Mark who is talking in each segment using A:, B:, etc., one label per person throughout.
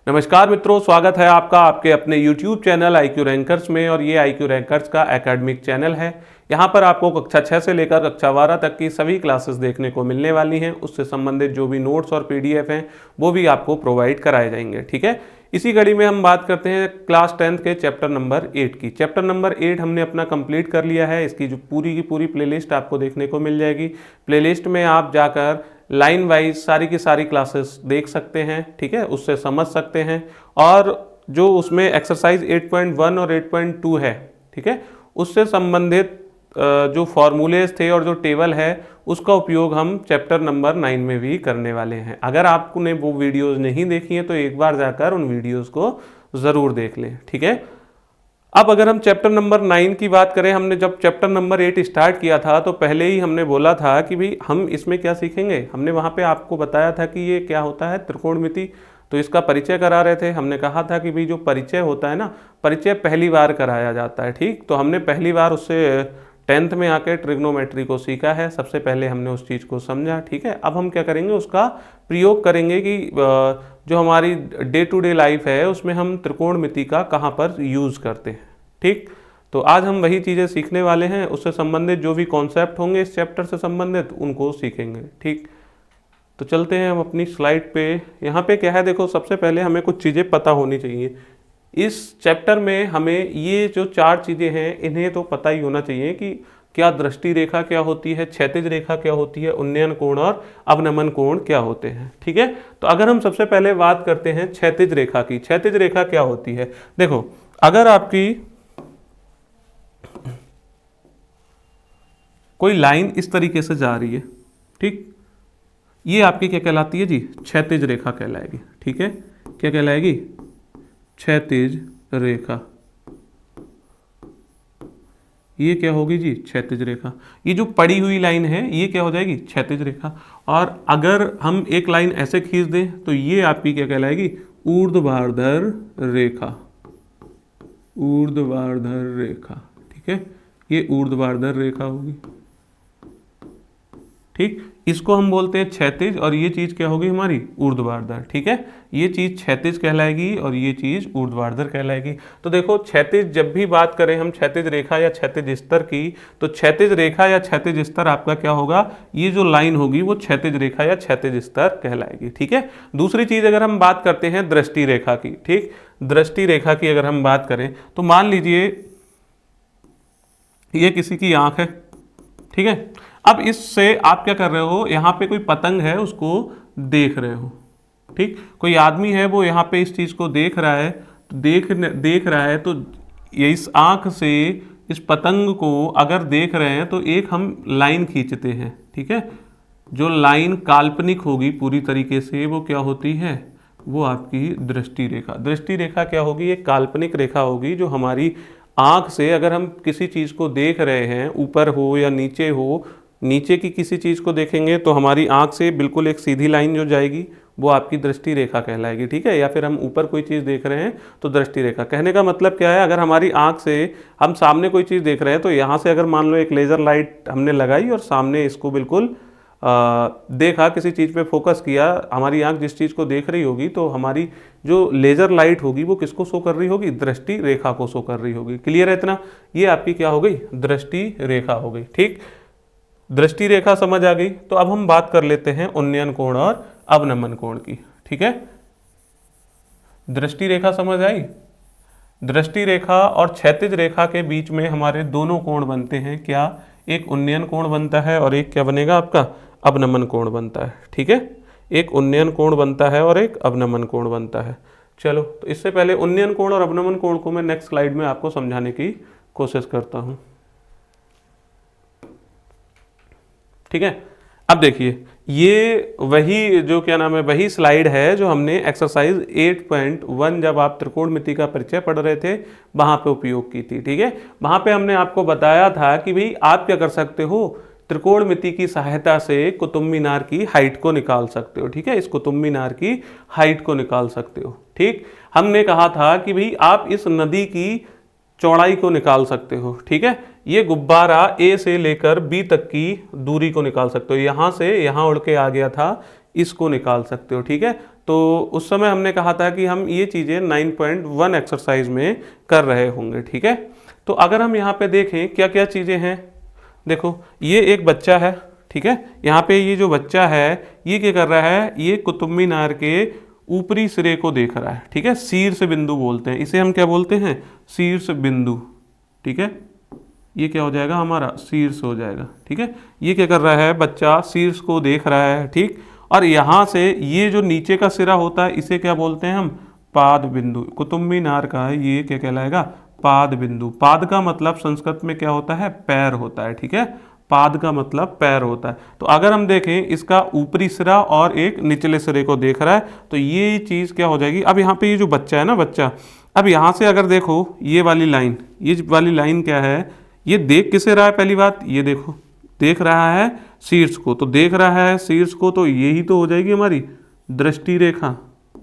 A: नमस्कार मित्रों, स्वागत है आपका आपके अपने YouTube चैनल IQ रैंकर्स में। और ये IQ रैंकर्स का एकेडमिक चैनल है। यहाँ पर आपको कक्षा 6 से लेकर कक्षा 12 तक की सभी क्लासेस देखने को मिलने वाली हैं। उससे संबंधित जो भी नोट्स और PDF हैं वो भी आपको प्रोवाइड कराए जाएंगे। ठीक है, इसी कड़ी में हम बात करते हैं क्लास 10th के चैप्टर नंबर 8 की। चैप्टर नंबर 8 हमने अपना कंप्लीट कर लिया है। इसकी जो पूरी की पूरी प्लेलिस्ट आपको देखने को मिल जाएगी। प्लेलिस्ट में आप जाकर लाइन वाइज सारी की सारी क्लासेस देख सकते हैं। ठीक है, उससे समझ सकते हैं। और जो उसमें एक्सरसाइज 8.1 और 8.2 है, ठीक है, उससे संबंधित जो फॉर्मूलेज थे और जो टेबल है उसका उपयोग हम चैप्टर नंबर 9 में भी करने वाले हैं। अगर आपने वो वीडियोस नहीं देखी हैं तो एक बार जाकर उन वीडियोस को ज़रूर देख लें। ठीक है, अब अगर हम चैप्टर नंबर 9 की बात करें, हमने जब चैप्टर नंबर 8 स्टार्ट किया था तो पहले ही हमने बोला था कि भाई हम इसमें क्या सीखेंगे। हमने वहाँ पे आपको बताया था कि ये क्या होता है त्रिकोणमिति, तो इसका परिचय करा रहे थे। हमने कहा था कि भाई जो परिचय होता है ना, परिचय पहली बार कराया जाता है। ठीक, तो हमने पहली बार उससे 10th में आके ट्रिग्नोमेट्री को सीखा है। सबसे पहले हमने उस चीज़ को समझा। ठीक है, अब हम क्या करेंगे, उसका प्रयोग करेंगे कि जो हमारी डे टू डे लाइफ है उसमें हम त्रिकोणमिति का कहाँ पर यूज़ करते हैं। ठीक, तो आज हम वही चीज़ें सीखने वाले हैं। उससे संबंधित जो भी कॉन्सेप्ट होंगे इस चैप्टर से संबंधित उनको सीखेंगे। ठीक, तो चलते हैं हम अपनी स्लाइड पे। यहाँ पे क्या है, देखो, सबसे पहले हमें कुछ चीज़ें पता होनी चाहिए। इस चैप्टर में हमें ये जो 4 चीज़ें हैं इन्हें तो पता ही होना चाहिए कि क्या दृष्टि रेखा क्या होती है, क्षैतिज रेखा क्या होती है, उन्नयन कोण और अवनमन कोण क्या होते हैं। ठीक है, तो अगर हम सबसे पहले बात करते हैं क्षैतिज रेखा की। क्षैतिज रेखा क्या होती है, देखो, अगर आपकी कोई लाइन इस तरीके से जा रही है, ठीक, ये आपकी क्या कहलाती है जी, क्षैतिज रेखा कहलाएगी। ठीक है, क्या कहलाएगी, क्षैतिज रेखा। ये क्या होगी जी, क्षैतिज रेखा। ये जो पड़ी हुई लाइन है ये क्या हो जाएगी, क्षैतिज रेखा। और अगर हम एक लाइन ऐसे खींच दें तो ये आपकी क्या कहलाएगी, ऊर्ध्वाधर रेखा। ऊर्ध्वाधर रेखा, ठीक है, ये ऊर्ध्वाधर रेखा होगी। ठीक, इसको हम बोलते हैं क्षैतिज और ये चीज क्या होगी हमारी, ऊर्ध्वाधर। ठीक है, ये चीज क्षैतिज कहलाएगी और ये चीज ऊर्ध्वाधर कहलाएगी। तो देखो, क्षैतिज जब भी बात करें हम क्षैतिज रेखा या क्षैतिज स्तर की, तो क्षैतिज रेखा या क्षैतिज स्तर आपका क्या होगा, ये जो लाइन होगी वो क्षैतिज रेखा या क्षैतिज स्तर कहलाएगी। ठीक है, दूसरी चीज अगर हम बात करते हैं दृष्टि रेखा की। ठीक, दृष्टि रेखा की अगर हम बात करें तो मान लीजिए ये किसी की आंख है। ठीक है, अब इससे आप क्या कर रहे हो, यहाँ पे कोई पतंग है उसको देख रहे हो। ठीक, कोई आदमी है वो यहाँ पे इस चीज को देख रहा है, तो देख रहा है, तो ये इस आंख से इस पतंग को अगर देख रहे हैं तो एक हम लाइन खींचते हैं। ठीक है, जो लाइन काल्पनिक होगी पूरी तरीके से वो क्या होती है, वो आपकी दृष्टि रेखा। दृष्टि रेखा क्या होगी, एक काल्पनिक रेखा होगी जो हमारी आंख से, अगर हम किसी चीज को देख रहे हैं, ऊपर हो या नीचे हो, नीचे की किसी चीज़ को देखेंगे तो हमारी आंख से बिल्कुल एक सीधी लाइन जो जाएगी वो आपकी दृष्टि रेखा कहलाएगी। ठीक है, या फिर हम ऊपर कोई चीज़ देख रहे हैं तो दृष्टि रेखा। कहने का मतलब क्या है, अगर हमारी आंख से हम सामने कोई चीज़ देख रहे हैं तो यहाँ से अगर मान लो एक लेज़र लाइट हमने लगाई और सामने इसको बिल्कुल देखा, किसी चीज़ पे फोकस किया, हमारी आंख जिस चीज़ को देख रही होगी तो हमारी जो लेज़र लाइट होगी वो किसको शो कर रही होगी, दृष्टि रेखा को शो कर रही होगी। क्लियर है इतना, ये आपकी क्या हो गई, दृष्टि रेखा हो गई। ठीक, दृष्टि रेखा समझ आ गई। तो अब हम बात कर लेते हैं उन्नयन कोण और अवनमन कोण की। ठीक है, दृष्टि रेखा समझ आई। दृष्टि रेखा और क्षैतिज रेखा के बीच में हमारे दोनों कोण बनते हैं, क्या, एक उन्नयन कोण बनता है और एक क्या बनेगा आपका, अवनमन कोण बनता है। ठीक है, एक उन्नयन कोण बनता है और एक अवनमन कोण बनता है। चलो, तो इससे पहले उन्नयन कोण और अवनमन कोण को मैं नेक्स्ट स्लाइड में आपको समझाने की कोशिश करता हूं। ठीक है, अब देखिए, ये वही जो क्या नाम है, वही स्लाइड है जो हमने एक्सरसाइज 8.1 जब आप त्रिकोणमिति का परिचय पढ़ रहे थे वहां पे उपयोग की थी। ठीक है, वहां पे हमने आपको बताया था कि भाई आप क्या कर सकते हो, त्रिकोणमिति की सहायता से कुतुब मीनार की हाइट को निकाल सकते हो। ठीक है, इस कुतुब मीनार की हाइट को निकाल सकते हो। ठीक, हमने कहा था कि भाई आप इस नदी की चौड़ाई को निकाल सकते हो। ठीक है, ये गुब्बारा ए से लेकर बी तक की दूरी को निकाल सकते हो। यहाँ से यहाँ उड़ के आ गया था, इसको निकाल सकते हो। ठीक है, तो उस समय हमने कहा था कि हम ये चीज़ें 9.1 एक्सरसाइज में कर रहे होंगे, ठीक है। तो अगर हम यहाँ पे देखें क्या क्या चीज़ें हैं, देखो ये एक बच्चा है, ठीक है। यहाँ पे ये जो बच्चा है ये क्या कर रहा है, ये कुतुब मीनार के ऊपरी सिरे को देख रहा है, ठीक है। शीर्ष बिंदु बोलते हैं इसे, हम क्या बोलते हैं, शीर्ष बिंदु, ठीक है। ये क्या हो जाएगा हमारा, शीर्ष हो जाएगा, ठीक है। ये क्या कर रहा है बच्चा, शीर्ष को देख रहा है, ठीक। और यहाँ से ये जो नीचे का सिरा होता है इसे क्या बोलते हैं हम, पाद बिंदु। कुतुब मीनार का ये क्या कहलाएगा, पाद बिंदु। पाद का मतलब संस्कृत में क्या होता है, पैर होता है, ठीक है। पाद का मतलब पैर होता है। तो अगर हम देखें इसका ऊपरी सिरा और एक निचले सिरे को देख रहा है तो ये चीज़ क्या हो जाएगी। अब यहाँ पे ये जो बच्चा है ना, बच्चा, अब यहाँ से अगर देखो ये वाली लाइन, ये वाली लाइन क्या है, ये देख किसे रहा है, पहली बात ये देखो, देख रहा है शीर्ष को, तो देख रहा है शीर्ष को, तो यही तो हो जाएगी हमारी दृष्टि रेखा,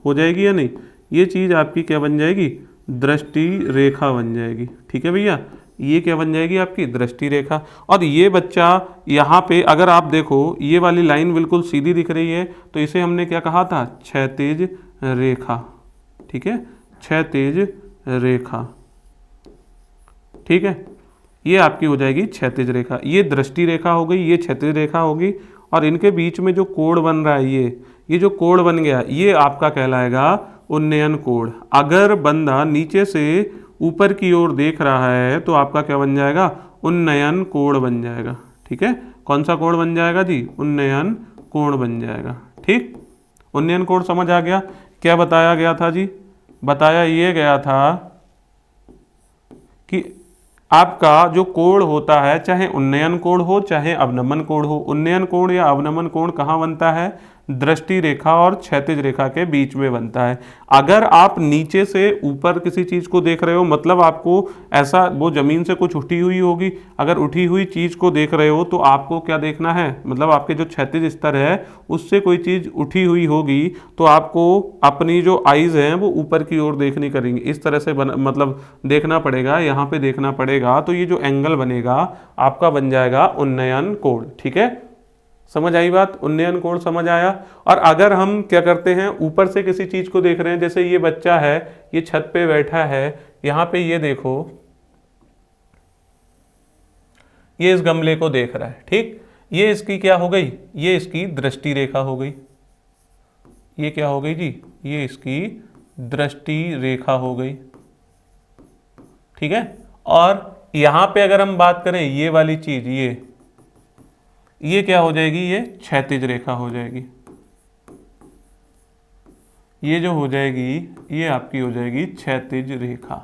A: हो जाएगी या नहीं। ये चीज़ आपकी क्या बन जाएगी, दृष्टि रेखा बन जाएगी, ठीक है भैया। ये क्या बन जाएगी आपकी दृष्टि रेखा। और ये बच्चा यहाँ पे अगर आप देखो ये वाली लाइन बिल्कुल सीधी दिख रही है तो इसे हमने क्या कहा था, क्षैतिज रेखा, ठीक है, क्षैतिज रेखा, ठीक है। ये आपकी हो जाएगी क्षैतिज रेखा। ये दृष्टि रेखा हो गई, ये क्षैतिज रेखा होगी, और इनके बीच में जो कोण बन रहा है ये जो कोण बन गया ये आपका कहलाएगा उन्नयन कोण। अगर बंदा नीचे से ऊपर की ओर देख रहा है तो आपका क्या बन जाएगा, उन्नयन कोण बन जाएगा, ठीक है। कौन सा कोण बन जाएगा जी, उन्नयन कोण बन जाएगा, ठीक। उन्नयन कोण समझ आ गया। क्या बताया गया था जी, बताया ये गया था कि आपका जो कोण होता है, चाहे उन्नयन कोण हो चाहे अवनमन कोण हो, उन्नयन कोण या अवनमन कोण कहाँ बनता है, दृष्टि रेखा और क्षैतिज रेखा के बीच में बनता है। अगर आप नीचे से ऊपर किसी चीज को देख रहे हो, मतलब आपको ऐसा वो जमीन से कुछ उठी हुई होगी, अगर उठी हुई चीज को देख रहे हो तो आपको क्या देखना है, मतलब आपके जो क्षैतिज स्तर है उससे कोई चीज उठी हुई होगी तो आपको अपनी जो आईज हैं वो ऊपर की ओर देखनी करेंगी, इस तरह से मतलब देखना पड़ेगा, यहाँ पे देखना पड़ेगा। तो ये जो एंगल बनेगा आपका बन जाएगा उन्नयन कोण, ठीक है। समझ आई बात, उन्नयन कोण समझ आया। और अगर हम क्या करते हैं, ऊपर से किसी चीज को देख रहे हैं, जैसे ये बच्चा है ये छत पे बैठा है, यहां पे ये देखो ये इस गमले को देख रहा है, ठीक। ये इसकी क्या हो गई, ये इसकी दृष्टि रेखा हो गई। ये क्या हो गई जी, ये इसकी दृष्टि रेखा हो गई, ठीक है। और यहां पे अगर हम बात करें ये वाली चीज, ये क्या हो जाएगी, ये क्षैतिज रेखा हो जाएगी। ये जो हो जाएगी ये आपकी हो जाएगी क्षैतिज रेखा,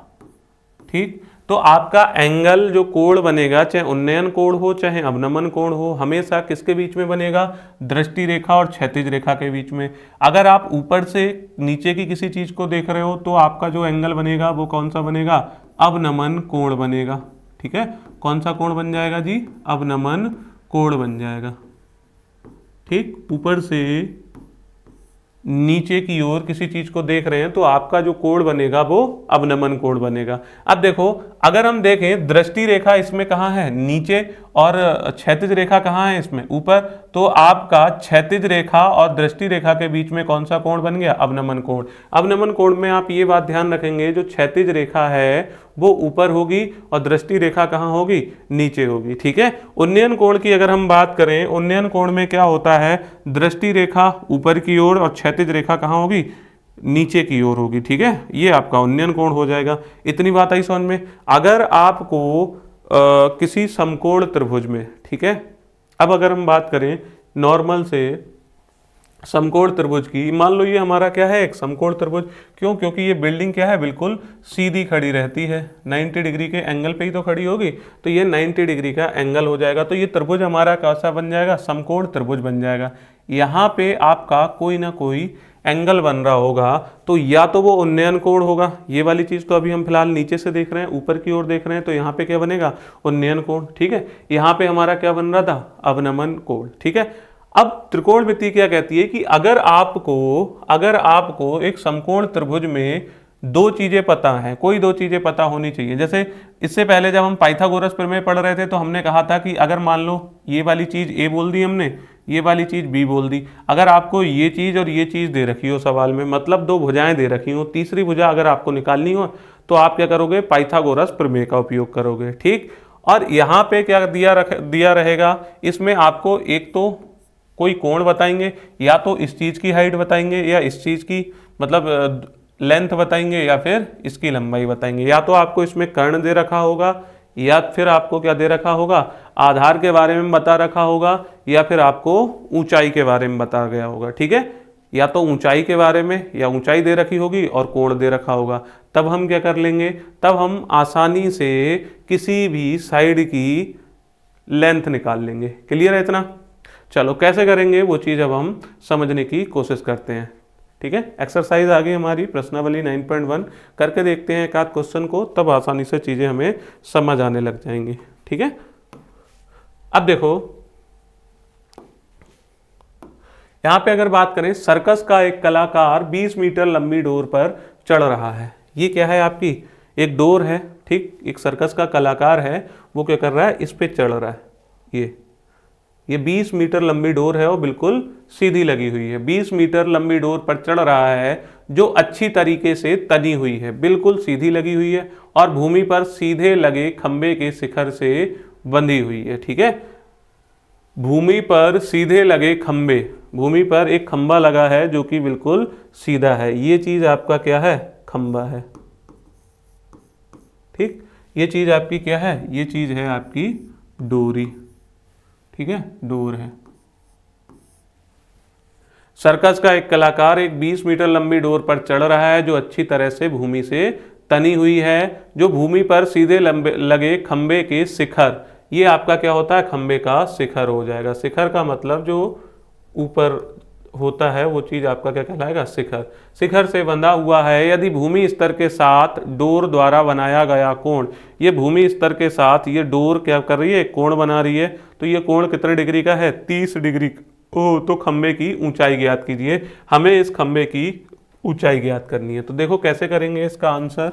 A: ठीक। तो आपका एंगल जो कोण बनेगा, चाहे उन्नयन कोण हो चाहे अवनमन कोण हो, हमेशा किसके बीच में बनेगा, दृष्टि रेखा और क्षैतिज रेखा के बीच में। अगर आप ऊपर से नीचे की किसी चीज को देख रहे हो तो आपका जो एंगल बनेगा वो कौन सा बनेगा, अवनमन कोण बनेगा, ठीक है। कौन सा कोण बन जाएगा जी, अवनमन कोण बन जाएगा, ठीक। ऊपर से नीचे की ओर किसी चीज को देख रहे हैं तो आपका जो कोण बनेगा वो अवनमन कोण बनेगा। अब देखो अगर हम देखें दृष्टि रेखा इसमें कहाँ है, नीचे, और क्षैतिज रेखा कहाँ है इसमें, ऊपर। तो आपका क्षैतिज रेखा और दृष्टि रेखा के बीच में कौन सा कोण बन गया, अवनमन कोण। अवनमन कोण में आप ये बात ध्यान रखेंगे, जो क्षैतिज रेखा है वो ऊपर होगी और दृष्टि रेखा कहाँ होगी, नीचे होगी, ठीक है। उन्नयन कोण की अगर हम बात करें, उन्नयन कोण में क्या होता है, दृष्टि रेखा ऊपर की ओर और क्षैतिज रेखा कहाँ होगी, नीचे की ओर होगी, ठीक है। ये आपका उन्नयन कोण हो जाएगा। इतनी बात आई समझ में। अगर आपको किसी समकोण त्रिभुज में, ठीक है, अब अगर हम बात करें नॉर्मल से समकोण त्रिभुज की, मान लो ये हमारा क्या है, एक समकोण त्रिभुज। क्यों, क्योंकि ये बिल्डिंग क्या है, बिल्कुल सीधी खड़ी रहती है, 90 डिग्री के एंगल पे ही तो खड़ी होगी, तो ये 90 डिग्री का एंगल हो जाएगा। तो ये त्रिभुज हमारा कैसा बन जाएगा, समकोण त्रिभुज बन जाएगा। यहाँ पे आपका कोई ना कोई एंगल बन रहा होगा, तो या तो वो उन्नयन कोण होगा, ये वाली चीज तो अभी हम फिलहाल नीचे से देख रहे हैं, ऊपर की ओर देख रहे हैं, तो यहाँ पे क्या बनेगा, उन्नयन कोण, ठीक है। यहाँ पे हमारा क्या बन रहा था, अवनमन कोण, ठीक है। अब त्रिकोणमिति क्या कहती है कि अगर आपको एक समकोण त्रिभुज में दो चीजें पता हैं, कोई दो चीजें पता होनी चाहिए। जैसे इससे पहले जब हम पाइथागोरस प्रमेय पढ़ रहे थे तो हमने कहा था कि अगर मान लो ये वाली चीज ए बोल दी हमने, ये वाली चीज़ बी बोल दी। अगर आपको ये चीज़ और ये चीज़ दे रखी हो सवाल में, मतलब दो भुजाएं दे रखी हो, तीसरी भुजा अगर आपको निकालनी हो तो आप क्या करोगे, पाइथागोरस प्रमेय का उपयोग करोगे। ठीक, और यहाँ पे क्या दिया रहेगा, इसमें आपको एक तो कोई कोण बताएंगे, या तो इस चीज़ की हाइट बताएंगे, या इस चीज़ की मतलब लेंथ बताएंगे, या फिर इसकी लंबाई बताएंगे। या तो आपको इसमें कर्ण दे रखा होगा, या फिर आपको क्या दे रखा होगा, आधार के बारे में बता रखा होगा, या फिर आपको ऊंचाई के बारे में बता गया होगा। ठीक है, या तो ऊंचाई के बारे में, या ऊंचाई दे रखी होगी और कोण दे रखा होगा। तब हम क्या कर लेंगे, तब हम आसानी से किसी भी साइड की लेंथ निकाल लेंगे। क्लियर है इतना? चलो कैसे करेंगे वो चीज़ अब हम समझने की कोशिश करते हैं। ठीक है, एक्सरसाइज आ गई हमारी प्रश्नावली 9.1, करके देखते हैं एक आध क्वेश्चन को, तब आसानी से चीज़ें हमें समझ आने लग जाएंगी। ठीक है, अब देखो यहाँ पे अगर बात करें, सर्कस का एक कलाकार 20 मीटर लंबी डोर पर चढ़ रहा है। ये क्या है, आपकी एक डोर है। ठीक, एक सर्कस का कलाकार है, वो क्या कर रहा है, इस पे चढ़ रहा है। ये 20 मीटर लंबी डोर है और बिल्कुल सीधी लगी हुई है। 20 मीटर लंबी डोर पर चढ़ रहा है जो अच्छी तरीके से तनी हुई है, बिल्कुल सीधी लगी हुई है और भूमि पर सीधे लगे खंबे के शिखर से बंधी हुई है। ठीक है, भूमि पर सीधे लगे खंबे, भूमि पर एक खंबा लगा है जो कि बिल्कुल सीधा है। ये चीज आपका क्या है, खंबा है। ठीक, ये चीज आपकी क्या है, ये चीज है आपकी डोरी। ठीक है, डोर है। सर्कस का एक कलाकार एक 20 मीटर लंबी डोर पर चढ़ रहा है जो अच्छी तरह से भूमि से तनी हुई है, जो भूमि पर सीधे लगे खंबे के शिखर, ये आपका क्या होता है, खंबे का शिखर हो जाएगा। शिखर का मतलब जो ऊपर होता है वो चीज आपका क्या कहलाएगा, शिखर। शिखर से बंधा हुआ है। यदि भूमि स्तर के साथ डोर द्वारा बनाया गया कोण, ये भूमि स्तर के साथ ये डोर क्या कर रही है, कोण बना रही है, तो ये कोण कितने डिग्री का है, 30 डिग्री। ओ, तो खंबे की ऊंचाई ज्ञात कीजिए। हमें इस खंबे की ऊंचाई ज्ञात करनी है। तो देखो कैसे करेंगे इसका आंसर।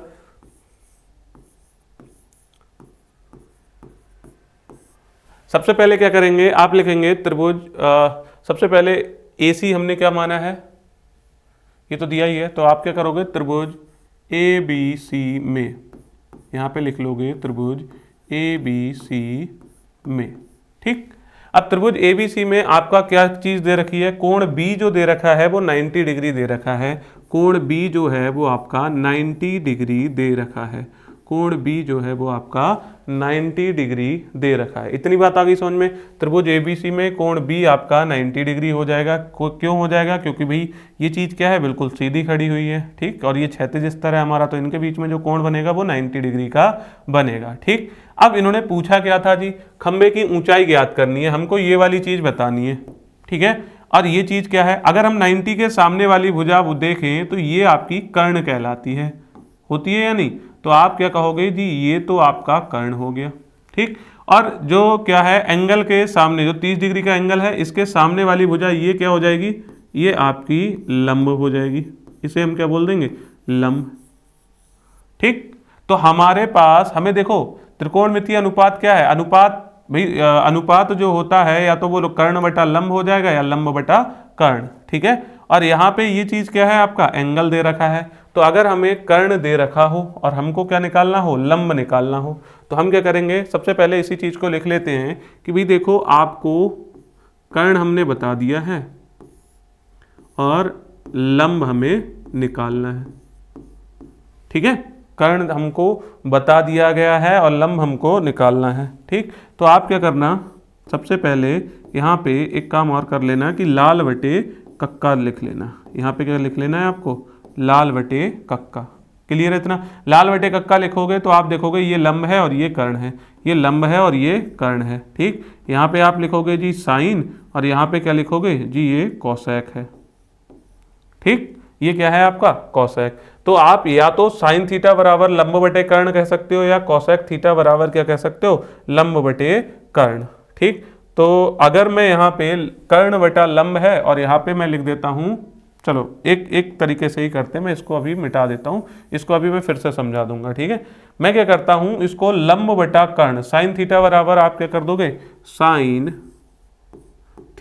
A: सबसे पहले क्या करेंगे, आप लिखेंगे त्रिभुज, सबसे पहले AC हमने क्या माना है, ये तो दिया ही है, तो आप क्या करोगे, त्रिभुज ABC में, यहां पे लिख लोगे त्रिभुज ABC में। ठीक, अब त्रिभुज ABC में आपका क्या चीज दे रखी है, कोण B जो दे रखा है वो 90 डिग्री दे रखा है। कोण B जो है वो आपका 90 डिग्री दे रखा है। कोण B जो है वो आपका 90 डिग्री दे रखा है। इतनी बात आ गई समझ में। त्रिभुज ABC में कोण B आपका 90 डिग्री हो जाएगा। क्यों हो जाएगा, क्योंकि भाई ये चीज क्या है, बिल्कुल सीधी खड़ी हुई है। ठीक, और ये क्षैतिज स्तर है हमारा, तो इनके बीच में जो कोण बनेगा वो 90 डिग्री का बनेगा। ठीक, अब इन्होंने पूछा क्या था जी, खंबे की ऊंचाई ज्ञात करनी है, हमको ये वाली चीज बतानी है। ठीक है, और ये चीज क्या है, अगर हम 90 के सामने वाली भुजा देखें तो ये आपकी कर्ण कहलाती है, होती है या नहीं, तो आप क्या कहोगे जी, ये तो आपका कर्ण हो गया। ठीक, और जो क्या है, एंगल के सामने जो 30 डिग्री का एंगल है, इसके सामने वाली भुजा ये क्या हो जाएगी, ये आपकी लंब हो जाएगी। इसे हम क्या बोल देंगे, लंब। ठीक, तो हमारे पास, हमें देखो त्रिकोणमितीय अनुपात क्या है, अनुपात भाई अनुपात जो होता है या तो वो कर्ण बटा लंब हो जाएगा या लंब बटा कर्ण। ठीक है, और यहाँ पे ये चीज क्या है, आपका एंगल दे रखा है। तो अगर हमें कर्ण दे रखा हो और हमको क्या निकालना हो, लंब निकालना हो, तो हम क्या करेंगे, सबसे पहले इसी चीज को लिख लेते हैं कि भाई देखो आपको कर्ण हमने बता दिया है और लंब हमें निकालना है। ठीक है, कर्ण हमको बता दिया गया है और लंब हमको निकालना है। ठीक, तो आप क्या करना, सबसे पहले यहाँ पे एक काम और कर लेना कि लाल बटे कक्का लिख लेना। यहाँ पे क्या लिख लेना है आपको, लाल बटे कक्का। क्लियर है इतना? लाल बटे कक्का लिखोगे तो आप देखोगे ये लंब है और ये कर्ण है, ये लंब है और ये कर्ण है। ठीक, यहाँ पे आप लिखोगे जी साइन और यहाँ पे क्या लिखोगे जी, ये कौशैक है। ठीक, ये क्या है आपका कौशैक। तो आप या तो साइन थीटा बराबर लंब बटे कर्ण कह सकते हो या कौशैक थीटा बराबर क्या कह सकते हो, लंब बटे कर्ण। ठीक, तो अगर मैं यहाँ पे कर्ण बटा लंब है और यहाँ पे मैं लिख देता हूँ, चलो एक तरीके से ही करते हैं, मैं इसको अभी मिटा देता हूँ, इसको अभी मैं फिर से समझा दूंगा। ठीक है, मैं क्या करता हूँ, इसको लंब बटा कर्ण, साइन थीटा बराबर आप क्या कर दोगे, साइन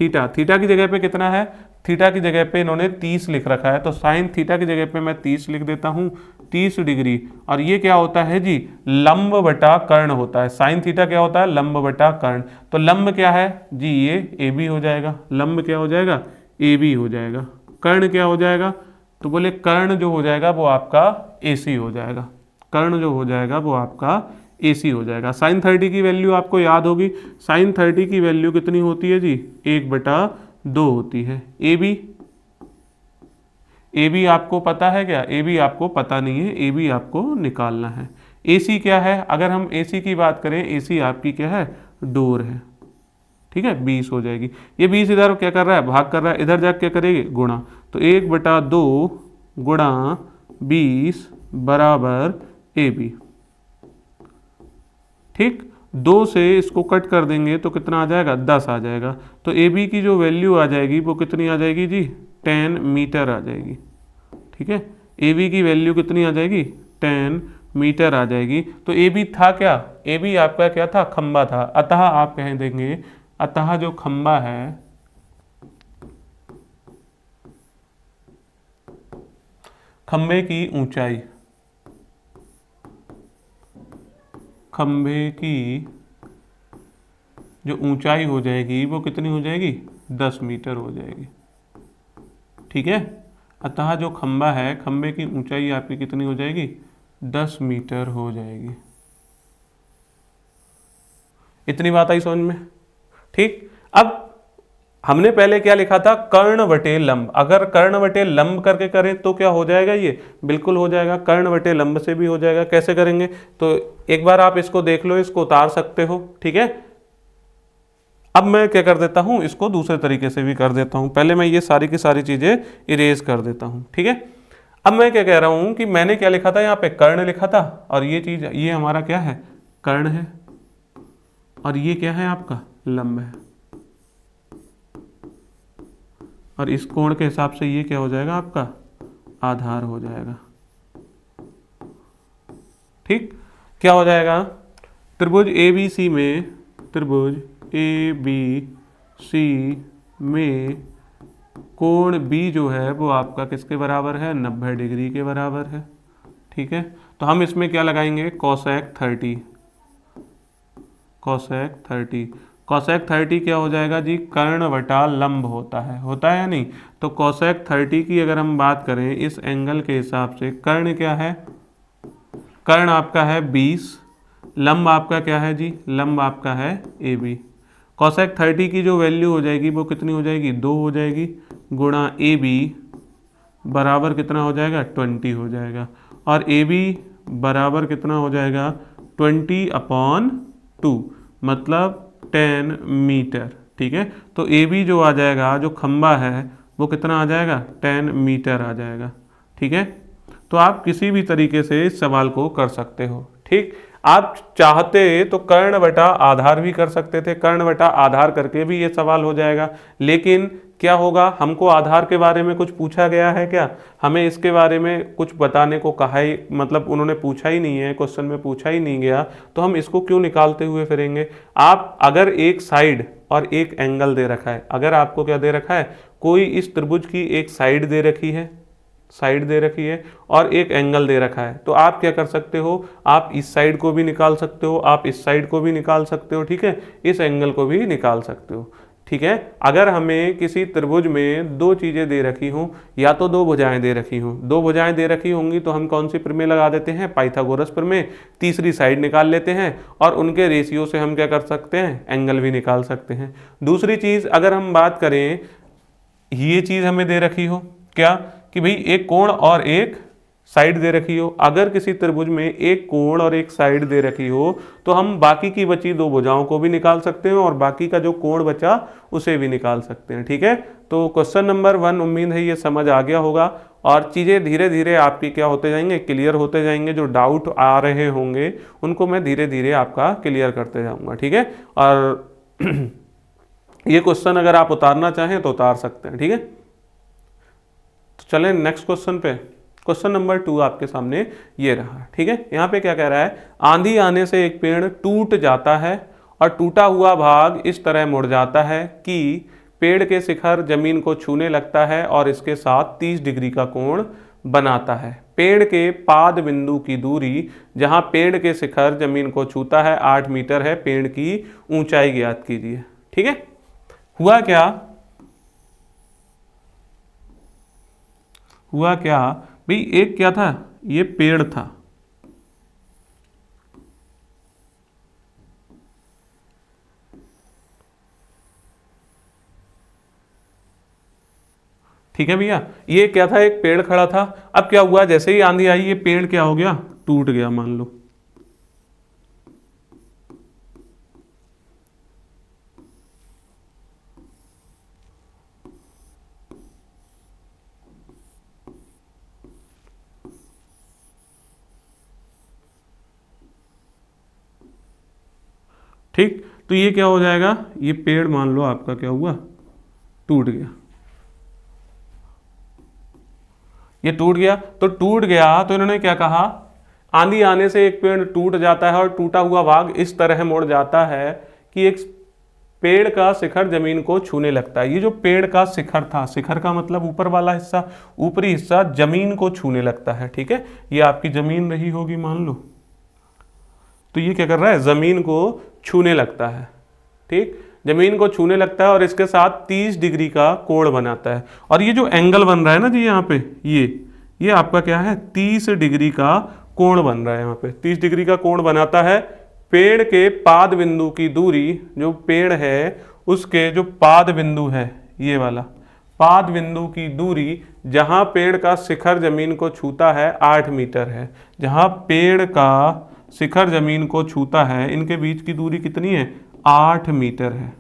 A: थीटा, थीटा की जगह पे कितना है, थीटा की जगह पे इन्होंने 30 लिख रखा है, तो साइन थीटा की जगह पे मैं 30 लिख देता हूँ, 30 डिग्री। और ये क्या होता है जी, लंब बटा कर्ण होता है। साइन थीटा क्या होता है, लंब बटा कर्ण। तो लंब क्या है जी, ये ए बी हो जाएगा। लंब क्या हो जाएगा, ए बी हो जाएगा। कर्ण क्या हो जाएगा, तो बोले कर्ण जो हो जाएगा वो आपका ए सी हो जाएगा। कर्ण जो हो जाएगा वो आपका ए सी हो जाएगा। साइन 30 की वैल्यू आपको याद होगी, साइन 30 की वैल्यू कितनी होती है जी, 1/2 होती है। ए बी आपको पता है क्या, ए बी आपको पता नहीं है, ए बी आपको निकालना है। ए सी क्या है, अगर हम ए सी की बात करें, ए सी आपकी क्या है, डोर है। ठीक है, 20 हो जाएगी। ये 20 इधर क्या कर रहा है, भाग कर रहा है, इधर जाके क्या करेगी, गुणा। तो 1/2 गुणा 20 बराबर ए बी। ठीक, 2 से इसको कट कर देंगे तो कितना आ जाएगा, 10 आ जाएगा। तो ए बी की जो वैल्यू आ जाएगी वो कितनी आ जाएगी जी, 10 मीटर आ जाएगी। ठीक है, ए बी की वैल्यू कितनी आ जाएगी, 10 मीटर आ जाएगी। तो ए बी था क्या, ए बी आपका क्या था, खंबा था। अतः आप कह देंगे, अतः जो खंबा है, खंबे की ऊंचाई, खंबे की जो ऊंचाई हो जाएगी वो कितनी हो जाएगी, 10 मीटर हो जाएगी। ठीक है, अतः जो खंबा है, खंबे की ऊंचाई आपकी कितनी हो जाएगी, 10 मीटर हो जाएगी। इतनी बात आई समझ में। ठीक, अब हमने पहले क्या लिखा था, कर्ण बटे लंब। अगर कर्ण बटे लंब करके करें तो क्या हो जाएगा, ये बिल्कुल हो जाएगा। कर्ण बटे लंब से भी हो जाएगा। कैसे करेंगे, तो एक बार आप इसको देख लो, इसको उतार सकते हो। ठीक है, अब मैं क्या कर देता हूं, इसको दूसरे तरीके से भी कर देता हूं। पहले मैं ये सारी की सारी चीजें इरेज कर देता हूं। ठीक है, अब मैं क्या कह रहा हूं कि मैंने क्या लिखा था, यहाँ पे कर्ण लिखा था, और ये चीज, ये हमारा क्या है, कर्ण है, और ये क्या है आपका, लंब है। और इस कोण के हिसाब से ये क्या हो जाएगा, आपका आधार हो जाएगा। ठीक, क्या हो जाएगा, त्रिभुज ए बी सी में, त्रिभुज ए बी सी में कोण बी जो है वो आपका किसके बराबर है, 90 डिग्री के बराबर है। ठीक है, तो हम इसमें क्या लगाएंगे, कोसेक 30। कोसेक 30, कोसेक 30 क्या हो जाएगा जी, कर्ण बटा लंब होता है या नहीं। तो कोसेक 30 की अगर हम बात करें इस एंगल के हिसाब से, कर्ण क्या है, कर्ण आपका है 20, लंब आपका क्या है जी, लंब आपका है ए बी। कोसेक 30 की जो वैल्यू हो जाएगी वो कितनी हो जाएगी, 2 हो जाएगी, गुणा ए बी बराबर कितना हो जाएगा, 20 हो जाएगा। और ए बी बराबर कितना हो जाएगा, 20/2, मतलब 10 मीटर। ठीक है, तो ए बी जो आ जाएगा, जो खंबा है वो कितना आ जाएगा, 10 मीटर आ जाएगा। ठीक है, तो आप किसी भी तरीके से इस सवाल को कर सकते हो। ठीक, आप चाहते तो कर्ण बटा आधार भी कर सकते थे, कर्ण बटा आधार करके भी ये सवाल हो जाएगा। लेकिन क्या होगा, हमको आधार के बारे में कुछ पूछा गया है क्या, हमें इसके बारे में कुछ बताने को कहा ही, मतलब उन्होंने पूछा ही नहीं है, क्वेश्चन में पूछा ही नहीं गया, तो हम इसको क्यों निकालते हुए फिरेंगे। आप अगर एक साइड और एक एंगल दे रखा है, अगर आपको क्या दे रखा है, कोई इस त्रिभुज की एक साइड दे रखी है, साइड दे रखी है, और एक एंगल दे रखा है, तो आप क्या कर सकते हो, आप इस साइड को भी निकाल सकते हो, आप इस साइड को भी निकाल सकते हो। ठीक है, इस एंगल को भी निकाल सकते हो। ठीक है, अगर हमें किसी त्रिभुज में 2 चीजें दे रखी हों, या तो 2 भुजाएं दे रखी हों, 2 भुजाएं दे रखी होंगी तो हम कौन सी प्रमेय लगा देते हैं, पाइथागोरस प्रमेय। तीसरी साइड निकाल लेते हैं और उनके रेशियो से हम क्या कर सकते हैं, एंगल भी निकाल सकते हैं। दूसरी चीज अगर हम बात करें, ये चीज हमें दे रखी हो क्या, कि भाई एक कोण और एक साइड दे रखी हो। अगर किसी त्रिभुज में एक कोण और एक साइड दे रखी हो तो हम बाकी की बची 2 भुजाओं को भी निकाल सकते हैं और बाकी का जो कोण बचा उसे भी निकाल सकते हैं। ठीक है, तो क्वेश्चन नंबर 1 उम्मीद है ये समझ आ गया होगा, और चीज़ें धीरे धीरे आपकी क्या होते जाएंगे, क्लियर होते जाएंगे। जो डाउट आ रहे होंगे उनको मैं धीरे धीरे आपका क्लियर करते जाऊँगा। ठीक है, और ये क्वेश्चन अगर आप उतारना चाहें तो उतार सकते हैं। ठीक है, तो चलें नेक्स्ट क्वेश्चन पे। क्वेश्चन नंबर 2 आपके सामने ये रहा। ठीक है, यहाँ पे क्या कह रहा है, आंधी आने से एक पेड़ टूट जाता है और टूटा हुआ भाग इस तरह मुड़ जाता है कि पेड़ के शिखर जमीन को छूने लगता है और इसके साथ 30 डिग्री का कोण बनाता है। पेड़ के पाद बिंदु की दूरी जहां पेड़ के शिखर जमीन को छूता है 8 मीटर है। पेड़ की ऊंचाई ज्ञात कीजिए। ठीक है, हुआ क्या, हुआ क्या भाई, एक क्या था, ये पेड़ था, ठीक है भैया, ये क्या था, एक पेड़ खड़ा था। अब क्या हुआ, जैसे ही आंधी आई ये पेड़ क्या हो गया, टूट गया मान लो। ठीक, तो ये क्या हो जाएगा, ये पेड़ मान लो आपका क्या हुआ, टूट गया। ये टूट गया, तो टूट गया तो इन्होंने क्या कहा, आंधी आने से एक पेड़ टूट जाता है और टूटा हुआ भाग इस तरह मुड़ जाता है कि एक पेड़ का शिखर जमीन को छूने लगता है। ये जो पेड़ का शिखर था, शिखर का मतलब ऊपर वाला हिस्सा, ऊपरी हिस्सा जमीन को छूने लगता है। ठीक है, ये आपकी जमीन रही होगी मान लो, तो ये क्या कर रहा है, जमीन को छूने लगता है। ठीक, जमीन को छूने लगता है और इसके साथ 30 डिग्री का कोण बनाता है। और ये जो एंगल बन रहा है ना जी यहाँ पे, ये आपका क्या है, 30 डिग्री का कोण बन रहा है। यहाँ पे 30 डिग्री का कोण बनाता है। पेड़ के पाद बिंदु की दूरी, जो पेड़ है उसके जो पाद बिंदु है, ये वाला पाद बिंदु की दूरी जहां पेड़ का शिखर जमीन को छूता है 8 मीटर है। जहां पेड़ का शिखर जमीन को छूता है, इनके बीच की दूरी कितनी है, 8 मीटर है।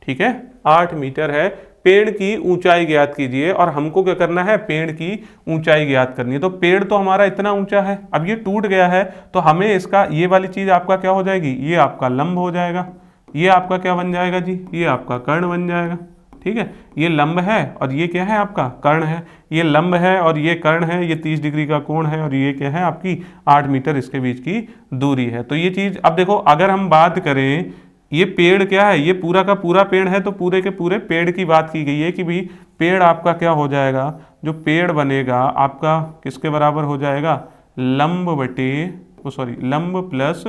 A: ठीक है, 8 मीटर है। पेड़ की ऊंचाई ज्ञात कीजिए, और हमको क्या करना है, पेड़ की ऊंचाई ज्ञात करनी है। तो पेड़ तो हमारा इतना ऊंचा है, अब ये टूट गया है तो हमें इसका, ये वाली चीज आपका क्या हो जाएगी, ये आपका लंब हो जाएगा। ये आपका क्या बन जाएगा जी, ये आपका कर्ण बन जाएगा। ठीक है, ये लंब है और ये क्या है, आपका कर्ण है। ये लंब है और ये कर्ण है, ये 30 डिग्री का कोण है और ये क्या है, आपकी 8 मीटर इसके बीच की दूरी है। तो ये चीज, अब देखो अगर हम बात करें, ये पेड़ क्या है, ये पूरा का पूरा पेड़ है, तो पूरे के पूरे पेड़ की बात की गई है कि भाई पेड़ आपका क्या हो जाएगा, जो पेड़ बनेगा आपका किसके बराबर हो जाएगा, लंब बटे, सॉरी, लंब प्लस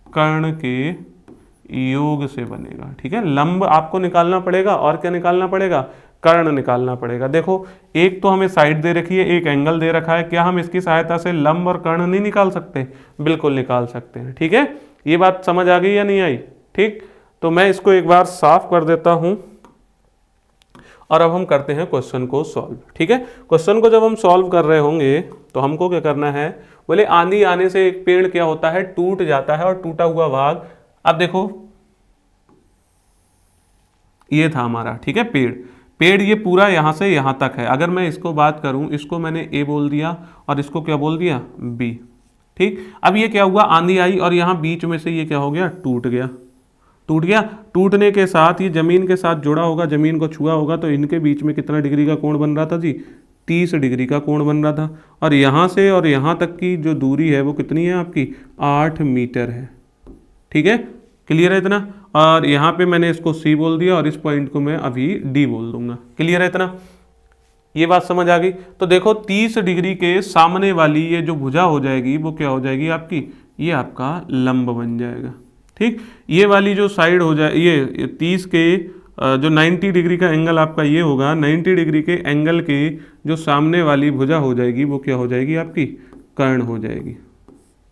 A: कर्ण के योग से बनेगा। ठीक है, लंब आपको निकालना पड़ेगा और क्या निकालना पड़ेगा, कर्ण निकालना पड़ेगा। देखो एक तो हमें साइड दे रखी है, एक एंगल दे रखा है, क्या हम इसकी सहायता से लंब और कर्ण नहीं निकाल सकते, बिल्कुल निकाल सकते हैं। ठीक है, ये बात समझ आ गई या नहीं आई। ठीक, तो मैं इसको एक बार साफ कर देता हूं और अब हम करते हैं क्वेश्चन को सॉल्व। ठीक है, क्वेश्चन को जब हम सॉल्व कर रहे होंगे तो हमको क्या करना है, बोले आंधी आने से एक पेड़ क्या होता है, टूट जाता है, और टूटा हुआ भाग, अब देखो ये था हमारा, ठीक है, पेड़ ये पूरा यहां से यहां तक है। अगर मैं इसको बात करूं, इसको मैंने ए बोल दिया और इसको क्या बोल दिया, बी। ठीक, अब ये क्या हुआ, आंधी आई और यहां बीच में से ये क्या हो गया, टूट गया। टूट गया, टूटने के साथ ये जमीन के साथ जुड़ा होगा, जमीन को छुआ होगा, तो इनके बीच में कितना डिग्री का कोण बन रहा था जी, 30 डिग्री का कोण बन रहा था। और यहां से और यहां तक की जो दूरी है वो कितनी है आपकी, 8 मीटर है। ठीक है, क्लियर है इतना। और यहाँ पे मैंने इसको सी बोल दिया और इस पॉइंट को मैं अभी डी बोल दूंगा। क्लियर है इतना, ये बात समझ आ गई। तो देखो 30 डिग्री के सामने वाली ये जो भुजा हो जाएगी वो क्या हो जाएगी आपकी, ये आपका लंब बन जाएगा। ठीक, ये वाली जो साइड हो जाए, ये 30 के जो 90 डिग्री का एंगल आपका ये होगा, 90 डिग्री के एंगल के जो सामने वाली भुजा हो जाएगी वो क्या हो जाएगी आपकी, कर्ण हो जाएगी।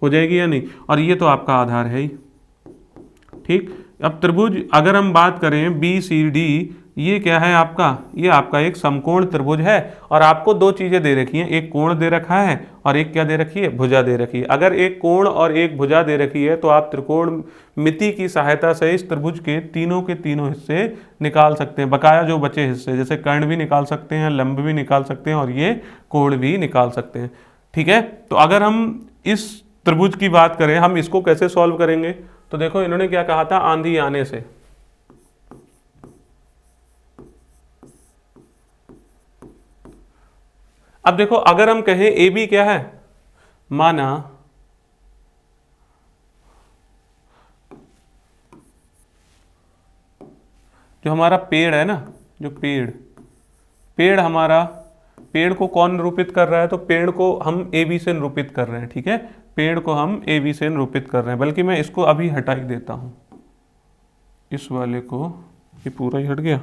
A: हो जाएगी या नहीं, और ये तो आपका आधार है ही। ठीक, अब त्रिभुज अगर हम बात करें बी सी डी, ये क्या है आपका, ये आपका एक समकोण त्रिभुज है। और आपको दो चीजें दे रखी हैं, एक कोण दे रखा है और एक क्या दे रखी है, भुजा दे रखी है। अगर एक कोण और एक भुजा दे रखी है तो आप त्रिकोण मिति की सहायता से इस त्रिभुज के तीनों हिस्से निकाल सकते हैं। बकाया जो बचे हिस्से, जैसे कर्ण भी निकाल सकते हैं, लंब भी निकाल सकते हैं और ये कोण भी निकाल सकते हैं। ठीक है, तो अगर हम इस त्रिभुज की बात करें, हम इसको कैसे सॉल्व करेंगे, तो देखो इन्होंने क्या कहा था, आंधी आने से। अब देखो अगर हम कहें ए बी क्या है, माना जो हमारा पेड़ है ना, जो पेड़ हमारा, पेड़ को कौन निरूपित कर रहा है, तो पेड़ को हम ए बी से निरूपित कर रहे हैं। ठीक है, पेड़ को हम ए बी से निरूपित कर रहे हैं, बल्कि मैं इसको अभी हटा ही देता हूं, इस वाले को, ये पूरा ही हट गया।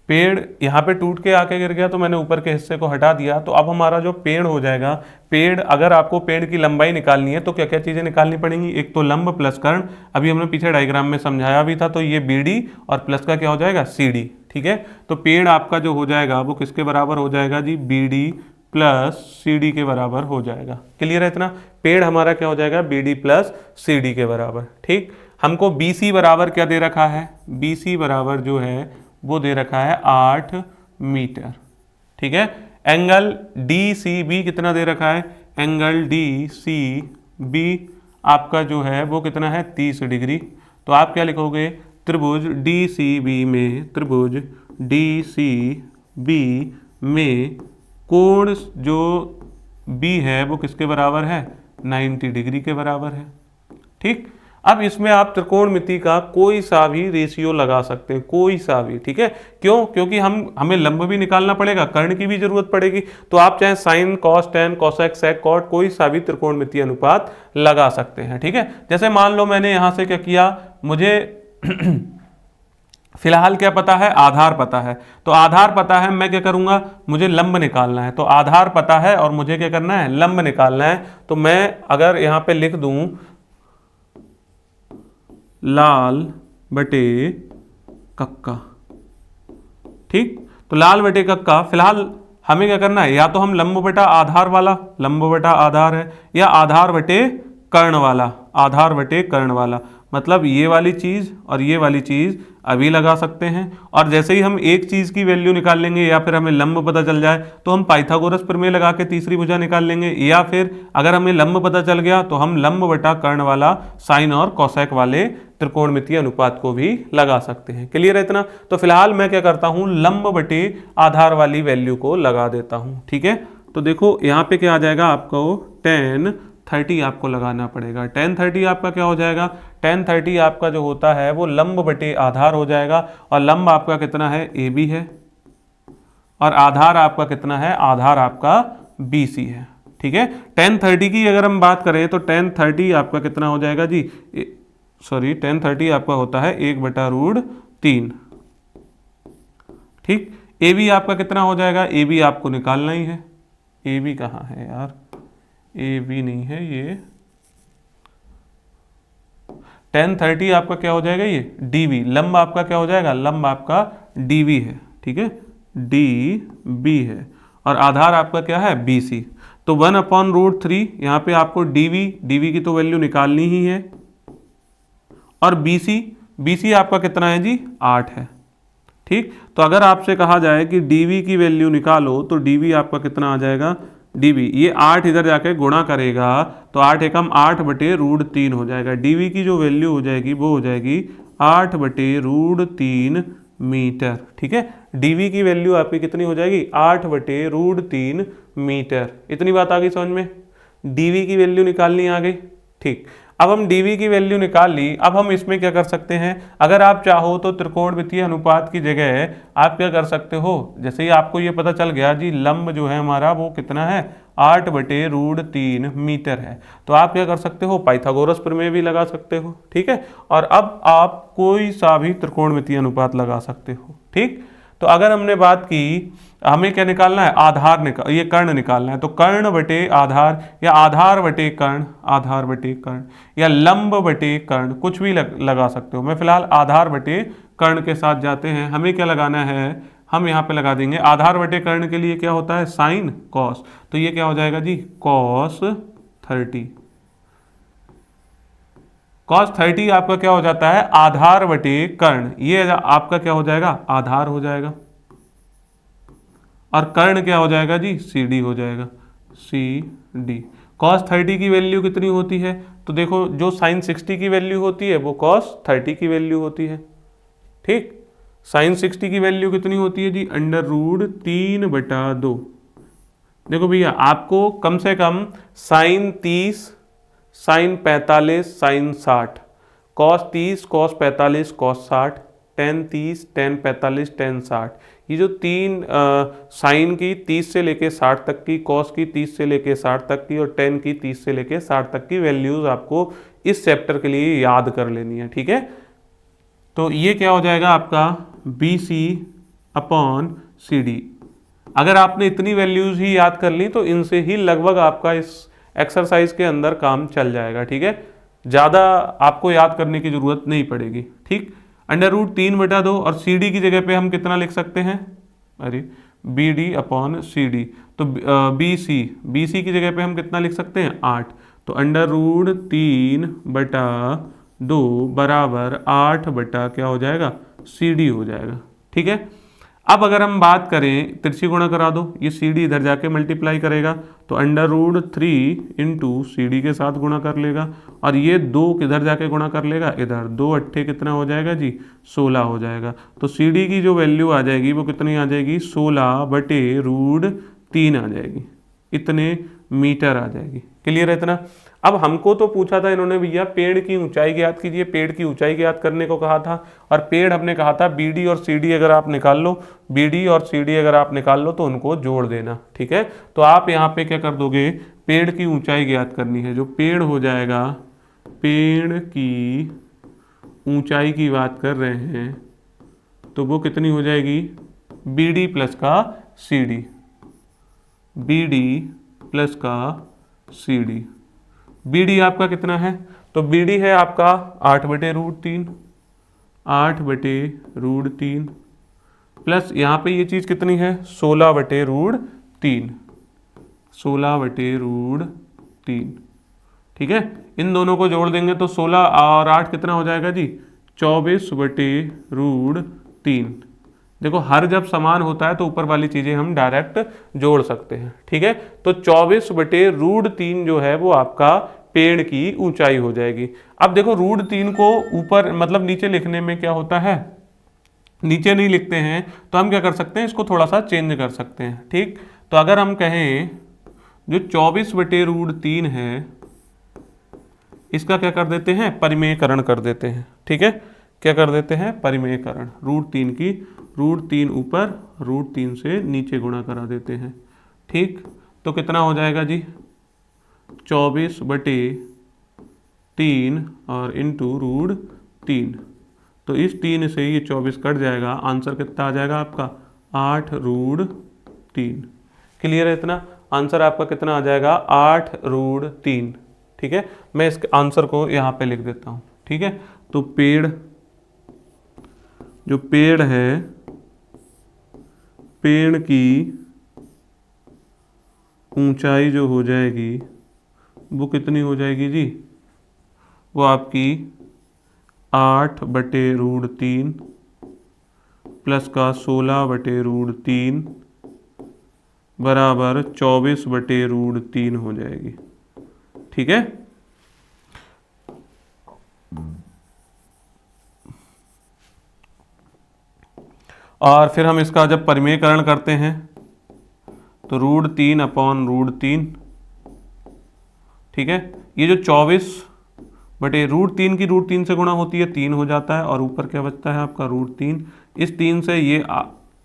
A: पेड़ यहाँ पे टूट के आके गिर गया तो मैंने ऊपर के हिस्से को हटा दिया। तो अब हमारा जो पेड़ हो जाएगा, पेड़, अगर आपको पेड़ की लंबाई निकालनी है तो क्या क्या चीजें निकालनी पड़ेंगी, एक तो लंब प्लस कर्ण, अभी हमने पीछे डायग्राम में समझाया भी था, तो ये बी डी और प्लस का क्या हो जाएगा, सी डी। ठीक है, तो पेड़ आपका जो हो जाएगा वो किसके बराबर हो जाएगा जी, B D plus C D के बराबर हो जाएगा। क्लियर है इतना, पेड़ हमारा क्या हो जाएगा, B D plus C D के बराबर। ठीक, हमको बी सी बराबर क्या दे रखा है, बी सी बराबर जो है वो दे रखा है 8 मीटर। ठीक है, एंगल डी सी बी कितना दे रखा है, एंगल डी सी बी आपका जो है वो कितना है, 30 डिग्री। तो आप क्या लिखोगे, त्रिभुज डी सी बी में, त्रिभुज डी सी बी में कोण जो बी है वो किसके बराबर है, 90 डिग्री के बराबर है। ठीक, अब इसमें आप त्रिकोणमिति का कोई सा भी रेशियो लगा सकते हैं, कोई सा भी। ठीक है, क्यों, क्योंकि हमें लंब भी निकालना पड़ेगा, कर्ण की भी जरूरत पड़ेगी, तो आप चाहे साइन, कॉस, टेन, कोसेक, सेक, कॉट, कोई सा भी त्रिकोणमितीय अनुपात लगा सकते हैं। ठीक है, जैसे मान लो मैंने यहां से क्या किया, मुझे फिलहाल क्या पता है, आधार पता है, तो आधार पता है, मैं क्या करूंगा, मुझे लंब निकालना है, तो आधार पता है और मुझे क्या करना है, लंब निकालना है। तो मैं अगर यहां पे लिख दूं लाल बटे कक्का, ठीक, तो लाल बटे कक्का, फिलहाल हमें क्या करना है, या तो हम लंब बटा आधार वाला, लंब बटा आधार है, या आधार बटे कर्ण वाला, आधार बटे कर्ण वाला, मतलब ये वाली चीज और ये वाली चीज अभी लगा सकते हैं। और जैसे ही हम एक चीज की वैल्यू निकाल लेंगे या फिर हमें लंब पता चल जाए तो हम पाइथागोरस प्रमेय लगा के तीसरी भुजा निकाल लेंगे, या फिर अगर हमें लंब पता चल गया तो हम लंब बटा कर्ण वाला साइन और कोसेक वाले त्रिकोणमितीय अनुपात को भी लगा सकते हैं। क्लियर है इतना, तो फिलहाल मैं क्या करता हूं, लंब बटे आधार वाली वैल्यू को लगा देता हूं। ठीक है, तो देखो यहाँ पे क्या आ जाएगा, आपको tan 30 आपको लगाना पड़ेगा। tan 30 आपका क्या हो जाएगा, tan 30 आपका जो होता है वो लंब बटे आधार हो जाएगा, और लंब आपका कितना है, ए बी है, और आधार आपका कितना है, आधार आपका बी सी है। ठीक है, tan 30 की अगर हम बात करें तो tan 30 आपका कितना हो जाएगा जी, सॉरी tan 30 आपका होता है 1/√3। ठीक, ए बी आपका कितना हो जाएगा, ए बी आपको निकालना ही है, ए बी कहाँ है यार, ए बी नहीं है ये, tan 30 आपका क्या हो जाएगा, ये डी बी, लंब आपका क्या हो जाएगा, लंब आपका डी बी है। ठीक है, डी बी है, और आधार आपका क्या है, बी सी। तो 1/√3, यहाँ पे आपको डी वी की तो वैल्यू निकालनी ही है, और बी सी आपका कितना है जी, 8 है। ठीक, तो अगर आपसे कहा जाए कि डीवी की वैल्यू निकालो तो डीवी आपका कितना आ जाएगा, डीवी, ये 8 इधर जाके गुणा करेगा तो 8 एकम 8/√3 हो जाएगा। डीवी की जो वैल्यू हो जाएगी वो हो जाएगी 8/√3 मीटर। ठीक है, डीवी की वैल्यू आपकी कितनी हो जाएगी, 8/√3 मीटर। इतनी बात आ गई समझ में, डीवी की वैल्यू निकालनी आ गई। ठीक, अब हम dv की वैल्यू निकाल ली, अब हम इसमें क्या कर सकते हैं, अगर आप चाहो तो त्रिकोणमितीय अनुपात की जगह आप क्या कर सकते हो, जैसे ही आपको ये पता चल गया जी लंब जो है हमारा वो कितना है, 8/√3 मीटर है, तो आप क्या कर सकते हो, पाइथागोरस प्रमेय भी लगा सकते हो। ठीक है, और अब आप कोई सा भी त्रिकोणमितीय अनुपात लगा सकते हो। ठीक, तो अगर हमने बात की, हमें क्या निकालना है, आधार निकाल, ये कर्ण निकालना है, तो कर्ण बटे आधार, या आधार बटे कर्ण, आधार बटे कर्ण, या लंब बटे कर्ण, कुछ भी लगा सकते हो। मैं फिलहाल आधार बटे कर्ण के साथ जाते हैं, हमें क्या लगाना है, हम यहाँ पे लगा देंगे आधार बटे कर्ण के लिए क्या होता है, साइन कॉस, तो ये क्या हो जाएगा जी, cos 30। cos 30 आपका क्या हो जाता है, आधार बटे कर्ण, ये आपका क्या हो जाएगा, आधार हो जाएगा, और कर्ण क्या हो जाएगा जी, सी डी हो जाएगा, सी डी। cos 30 की वैल्यू कितनी होती है, तो देखो जो sin 60 की वैल्यू होती है वो cos 30 की वैल्यू होती है। ठीक, sin 60 की वैल्यू कितनी होती है जी, √3/2। देखो भैया, आपको कम से कम sin 30 sine 45 sine 60, cos 30 cos 45 cos 60, tan 30 tan 45 tan 60। ये जो तीन साइन की 30 से लेके 60 तक की, कॉस की 30 से लेके 60 तक की और टेन की 30 से लेके 60 तक की वैल्यूज आपको इस चैप्टर के लिए याद कर लेनी है, ठीक है। तो ये क्या हो जाएगा आपका B C upon C D. अगर आपने इतनी वैल्यूज ही याद कर ली तो इनसे ही लगभग आपका इस एक्सरसाइज के अंदर काम चल जाएगा, ठीक है। ज़्यादा आपको याद करने की ज़रूरत नहीं पड़ेगी, ठीक। √3/2 और सी डी की जगह पे हम कितना लिख सकते हैं, अरे B D upon C D. तो बी सी की जगह पे हम कितना लिख सकते हैं 8। तो √3/2 बराबर 8 बटा क्या हो जाएगा सी डी हो जाएगा, ठीक है। अब अगर हम बात करें तिरछी गुणा करा दो, ये सी डी इधर जाके मल्टीप्लाई करेगा तो √3 इंटू सी डी के साथ गुणा कर लेगा और ये 2 किधर जाके गुणा कर लेगा इधर, 2 अट्ठे कितना हो जाएगा जी 16 हो जाएगा। तो सी डी की जो वैल्यू आ जाएगी वो कितनी आ जाएगी 16/√3 आ जाएगी, इतने मीटर आ जाएगी। क्लियर है इतना। अब हमको तो पूछा था इन्होंने भैया पेड़ की ऊंचाई ज्ञात कीजिए, पेड़ की ऊंचाई ज्ञात करने को कहा था और पेड़ हमने कहा था बीडी और सीडी अगर आप निकाल लो, बीडी और सीडी अगर आप निकाल लो तो उनको जोड़ देना, ठीक है। तो आप यहाँ पे क्या कर दोगे, पेड़ की ऊंचाई ज्ञात करनी है, जो पेड़ हो जाएगा, पेड़ की ऊंचाई की बात कर रहे हैं तो वो कितनी हो जाएगी बीडी प्लस का सीडी, बीडी प्लस का सीडी। बीडी आपका कितना है, तो बीडी है आपका 8/√3, 8/√3 प्लस यहाँ पे ये चीज़ कितनी है 16/√3, 16/√3, ठीक है। इन दोनों को जोड़ देंगे तो 16 और 8 कितना हो जाएगा जी 24/√3। देखो हर जब समान होता है तो ऊपर वाली चीज़ें हम डायरेक्ट जोड़ सकते हैं, ठीक है। तो 24/√3 जो है वो आपका पेड़ की ऊंचाई हो जाएगी। अब देखो √3 को ऊपर मतलब नीचे लिखने में क्या होता है, नीचे नहीं लिखते हैं तो हम क्या कर सकते हैं, इसको थोड़ा सा चेंज कर सकते हैं, ठीक। तो अगर हम कहें जो 24/√3 है इसका क्या कर देते हैं परिमेयकरण कर देते हैं, ठीक है। क्या कर देते हैं परिमेयकरण, √3 की √3 ऊपर √3 से नीचे गुणा करा देते हैं, ठीक। तो कितना हो जाएगा जी 24/3 और इंटू √3। तो इस 3 से ये 24 कट जाएगा, आंसर कितना आ जाएगा आपका 8√3। क्लियर है इतना। आंसर आपका कितना आ जाएगा 8√3, ठीक है। मैं इस आंसर को यहाँ पे लिख देता हूँ, ठीक है। तो जो पेड़ है, पेड़ की ऊंचाई जो हो जाएगी वो कितनी हो जाएगी जी, वो आपकी 8/√3 प्लस का 16/√3 बराबर 24/√3 हो जाएगी, ठीक है। और फिर हम इसका जब परिमेयकरण करते हैं तो √3 अपॉन √3, ठीक है। ये जो 24/√3 की √3 से गुणा होती है 3 हो जाता है और ऊपर क्या बचता है आपका √3। इस 3 से ये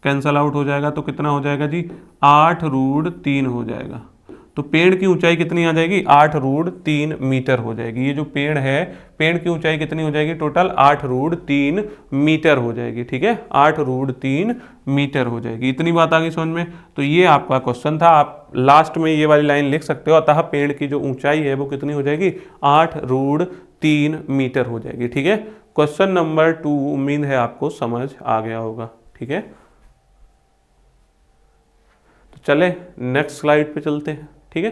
A: कैंसल आउट हो जाएगा तो कितना हो जाएगा जी 8√3 हो जाएगा। तो पेड़ की ऊंचाई कितनी आ जाएगी 8√3 मीटर हो जाएगी। ये जो पेड़ है, पेड़ की ऊंचाई कितनी हो जाएगी टोटल 8√3 मीटर हो जाएगी, ठीक है। 8√3 मीटर हो जाएगी। इतनी बात आ गई समझ में। तो ये आपका क्वेश्चन था। आप लास्ट में ये वाली लाइन लिख सकते हो, अतः पेड़ की जो ऊंचाई है वो कितनी हो जाएगी 8√3 मीटर हो जाएगी, ठीक है। क्वेश्चन नंबर 2 उम्मीद है आपको समझ आ गया होगा, ठीक है। तो चले नेक्स्ट स्लाइड पे चलते हैं, ठीक है।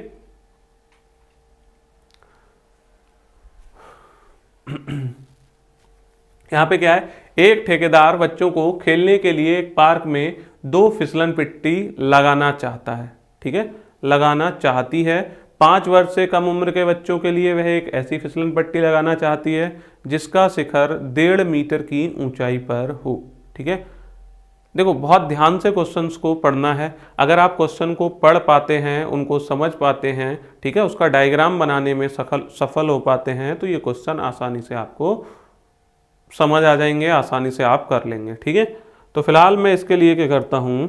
A: यहां पे क्या है, एक ठेकेदार बच्चों को खेलने के लिए एक पार्क में 2 फिसलन पट्टी लगाना चाहता है, ठीक है, लगाना चाहती है। 5 वर्ष से कम उम्र के बच्चों के लिए वह एक ऐसी फिसलन पट्टी लगाना चाहती है जिसका शिखर 1.5 मीटर की ऊंचाई पर हो, ठीक है। देखो बहुत ध्यान से क्वेश्चंस को पढ़ना है। अगर आप क्वेश्चन को पढ़ पाते हैं, उनको समझ पाते हैं, ठीक है, उसका डायग्राम बनाने में सफल हो पाते हैं, तो ये क्वेश्चन आसानी से आपको समझ आ जाएंगे, आसानी से आप कर लेंगे। ठीक है, तो फिलहाल मैं इसके लिए क्या करता हूँ,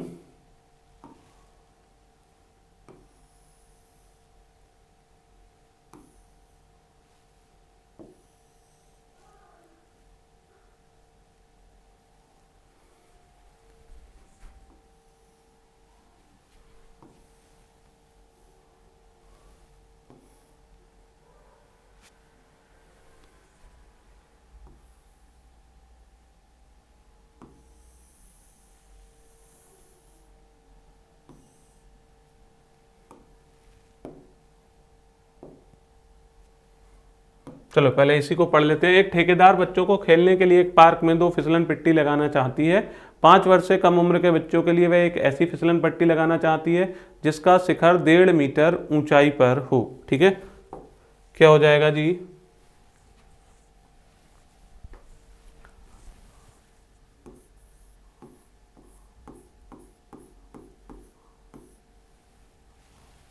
A: चलो पहले इसी को पढ़ लेते हैं। एक ठेकेदार बच्चों को खेलने के लिए एक पार्क में 2 फिसलन पट्टी लगाना चाहती है। 5 वर्ष से कम उम्र के बच्चों के लिए वह एक ऐसी फिसलन पट्टी लगाना चाहती है जिसका शिखर 1.5 मीटर ऊंचाई पर हो। ठीक है, क्या हो जाएगा जी,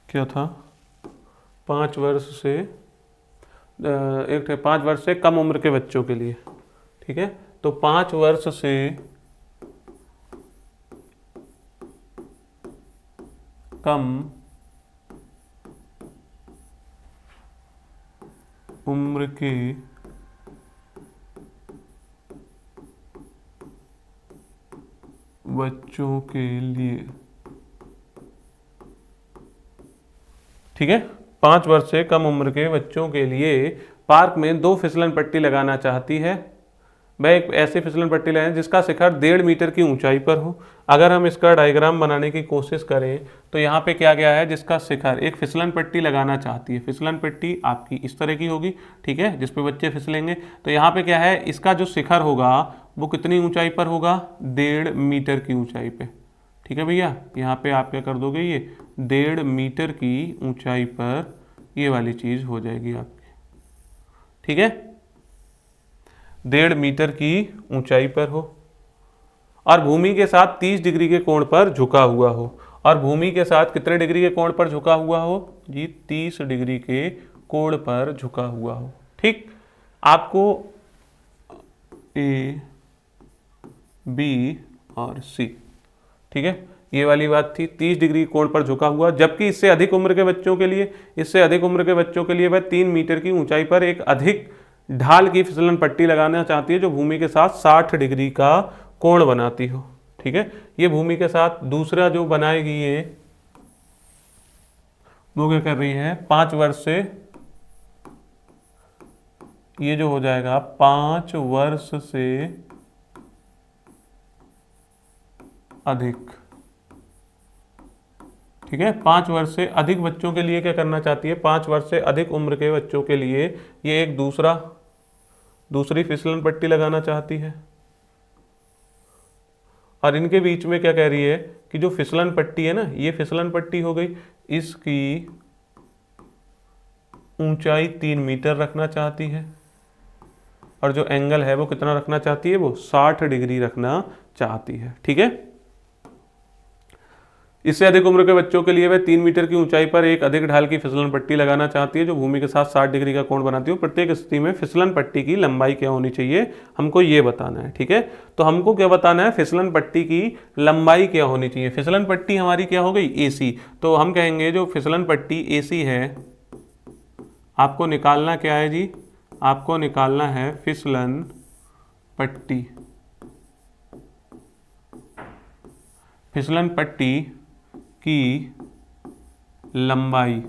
A: क्या था, 5 वर्ष से 5 वर्ष से कम उम्र के बच्चों के लिए। ठीक है, तो 5 वर्ष से कम उम्र के बच्चों के लिए। ठीक है, 5 वर्ष से कम उम्र के बच्चों के लिए पार्क में 2 फिसलन पट्टी लगाना चाहती है। वह एक ऐसी फिसलन पट्टी लगाए जिसका शिखर 1.5 मीटर की ऊंचाई पर हो। अगर हम इसका डायग्राम बनाने की कोशिश करें तो यहाँ पे क्या गया है, जिसका शिखर, एक फिसलन पट्टी लगाना चाहती है। फिसलन पट्टी आपकी इस तरह की होगी, ठीक है, जिस पे बच्चे फिसलेंगे। तो यहाँ पे क्या है, इसका जो शिखर होगा वो कितनी ऊंचाई पर होगा, 1.5 मीटर की ऊंचाई पे। ठीक है भैया, यहाँ पे आप क्या कर दोगे, ये 1.5 मीटर की ऊंचाई पर ये वाली चीज हो जाएगी आपकी। ठीक है, 1.5 मीटर की ऊंचाई पर हो और भूमि के साथ 30 डिग्री के कोण पर झुका हुआ हो। और भूमि के साथ कितने डिग्री के कोण पर झुका हुआ हो जी, 30 डिग्री के कोण पर झुका हुआ हो। ठीक, आपको ए, बी और सी, ठीक है, ये वाली बात थी, 30 डिग्री कोण पर झुका हुआ। जबकि इससे अधिक उम्र के बच्चों के लिए, इससे अधिक उम्र के बच्चों के लिए वह 3 मीटर की ऊंचाई पर एक अधिक ढाल की फिसलन पट्टी लगाना चाहती है जो भूमि के साथ 60 डिग्री का कोण बनाती हो। ठीक है, ये भूमि के साथ दूसरा जो बनाएगी ये, वो क्या कर रही है, 5 वर्ष से, ये जो हो जाएगा 5 वर्ष से अधिक। ठीक है, 5 वर्ष से अधिक बच्चों के लिए क्या करना चाहती है, 5 वर्ष से अधिक उम्र के बच्चों के लिए ये एक दूसरी फिसलन पट्टी लगाना चाहती है। और इनके बीच में क्या कह रही है कि जो फिसलन पट्टी है ना, ये फिसलन पट्टी हो गई, इसकी ऊंचाई 3 मीटर रखना चाहती है और जो एंगल है वो कितना रखना चाहती है, वो 60 डिग्री रखना चाहती है। ठीक है, इससे अधिक उम्र के बच्चों के लिए वह 3 मीटर की ऊंचाई पर एक अधिक ढाल की फिसलन पट्टी लगाना चाहती है जो भूमि के साथ 60 डिग्री का कोण बनाती है। प्रत्येक स्थिति में फिसलन पट्टी की लंबाई क्या होनी चाहिए, हमको ये बताना है। ठीक है, तो हमको क्या बताना है, फिसलन पट्टी की लंबाई क्या होनी चाहिए। फिसलन पट्टी हमारी क्या हो गई, AC। तो हम कहेंगे जो फिसलन पट्टी AC है, आपको निकालना क्या है जी, आपको निकालना है फिसलन पट्टी। फिसलन पट्टी की लंबाई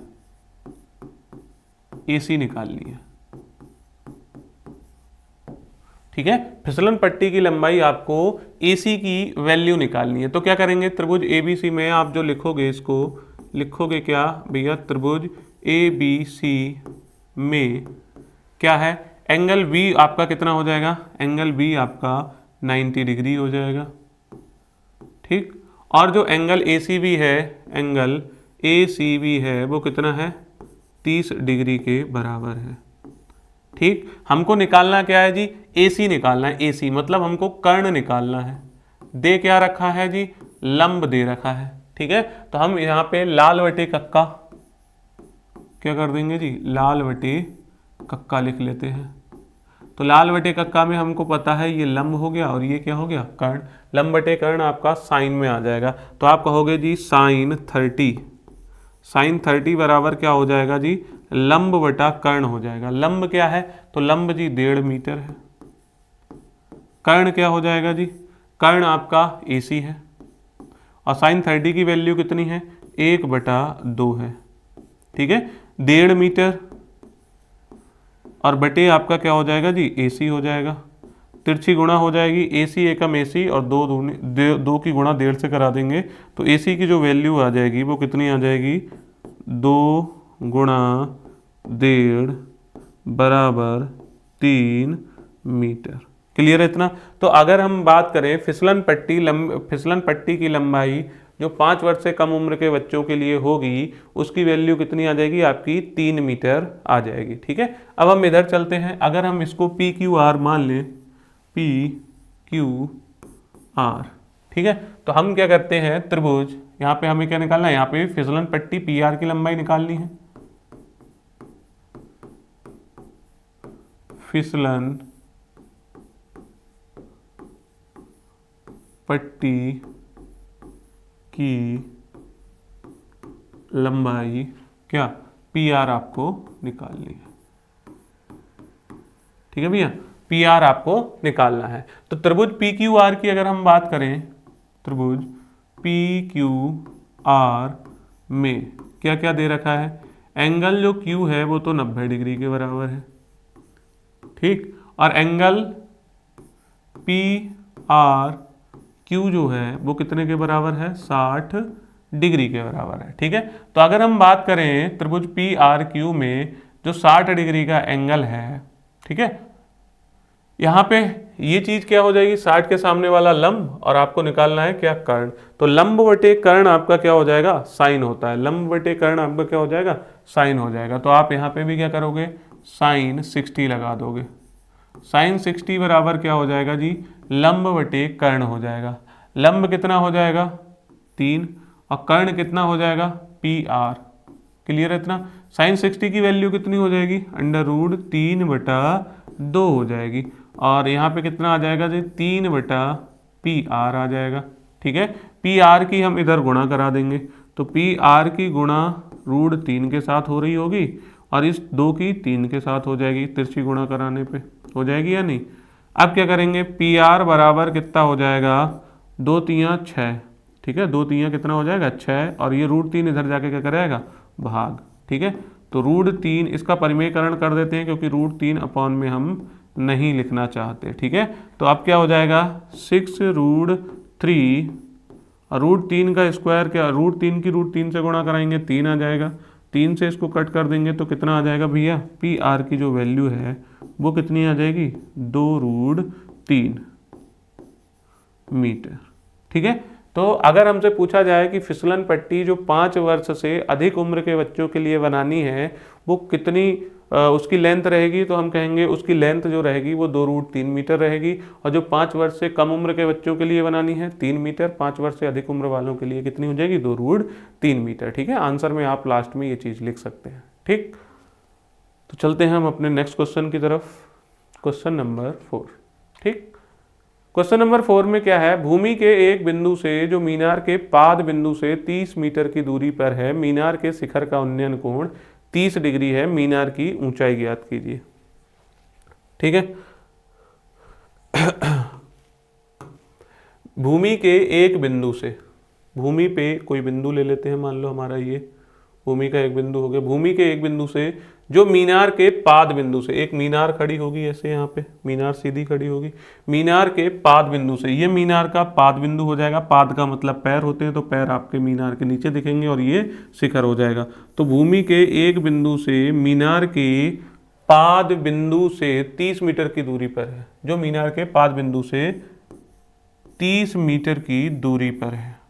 A: AC निकालनी है। ठीक है, फिसलन पट्टी की लंबाई आपको AC की वैल्यू निकालनी है। तो क्या करेंगे, त्रिभुज ABC में आप जो लिखोगे, इसको लिखोगे क्या भैया, त्रिभुज ABC में क्या है, एंगल B आपका कितना हो जाएगा, एंगल B आपका 90 डिग्री हो जाएगा। ठीक, और जो एंगल ACB है, एंगल ACB है वो कितना है, 30 डिग्री के बराबर है। ठीक, हमको निकालना क्या है जी, AC निकालना है। AC मतलब हमको कर्ण निकालना है। दे क्या रखा है जी, लंब दे रखा है। ठीक है, तो हम यहाँ पे लाल बटे कक्का क्या कर देंगे जी, लाल बटे कक्का लिख लेते हैं। तो लाल बटे कक्का में हमको पता है ये लंब हो गया और ये क्या हो गया, कर्ण। लंब बटे कर्ण आपका साइन में आ जाएगा, तो आप कहोगे जी साइन 30, साइन 30 बराबर क्या हो जाएगा जी, लंब बटा कर्ण हो जाएगा। लंब क्या है, तो लंब जी 1.5 मीटर है। कर्ण क्या हो जाएगा जी, कर्ण आपका AC है, और साइन 30 की वैल्यू कितनी है, 1/2 है। ठीक है, 1.5 मीटर और बटे आपका क्या हो जाएगा जी, AC हो जाएगा। तिरछी गुणा हो जाएगी, AC एकम AC और 2 की गुणा 1.5 से करा देंगे, तो AC की जो वैल्यू आ जाएगी वो कितनी आ जाएगी, 2 गुणा 1.5 बराबर 3 मीटर। क्लियर है इतना। तो अगर हम बात करें फिसलन पट्टी की लंबाई जो 5 वर्ष से कम उम्र के बच्चों के लिए होगी, उसकी वैल्यू कितनी आ जाएगी आपकी, 3 मीटर आ जाएगी। ठीक है, अब हम इधर चलते हैं। अगर हम इसको PQR मान लें, PQR, ठीक है, तो हम क्या करते हैं, त्रिभुज, यहाँ पे हमें क्या निकालना है, यहाँ पे फिसलन पट्टी PR की लंबाई निकालनी है। फिसलन पट्टी की लंबाई क्या, PR आपको निकालनी है। ठीक है भैया, PR आपको निकालना है। तो त्रिभुज PQR की अगर हम बात करें, त्रिभुज PQR में क्या क्या दे रखा है, एंगल जो Q है वो तो 90 डिग्री के बराबर है। ठीक, और एंगल PRQ जो है वो कितने के बराबर है, 60 डिग्री के बराबर है। ठीक है, तो अगर हम बात करें त्रिभुज PRQ में जो 60 डिग्री का एंगल है, ठीक है, यहाँ पे ये चीज क्या हो जाएगी, 60 के सामने वाला लंब और आपको निकालना है क्या, कर्ण। तो लंब बटे कर्ण आपका क्या हो जाएगा, साइन होता है। लंब बटे कर्ण आपका क्या हो जाएगा, साइन हो जाएगा। तो आप यहाँ पे भी क्या करोगे, साइन 60 लगा दोगे। साइन 60 बराबर क्या हो जाएगा जी, लंब बटे कर्ण हो जाएगा। लंब कितना हो जाएगा, 3, और कर्ण कितना हो जाएगा, PR। क्लियर है इतना। साइन 60 की वैल्यू कितनी हो जाएगी, √3/2 हो जाएगी, और यहाँ पे कितना आ जाएगा जी, 3/PR आ जाएगा। ठीक है, PR की हम इधर गुणा करा देंगे, तो PR की गुणा √3 के साथ हो रही होगी और इस 2 की 3 के साथ हो जाएगी, तिरछी गुणा कराने पे हो जाएगी या नहीं। अब क्या करेंगे, PR बराबर कितना हो जाएगा, 2 3 6। ठीक है, 2 3 कितना हो जाएगा, 6, और ये √3 इधर जाके क्या करेगा, भाग। ठीक है, तो √3 इसका परिमेयकरण कर देते हैं क्योंकि √3 अपॉन में हम नहीं लिखना चाहते। ठीक है, तो अब क्या हो जाएगा, 6√3, और √3 का स्क्वायर क्या, √3 की √3 से गुणा कराएंगे 3 आ जाएगा, 3 से इसको कट कर देंगे तो कितना आ जाएगा भैया, PR की जो वैल्यू है वो कितनी आ जाएगी, 2√3 मीटर। ठीक है, तो अगर हमसे पूछा जाए कि फिसलन पट्टी जो 5 वर्ष से अधिक उम्र के बच्चों के लिए बनानी है वो कितनी उसकी लेंथ रहेगी, तो हम कहेंगे उसकी लेंथ जो रहेगी वो 2√3 मीटर रहेगी, और जो 5 वर्ष से कम उम्र के बच्चों के लिए बनानी है 3 मीटर, 5 वर्ष से अधिक उम्र वालों के लिए कितनी हो जाएगी, 2√3 मीटर। ठीक है, आंसर में आप लास्ट में ये चीज़ लिख सकते हैं। ठीक, तो चलते हैं हम अपने नेक्स्ट क्वेश्चन की तरफ, क्वेश्चन नंबर 4। ठीक, क्वेश्चन नंबर 4 में क्या है, भूमि के एक बिंदु से जो मीनार के पाद बिंदु से 30 मीटर की दूरी पर है, मीनार के शिखर का उन्नयन कोण 30 डिग्री है, मीनार की ऊंचाई ज्ञात कीजिए। ठीक है, भूमि के एक बिंदु से, भूमि पे कोई बिंदु ले लेते हैं, मान लो हमारा ये भूमि का एक बिंदु हो गया, भूमि के एक बिंदु से जो मीनार के पाद बिंदु से, एक मीनार खड़ी होगी ऐसे, यहाँ पे मीनार सीधी खड़ी होगी, मीनार के पाद बिंदु से, ये मीनार का पाद बिंदु हो जाएगा। पाद का मतलब पैर होते हैं, तो पैर आपके मीनार के नीचे दिखेंगे और ये शिखर हो जाएगा। तो भूमि के एक बिंदु से मीनार के पाद बिंदु से 30 मीटर की दूरी पर है, जो मीनार के पाद बिंदु से 30 मीटर की दूरी पर है,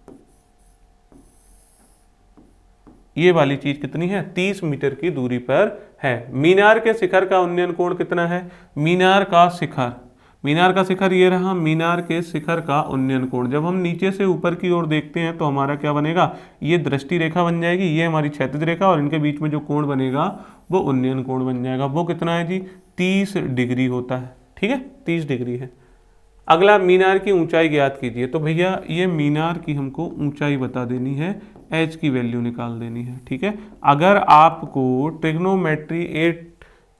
A: ये वाली चीज कितनी है, 30 मीटर की दूरी पर है। मीनार के शिखर का उन्नयन कोण कितना है, मीनार का शिखर, मीनार का शिखर ये रहा, मीनार के शिखर का उन्नयन कोण। जब हम नीचे से ऊपर की ओर देखते हैं तो हमारा क्या बनेगा, ये दृष्टि रेखा बन जाएगी, ये हमारी क्षैतिज रेखा, और इनके बीच में जो कोण बनेगा वो उन्नयन कोण बन जाएगा। वो कितना है जी, 30 डिग्री होता है। ठीक है, 30 डिग्री है। अगला, मीनार की ऊंचाई ज्ञात कीजिए। तो भैया ये मीनार की हमको ऊंचाई बता देनी है, एच की वैल्यू निकाल देनी है। ठीक है, अगर आपको ट्रिग्नोमेट्री 8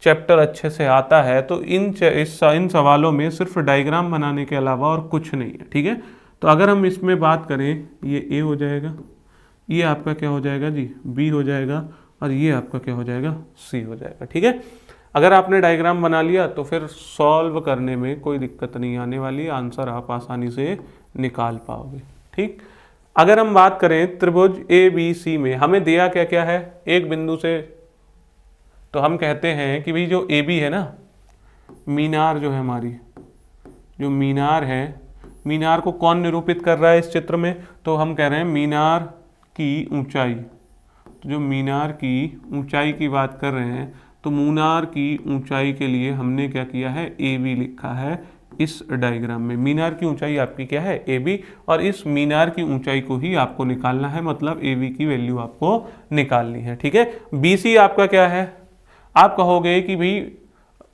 A: चैप्टर अच्छे से आता है तो इन सवालों में सिर्फ डायग्राम बनाने के अलावा और कुछ नहीं है। ठीक है, तो अगर हम इसमें बात करें, ये ए हो जाएगा, ये आपका क्या हो जाएगा जी, बी हो जाएगा, और ये आपका क्या हो जाएगा, सी हो जाएगा। ठीक है, अगर आपने डायग्राम बना लिया तो फिर सॉल्व करने में कोई दिक्कत नहीं आने वाली, आंसर आप आसानी से निकाल पाओगे। ठीक, अगर हम बात करें त्रिभुज ए बी सी में हमें दिया क्या क्या है, एक बिंदु से, तो हम कहते हैं कि भाई जो ए बी है ना, मीनार जो है हमारी, जो मीनार है, मीनार को कौन निरूपित कर रहा है इस चित्र में, तो हम कह रहे हैं मीनार की ऊंचाई। तो जो मीनार की ऊंचाई की बात कर रहे हैं, तो मीनार की ऊंचाई के लिए हमने क्या किया है, ए बी लिखा है इस डायग्राम में। मीनार की ऊंचाई आपकी क्या है, ए बी, और इस मीनार की ऊंचाई को ही आपको निकालना है, मतलब ए बी की वैल्यू आपको निकालनी है। ठीक है, बी सी आपका क्या है, आप कहोगे कि भाई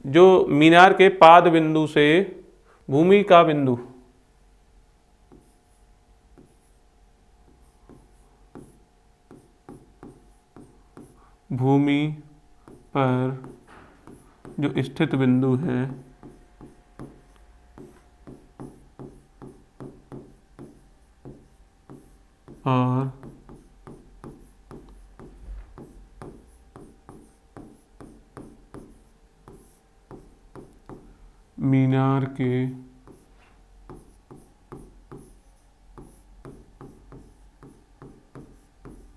A: जो मीनार के पाद बिंदु से भूमि का बिंदु, भूमि पर जो स्थित बिंदु है और मीनार के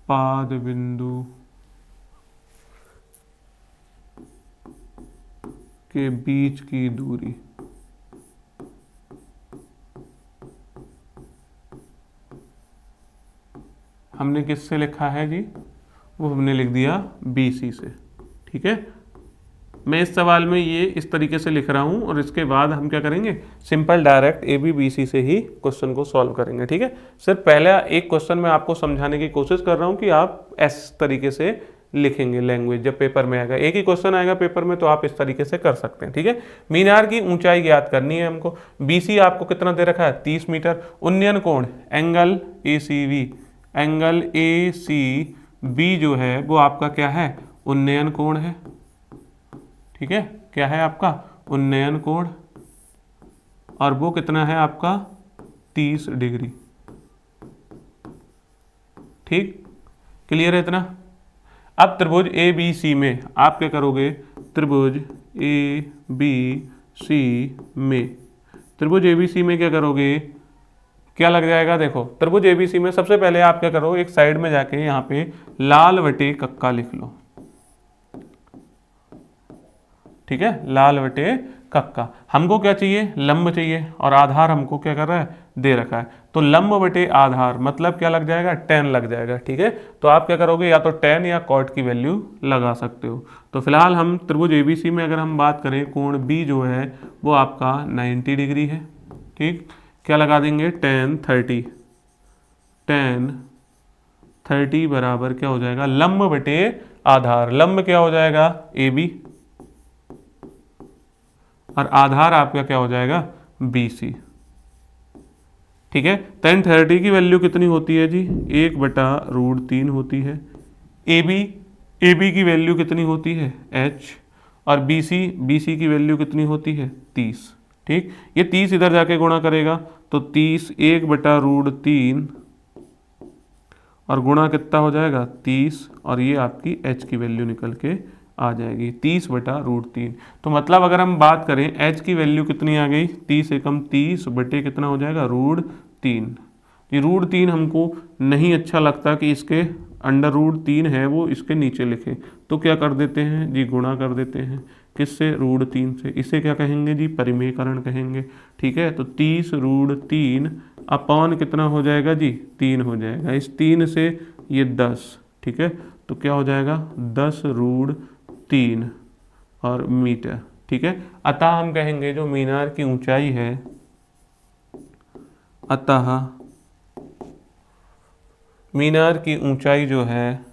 A: पाद बिंदु के बीच की दूरी, हमने किससे लिखा है जी, वो हमने लिख दिया बी सी से। ठीक है, मैं इस सवाल में ये इस तरीके से लिख रहा हूँ, और इसके बाद हम क्या करेंगे, simple direct A B B C से ही क्वेश्चन को सॉल्व करेंगे। ठीक है, सिर्फ पहला एक क्वेश्चन मैं आपको समझाने की कोशिश कर रहा हूँ कि आप इस तरीके से लिखेंगे लैंग्वेज, जब पेपर में आएगा, एक ही क्वेश्चन आएगा पेपर में, तो आप इस तरीके से कर सकते हैं। ठीक है, मीनार की ऊंचाई ज्ञात करनी है हमको, बी सी आपको कितना दे रखा है, 30 मीटर। उन्नयन कोण, angle A C B, angle A C B जो है वो आपका क्या है, उन्नयन कोण है। ठीक है, क्या है आपका, उन्नयन कोण, और वो कितना है आपका, 30 डिग्री। ठीक, क्लियर है इतना। अब त्रिभुज ए बी सी में आप क्या करोगे, त्रिभुज ए बी सी में, त्रिभुज ए बी सी में क्या करोगे, क्या लग जाएगा, देखो त्रिभुज ए बी सी में सबसे पहले आप क्या करो, एक साइड में जाके यहाँ पे लाल बटे कक्का लिख लो। ठीक है, लाल बटे कक्का। हमको क्या चाहिए, लंब चाहिए, और आधार हमको क्या कर रहा है, दे रखा है, तो लंब बटे आधार मतलब क्या लग जाएगा, tan लग जाएगा। ठीक है, तो आप क्या करोगे, या तो tan या cot की वैल्यू लगा सकते हो। तो फिलहाल हम त्रिभुज एबीसी में अगर हम बात करें, कोण बी जो है वो आपका 90 डिग्री है। ठीक, क्या लगा देंगे, tan 30 बराबर क्या हो जाएगा, लंब बटे आधार। लंब क्या हो जाएगा, ए बी, और आधार आपका क्या हो जाएगा, बी सी। ठीक है, tan 30 की वैल्यू कितनी होती है जी, 1/√3 होती है। ए बी की वैल्यू कितनी होती है, h, और बी सी की वैल्यू कितनी होती है, 30। ठीक, ये 30 इधर जाके गुणा करेगा तो 30 1/√3 और गुणा कितना हो जाएगा, 30, और ये आपकी h की वैल्यू निकल के आ जाएगी 30/√3। तो मतलब अगर हम बात करें h की वैल्यू कितनी आ गई, 30 एकम 30 बटे कितना हो जाएगा, √3। ये √3 हमको नहीं अच्छा लगता कि इसके अंडर √3 है वो इसके नीचे लिखे, तो क्या कर देते हैं जी, गुणा कर देते हैं, किससे, √3 से। इसे क्या कहेंगे जी, परिमेयकरण कहेंगे। ठीक है, तो 30√3 अपॉन कितना हो जाएगा जी, 3 हो जाएगा। इस 3 से ये 10, ठीक है, तो क्या हो जाएगा 10√3 और मीटर। ठीक है। अतः हम कहेंगे जो मीनार की ऊंचाई है, अतः मीनार की ऊंचाई जो है,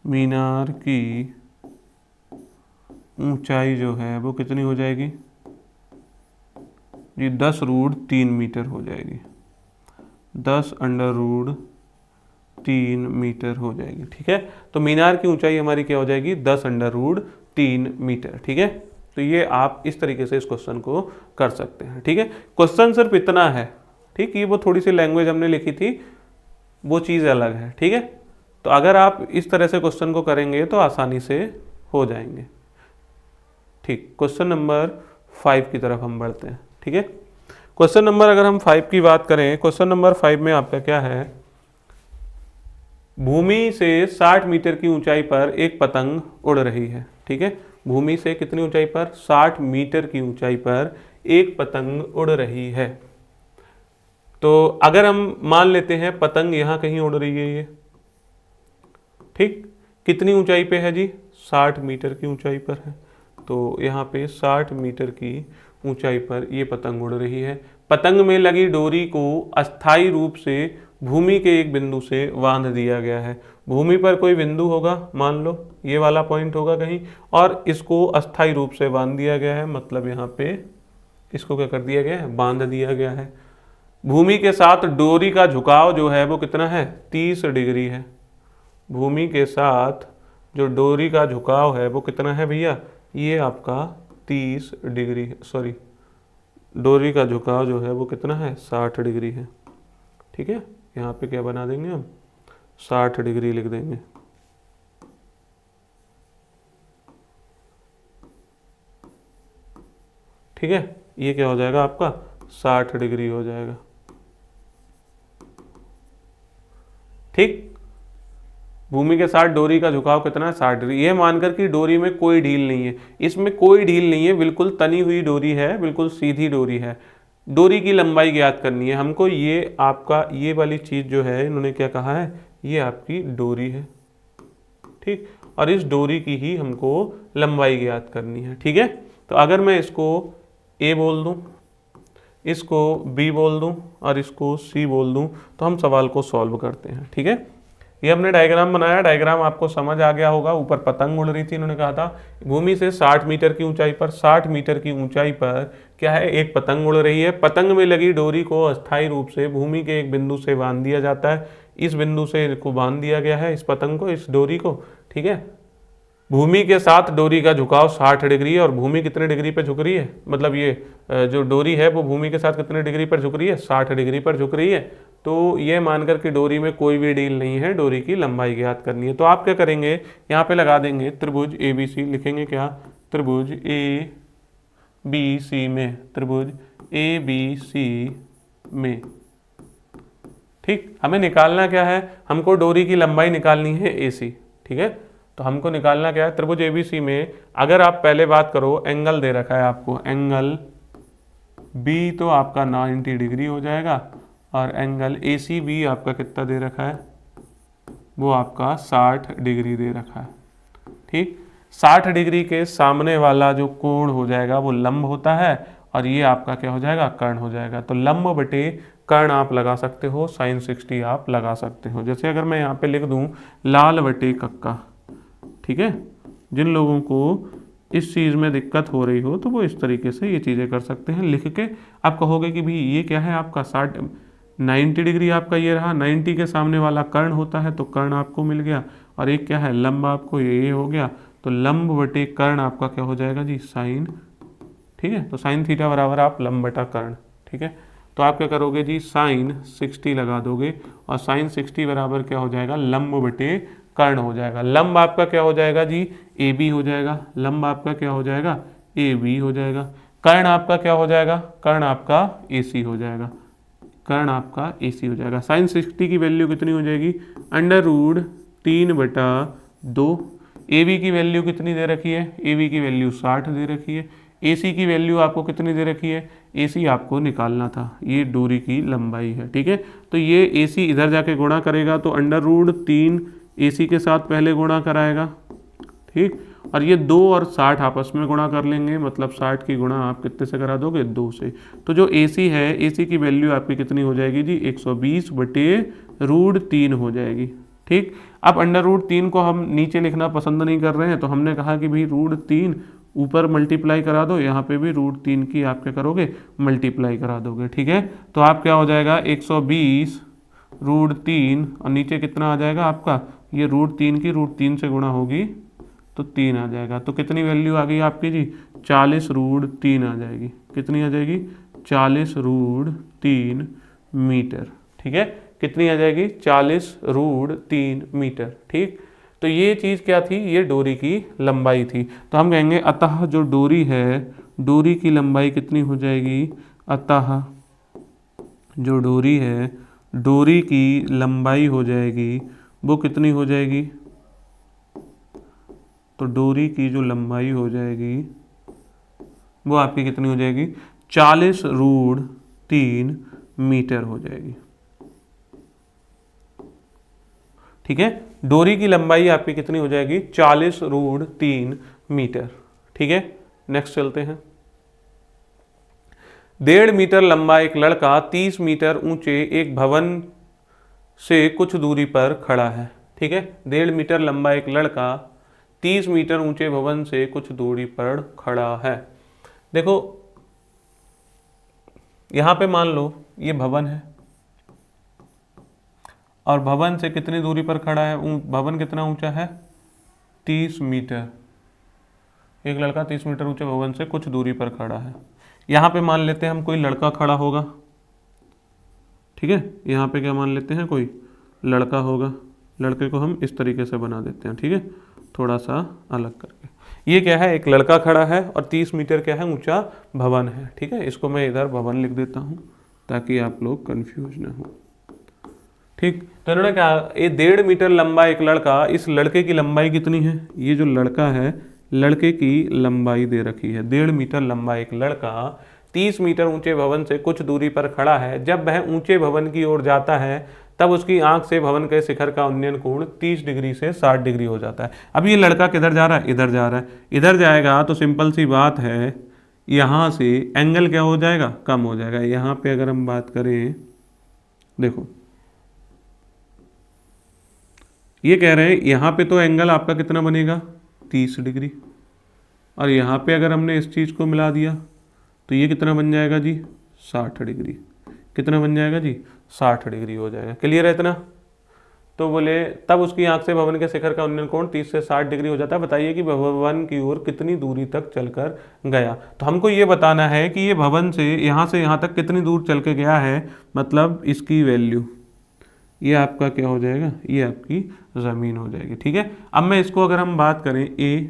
A: मीनार की ऊंचाई जो है वो कितनी हो जाएगी जी, 10√3 मीटर हो जाएगी, 10√3 मीटर हो जाएगी। ठीक है, तो मीनार की ऊंचाई हमारी क्या हो जाएगी, 10√3 मीटर। ठीक है, तो ये आप इस तरीके से इस क्वेश्चन को कर सकते हैं। ठीक है, क्वेश्चन सिर्फ इतना है। ठीक, ये वो थोड़ी सी लैंग्वेज हमने लिखी थी, वो चीज़ अलग है। ठीक है, तो अगर आप इस तरह से क्वेश्चन को करेंगे तो आसानी से हो जाएंगे। ठीक, क्वेश्चन नंबर 5 की तरफ हम बढ़ते हैं। ठीक है, क्वेश्चन नंबर अगर हम 5 की बात करें, क्वेश्चन नंबर 5 में आपका क्या है, भूमि से 60 मीटर की ऊंचाई पर एक पतंग उड़ रही है। ठीक है, भूमि से कितनी ऊंचाई पर, 60 मीटर की ऊंचाई पर एक पतंग उड़ रही है। तो अगर हम मान लेते हैं पतंग यहां कहीं उड़ रही है ये, ठीक, कितनी ऊंचाई पे है जी, 60 मीटर की ऊंचाई पर है। तो यहाँ पे 60 मीटर की ऊंचाई पर ये पतंग उड़ रही है। पतंग में लगी डोरी को अस्थायी रूप से भूमि के एक बिंदु से बांध दिया गया है। भूमि पर कोई बिंदु होगा, मान लो ये वाला पॉइंट होगा कहीं, और इसको अस्थायी रूप से बांध दिया गया है, मतलब यहाँ पे इसको क्या कर दिया गया है, बांध दिया गया है। भूमि के साथ डोरी का झुकाव जो है वो कितना है, 30 डिग्री है। भूमि के साथ जो डोरी का झुकाव है वो कितना है भैया, ये आपका 30 डिग्री है, सॉरी डोरी का झुकाव जो है वो कितना है, 60 डिग्री है। ठीक है, यहाँ पे क्या बना देंगे हम, 60 डिग्री लिख देंगे। ठीक है, ये क्या हो जाएगा आपका, 60 डिग्री हो जाएगा। ठीक, भूमि के साथ डोरी का झुकाव कितना है, 60 डिग्री। ये मानकर कि डोरी में कोई ढील नहीं है, इसमें कोई ढील नहीं है, बिल्कुल तनी हुई डोरी है, बिल्कुल सीधी डोरी है। डोरी की लंबाई ज्ञात करनी है हमको। ये आपका ये वाली चीज जो है, इन्होंने क्या कहा है, ये आपकी डोरी है। ठीक, और इस डोरी की ही हमको लंबाई ज्ञात करनी है। ठीक है, तो अगर मैं इसको ए बोल दूं, इसको बी बोल दूं और इसको सी बोल दूं, तो हम सवाल को सॉल्व करते हैं। ठीक है, ये हमने डायग्राम बनाया, डायग्राम आपको समझ आ गया होगा। ऊपर पतंग उड़ रही थी, इन्होंने कहा था भूमि से 60 मीटर की ऊंचाई पर, 60 मीटर की ऊंचाई पर क्या है, एक पतंग उड़ रही है। पतंग में लगी डोरी को अस्थायी रूप से भूमि के एक बिंदु से बांध दिया जाता है। इस बिंदु से इसको बांध दिया गया है, इस पतंग को, इस डोरी को। ठीक है, भूमि के साथ डोरी का झुकाव 60 डिग्री है, और भूमि कितने डिग्री पर झुक रही है, मतलब ये जो डोरी है वो भूमि के साथ कितने डिग्री पर झुक रही है, 60 डिग्री पर झुक रही है। तो ये मानकर कि डोरी में कोई भी ढील नहीं है, डोरी की लंबाई ज्ञात करनी है। तो आप क्या करेंगे, यहाँ पे लगा देंगे त्रिभुज ABC, लिखेंगे क्या, त्रिभुज ABC में, त्रिभुज ABC में। ठीक, हमें निकालना क्या है, हमको डोरी की लंबाई निकालनी है AC। ठीक है, तो हमको निकालना क्या है, त्रिभुज ABC में अगर आप पहले बात करो, एंगल दे रखा है आपको, एंगल B तो आपका 90 डिग्री हो जाएगा, और एंगल ACB आपका कितना दे रखा है, वो आपका 60 डिग्री दे रखा है। ठीक, 60 डिग्री के सामने वाला जो कोण हो जाएगा वो लंब होता है, और ये आपका क्या हो जाएगा, कर्ण हो जाएगा। तो लंब बटे कर्ण आप लगा सकते हो, sin 60 आप लगा सकते हो। जैसे अगर मैं यहाँ पे लिख दूं लाल बटे कक्का, ठीक है, जिन लोगों को इस चीज़ में दिक्कत हो रही हो तो वो इस तरीके से ये चीज़ें कर सकते हैं। लिख के आप कहोगे कि भाई ये क्या है आपका 90 डिग्री आपका ये रहा, 90 के सामने वाला कर्ण होता है, तो कर्ण आपको मिल गया, और एक क्या है लंब, आपको ये हो गया। तो लंब बटे कर्ण आपका क्या हो जाएगा जी, साइन। ठीक है, तो साइन थीटा बराबर आप लंब बटा कर्ण। ठीक है, तो आप क्या करोगे जी, साइन 60 लगा दोगे, और साइन 60 बराबर क्या हो जाएगा, लंब बटे कर्ण हो जाएगा। लंब आपका क्या हो जाएगा जी, AB हो जाएगा, लंब आपका क्या हो जाएगा, AB हो जाएगा। कर्ण आपका क्या हो जाएगा, कर्ण आपका AC हो जाएगा, कर्ण आपका AC हो जाएगा। साइन 60 की वैल्यू कितनी हो जाएगी, √3/2। AB की वैल्यू कितनी दे रखी है, AB की वैल्यू 60 दे रखी है। AC की वैल्यू आपको कितनी दे रखी है, AC आपको निकालना था, ये डोरी की लंबाई है। ठीक है, तो ये AC इधर जाके गुणा करेगा, तो √3 AC के साथ पहले गुणा कराएगा, ठीक। और ये 2 और 60 आपस में गुणा कर लेंगे, मतलब 60 की गुणा आप कितने से करा दोगे, 2 से। तो जो AC है, AC की वैल्यू आपकी कितनी हो जाएगी जी, 120/√3 हो जाएगी। ठीक। अब अंडर रूट 3 को हम नीचे लिखना पसंद नहीं कर रहे हैं, तो हमने कहा कि भाई √3 ऊपर मल्टीप्लाई करा दो, यहाँ पे भी √3 की आप क्या करोगे, मल्टीप्लाई करा दोगे। ठीक है। तो आप क्या हो जाएगा, 120√3 और नीचे कितना आ जाएगा आपका, ये √3 की √3 से गुणा होगी तो 3 आ जाएगा। तो कितनी वैल्यू आ गई आपकी जी, 40√3 आ जाएगी। कितनी आ जाएगी, 40√3 मीटर। ठीक है। कितनी आ जाएगी, 40√3 मीटर। ठीक। तो ये चीज़ क्या थी, ये डोरी की लंबाई थी। तो हम कहेंगे अतः जो डोरी है, डोरी की लंबाई कितनी हो जाएगी, अतः जो डोरी है, डोरी की लंबाई हो जाएगी, वो कितनी हो जाएगी, तो डोरी की जो लंबाई हो जाएगी वो आपकी कितनी हो जाएगी, 40√3 मीटर हो जाएगी। ठीक है। डोरी की लंबाई आपकी कितनी हो जाएगी, 40√3 मीटर। ठीक है। नेक्स्ट चलते हैं। 1.5 मीटर लंबा एक लड़का 30 मीटर ऊंचे एक भवन से कुछ दूरी पर खड़ा है। ठीक है। 1.5 मीटर लंबा एक लड़का 30 मीटर ऊंचे भवन से कुछ दूरी पर खड़ा है। देखो यहां पे मान लो ये भवन है और भवन से कितनी दूरी पर खड़ा है, भवन कितना ऊंचा है, 30 मीटर। एक लड़का 30 मीटर ऊंचे भवन से कुछ दूरी पर खड़ा है। यहां पे मान लेते हैं हम कोई लड़का खड़ा होगा। ठीक है। यहां पे क्या मान लेते हैं, कोई लड़का होगा। लड़के को हम इस तरीके से बना देते हैं। ठीक है, थोड़ा सा अलग करके। ये क्या है, एक लड़का खड़ा है और 30 मीटर क्या है, ऊंचा भवन है। ठीक है। इसको मैं इधर भवन लिख देता हूं ताकि आप लोग कंफ्यूज ना हो। ठीक। तो इन्होंने कहा ये 1.5 मीटर लंबा एक लड़का, इस लड़के की लंबाई कितनी है, ये जो लड़का है, लड़के की लंबाई दे रखी है। 1.5 मीटर लंबा एक लड़का 30 मीटर ऊंचे भवन से कुछ दूरी पर खड़ा है। जब वह ऊंचे भवन की ओर जाता है तब उसकी आंख से भवन के शिखर का उन्नयन कोण 30 डिग्री से 60 डिग्री हो जाता है। अब ये लड़का किधर जा रहा है, इधर जा रहा है। इधर जाएगा तो सिंपल सी बात है, यहाँ से एंगल क्या हो जाएगा, कम हो जाएगा। यहाँ पे अगर हम बात करें, देखो ये कह रहे हैं यहाँ पे तो एंगल आपका कितना बनेगा, 30 डिग्री। और यहाँ पे अगर हमने इस चीज़ को मिला दिया तो ये कितना बन जाएगा जी, 60 डिग्री। कितना बन जाएगा जी, 60 डिग्री हो जाएगा। क्लियर है इतना। तो बोले तब उसकी आंख से भवन के शिखर का उन्नयन कोण 30 से 60 डिग्री हो जाता है। बताइए कि भवन की ओर कितनी दूरी तक चलकर गया। तो हमको ये बताना है कि ये भवन से यहाँ तक कितनी दूर चल के गया है, मतलब इसकी वैल्यू, ये आपका क्या हो जाएगा, ये आपकी ज़मीन हो जाएगी। ठीक है। अब मैं इसको अगर हम बात करें A,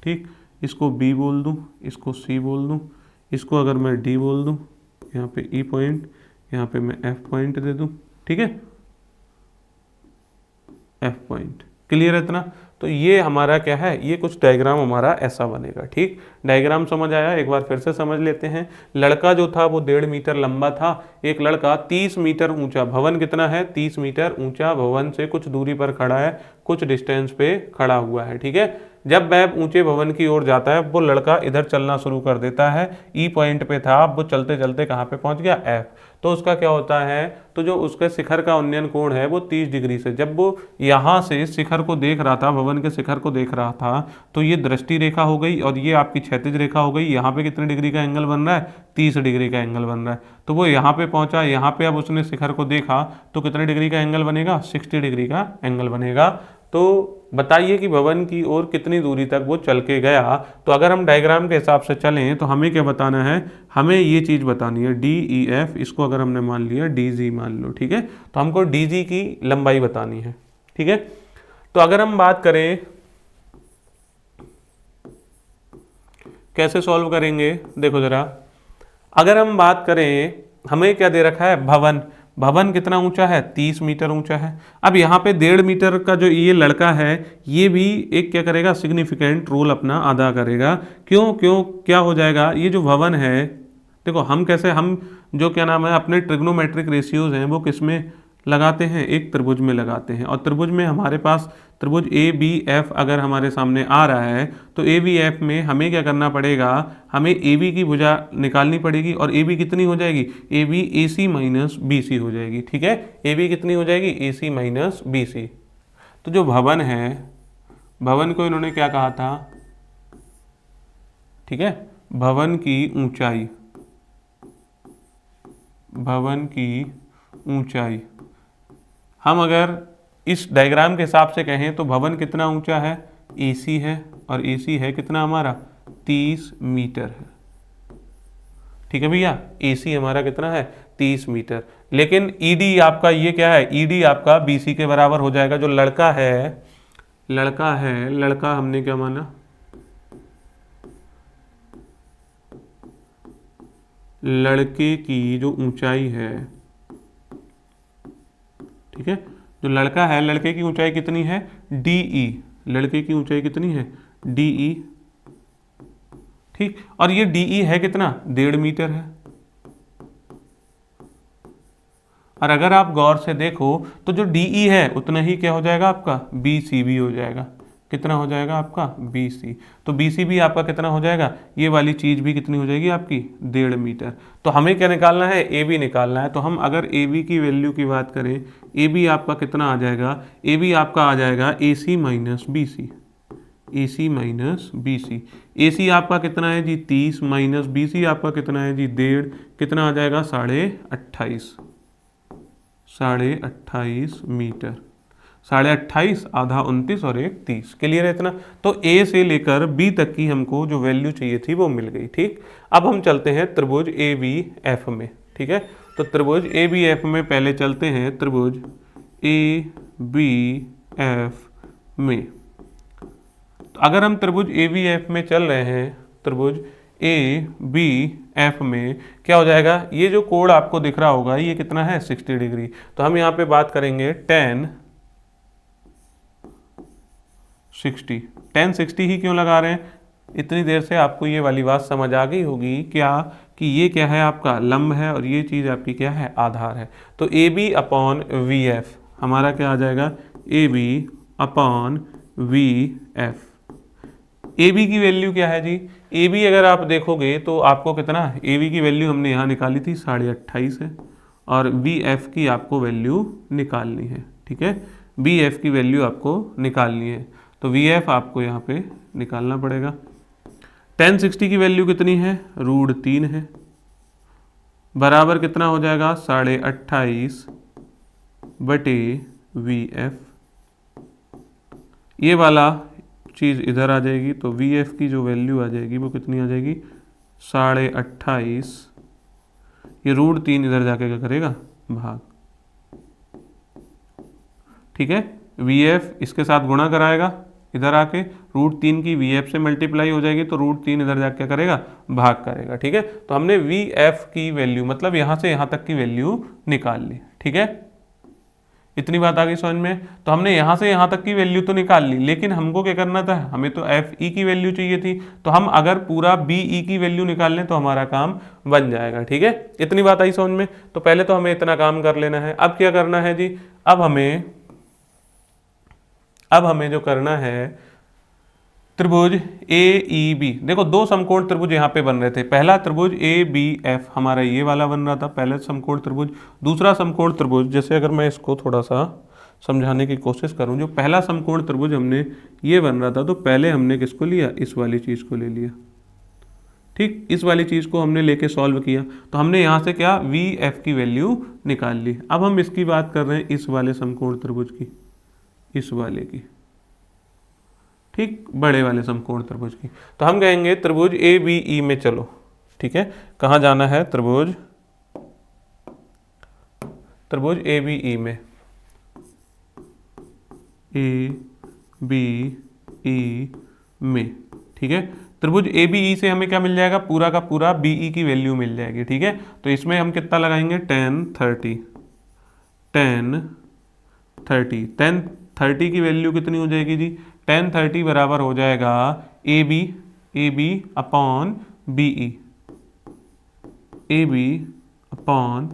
A: ठीक, इसको B बोल दूँ, इसको C बोल दूँ, इसको अगर मैं D बोल दूँ, यहाँ पे E पॉइंट, यहाँ पे मैं F पॉइंट दे दूँ। ठीक है, F पॉइंट। क्लियर है इतना। तो ये हमारा क्या है, ये कुछ डायग्राम हमारा ऐसा बनेगा। ठीक, डायग्राम समझ आया, एक बार फिर से समझ लेते हैं। लड़का जो था वो 1.5 मीटर लंबा था। एक लड़का 30 मीटर ऊंचा, भवन कितना है, 30 मीटर ऊंचा भवन से कुछ दूरी पर खड़ा है, कुछ डिस्टेंस पे खड़ा हुआ है। ठीक है। जब वह ऊंचे भवन की ओर जाता है, वो लड़का इधर चलना शुरू कर देता है। ई पॉइंट पे था, अब वो चलते चलते कहाँ पे पहुंच गया, F। तो उसका क्या होता है, तो जो उसके शिखर का उन्नयन कोण है वो 30 डिग्री से, जब वो यहाँ से शिखर को देख रहा था, भवन के शिखर को देख रहा था, तो ये दृष्टि रेखा हो गई और ये आपकी क्षैतिज रेखा हो गई। यहाँ पे कितने डिग्री का एंगल बन रहा है, 30 डिग्री का एंगल बन रहा है। तो वो यहाँ पे पहुंचा, यहाँ पे अब उसने शिखर को देखा तो कितने डिग्री का एंगल बनेगा, 60 डिग्री का एंगल बनेगा। तो बताइए कि भवन की ओर कितनी दूरी तक वो चल के गया। तो अगर हम डायग्राम के हिसाब से चलें तो हमें क्या बताना है, हमें ये चीज़ बतानी है DEF, इसको अगर हमने मान लिया DG मान लो। ठीक है। तो हमको DG की लंबाई बतानी है। ठीक है। तो अगर हम बात करें कैसे सॉल्व करेंगे, देखो जरा, अगर हम बात करें, हमें क्या दे रखा है, भवन। भवन कितना ऊंचा है, 30 मीटर ऊंचा है। अब यहाँ पे 1.5 मीटर का जो ये लड़का है, ये भी एक क्या करेगा, सिग्निफिकेंट रोल अपना अदा करेगा। क्यों क्यों क्या हो जाएगा, ये जो भवन है, देखो हम कैसे, हम जो क्या नाम है अपने ट्रिग्नोमेट्रिक रेशियोज हैं वो किस में लगाते हैं, एक त्रिभुज में लगाते हैं। और त्रिभुज में हमारे पास त्रिभुज ए बी एफ अगर हमारे सामने आ रहा है तो ए बी एफ में हमें क्या करना पड़ेगा, हमें ए बी की भुजा निकालनी पड़ेगी। और ए बी कितनी हो जाएगी, A B A C minus B C हो जाएगी। ठीक है, ए बी कितनी हो जाएगी, ए सी माइनस बी सी। तो जो भवन है, भवन को इन्होंने क्या कहा था, ठीक है, भवन की ऊंचाई, भवन की ऊंचाई हम अगर इस डायग्राम के हिसाब से कहें तो भवन कितना ऊंचा है, AC है, और AC है कितना हमारा 30 मीटर है। ठीक है भैया, AC हमारा कितना है 30 मीटर। लेकिन ED आपका ये क्या है, ED आपका BC के बराबर हो जाएगा। जो लड़का है, लड़का हमने क्या माना, लड़के की जो ऊंचाई है, ठीक है, जो लड़का है, लड़के की ऊंचाई कितनी है, DE, लड़के की ऊंचाई कितनी है, DE। ठीक, और ये DE है कितना, 1.5 मीटर है। और अगर आप गौर से देखो तो जो DE है उतना ही क्या हो जाएगा आपका, BC भी हो जाएगा। कितना हो जाएगा आपका, BC। तो BC भी आपका कितना हो जाएगा, ये वाली चीज भी कितनी हो जाएगी आपकी, 1.5 मीटर। तो हमें क्या निकालना है, AB निकालना है। तो हम अगर AB की वैल्यू की बात करें, AB आपका कितना आ जाएगा, AB आपका आ जाएगा AC minus BC, AC minus BC। AC आपका कितना है जी 30 माइनस BC आपका कितना है जी 1.5, कितना आ जाएगा 28.5, 28.5 मीटर। 28.5 आधा 29 और 1 30। क्लियर है इतना। तो A से लेकर B तक की हमको जो वैल्यू चाहिए थी वो मिल गई। ठीक, अब हम चलते हैं त्रिभुज ABF में। ठीक है, तो त्रिभुज ABF में पहले चलते हैं त्रिभुज ABF में। तो अगर हम त्रिभुज ABF में चल रहे हैं, त्रिभुज ABF में क्या हो जाएगा, ये जो कोण आपको दिख रहा होगा ये कितना है 60 डिग्री। तो हम यहाँ पे बात करेंगे tan 60 ही क्यों लगा रहे हैं, इतनी देर से आपको ये वाली बात समझ आ गई होगी क्या, कि ये क्या है आपका लंब है और ये चीज़ आपकी क्या है आधार है। तो AB अपॉन VF हमारा क्या आ जाएगा, AB अपॉन VF। AB की वैल्यू क्या है जी, AB अगर आप देखोगे तो आपको कितना, AB की वैल्यू हमने यहाँ निकाली थी 28.5 है, और VF की आपको वैल्यू निकालनी है। ठीक है, BF की वैल्यू आपको निकालनी है, तो VF आपको यहाँ पे निकालना पड़ेगा। tan 60 की वैल्यू कितनी है, √3 है, बराबर कितना हो जाएगा 28.5 बटे VF। ये वाला चीज़ इधर आ जाएगी, तो VF की जो वैल्यू आ जाएगी वो कितनी आ जाएगी 28.5, ये √3 इधर जाके क्या करेगा भाग। ठीक है, VF इसके साथ गुणा कराएगा, इधर आके √3 की VF से मल्टीप्लाई हो जाएगी, तो √3 इधर जाके क्या करेगा भाग करेगा। ठीक है, तो हमने VF की वैल्यू मतलब यहाँ से यहाँ तक की वैल्यू निकाल ली। ठीक है, इतनी बात आ गई समझ में। तो हमने यहाँ से यहाँ तक की वैल्यू तो निकाल ली, लेकिन हमको क्या करना था, हमें तो FE की वैल्यू चाहिए थी। तो हम अगर पूरा BE की वैल्यू निकाल लें तो हमारा काम बन जाएगा। ठीक है, इतनी बात आई समझ में। तो पहले तो हमें इतना काम कर लेना है। अब क्या करना है जी, अब हमें जो करना है त्रिभुज AEB, देखो दो समकोण त्रिभुज यहाँ पे बन रहे थे। पहला त्रिभुज ABF हमारा ये वाला बन रहा था, पहला समकोण त्रिभुज। दूसरा समकोण त्रिभुज, जैसे अगर मैं इसको थोड़ा सा समझाने की कोशिश करूँ, जो पहला समकोण त्रिभुज हमने ये बन रहा था, तो पहले हमने किसको लिया, इस वाली चीज़ को ले लिया। ठीक, इस वाली चीज़ को हमने लेके सॉल्व किया, तो हमने यहाँ से क्या VF की वैल्यू निकाल ली। अब हम इसकी बात कर रहे हैं इस वाले समकोण त्रिभुज की, इस वाले की, ठीक, बड़े वाले समकोण त्रिभुज की। तो हम कहेंगे त्रिभुज ABE में चलो। ठीक है, कहाँ जाना है, त्रिभुज ABE में, ABE में। ठीक है, त्रिभुज ABE से हमें क्या मिल जाएगा, पूरा का पूरा BE की वैल्यू मिल जाएगी। ठीक है, तो इसमें हम कितना लगाएंगे, tan 30 की वैल्यू कितनी हो जाएगी जी, tan 30 बराबर हो जाएगा AB upon BE, AB upon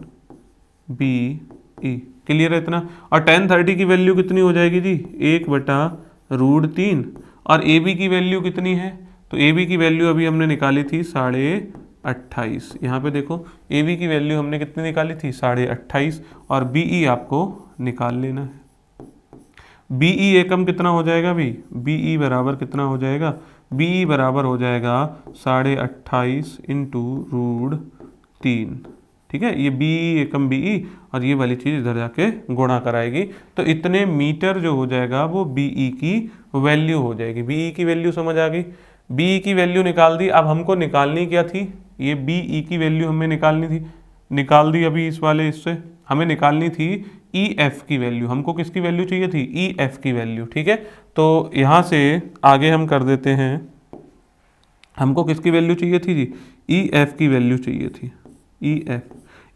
A: BE। Clear है इतना। और tan 30 की वैल्यू कितनी हो जाएगी जी, 1/√3। और ए बी की वैल्यू कितनी है, तो ए बी की वैल्यू अभी हमने निकाली थी 28.5। यहाँ पे देखो ए बी की वैल्यू हमने कितनी निकाली थी, 28.5। और बी ई आपको निकाल लेना है। बी ई एकम कितना हो जाएगा भी, बी ई बराबर कितना हो जाएगा, बी ई बराबर हो जाएगा 28.5 √3। ठीक है, ये बी ई एकम बी ई, और ये वाली चीज़ इधर जाके गुणा कराएगी, तो इतने मीटर जो हो जाएगा वो बी ई की वैल्यू हो जाएगी। बी ई की वैल्यू समझ आ गई, बी ई की वैल्यू निकाल दी। अब हमको निकालनी क्या थी, ये बी ई की वैल्यू हमें निकालनी थी, निकाल दी अभी इस वाले इससे। हमें निकालनी थी ई एफ की वैल्यू, हमको किसकी वैल्यू चाहिए थी, ई एफ की वैल्यू। ठीक है, तो यहाँ से आगे हम कर देते हैं, हमको किसकी वैल्यू चाहिए थी जी, ई एफ की वैल्यू चाहिए थी। ई एफ,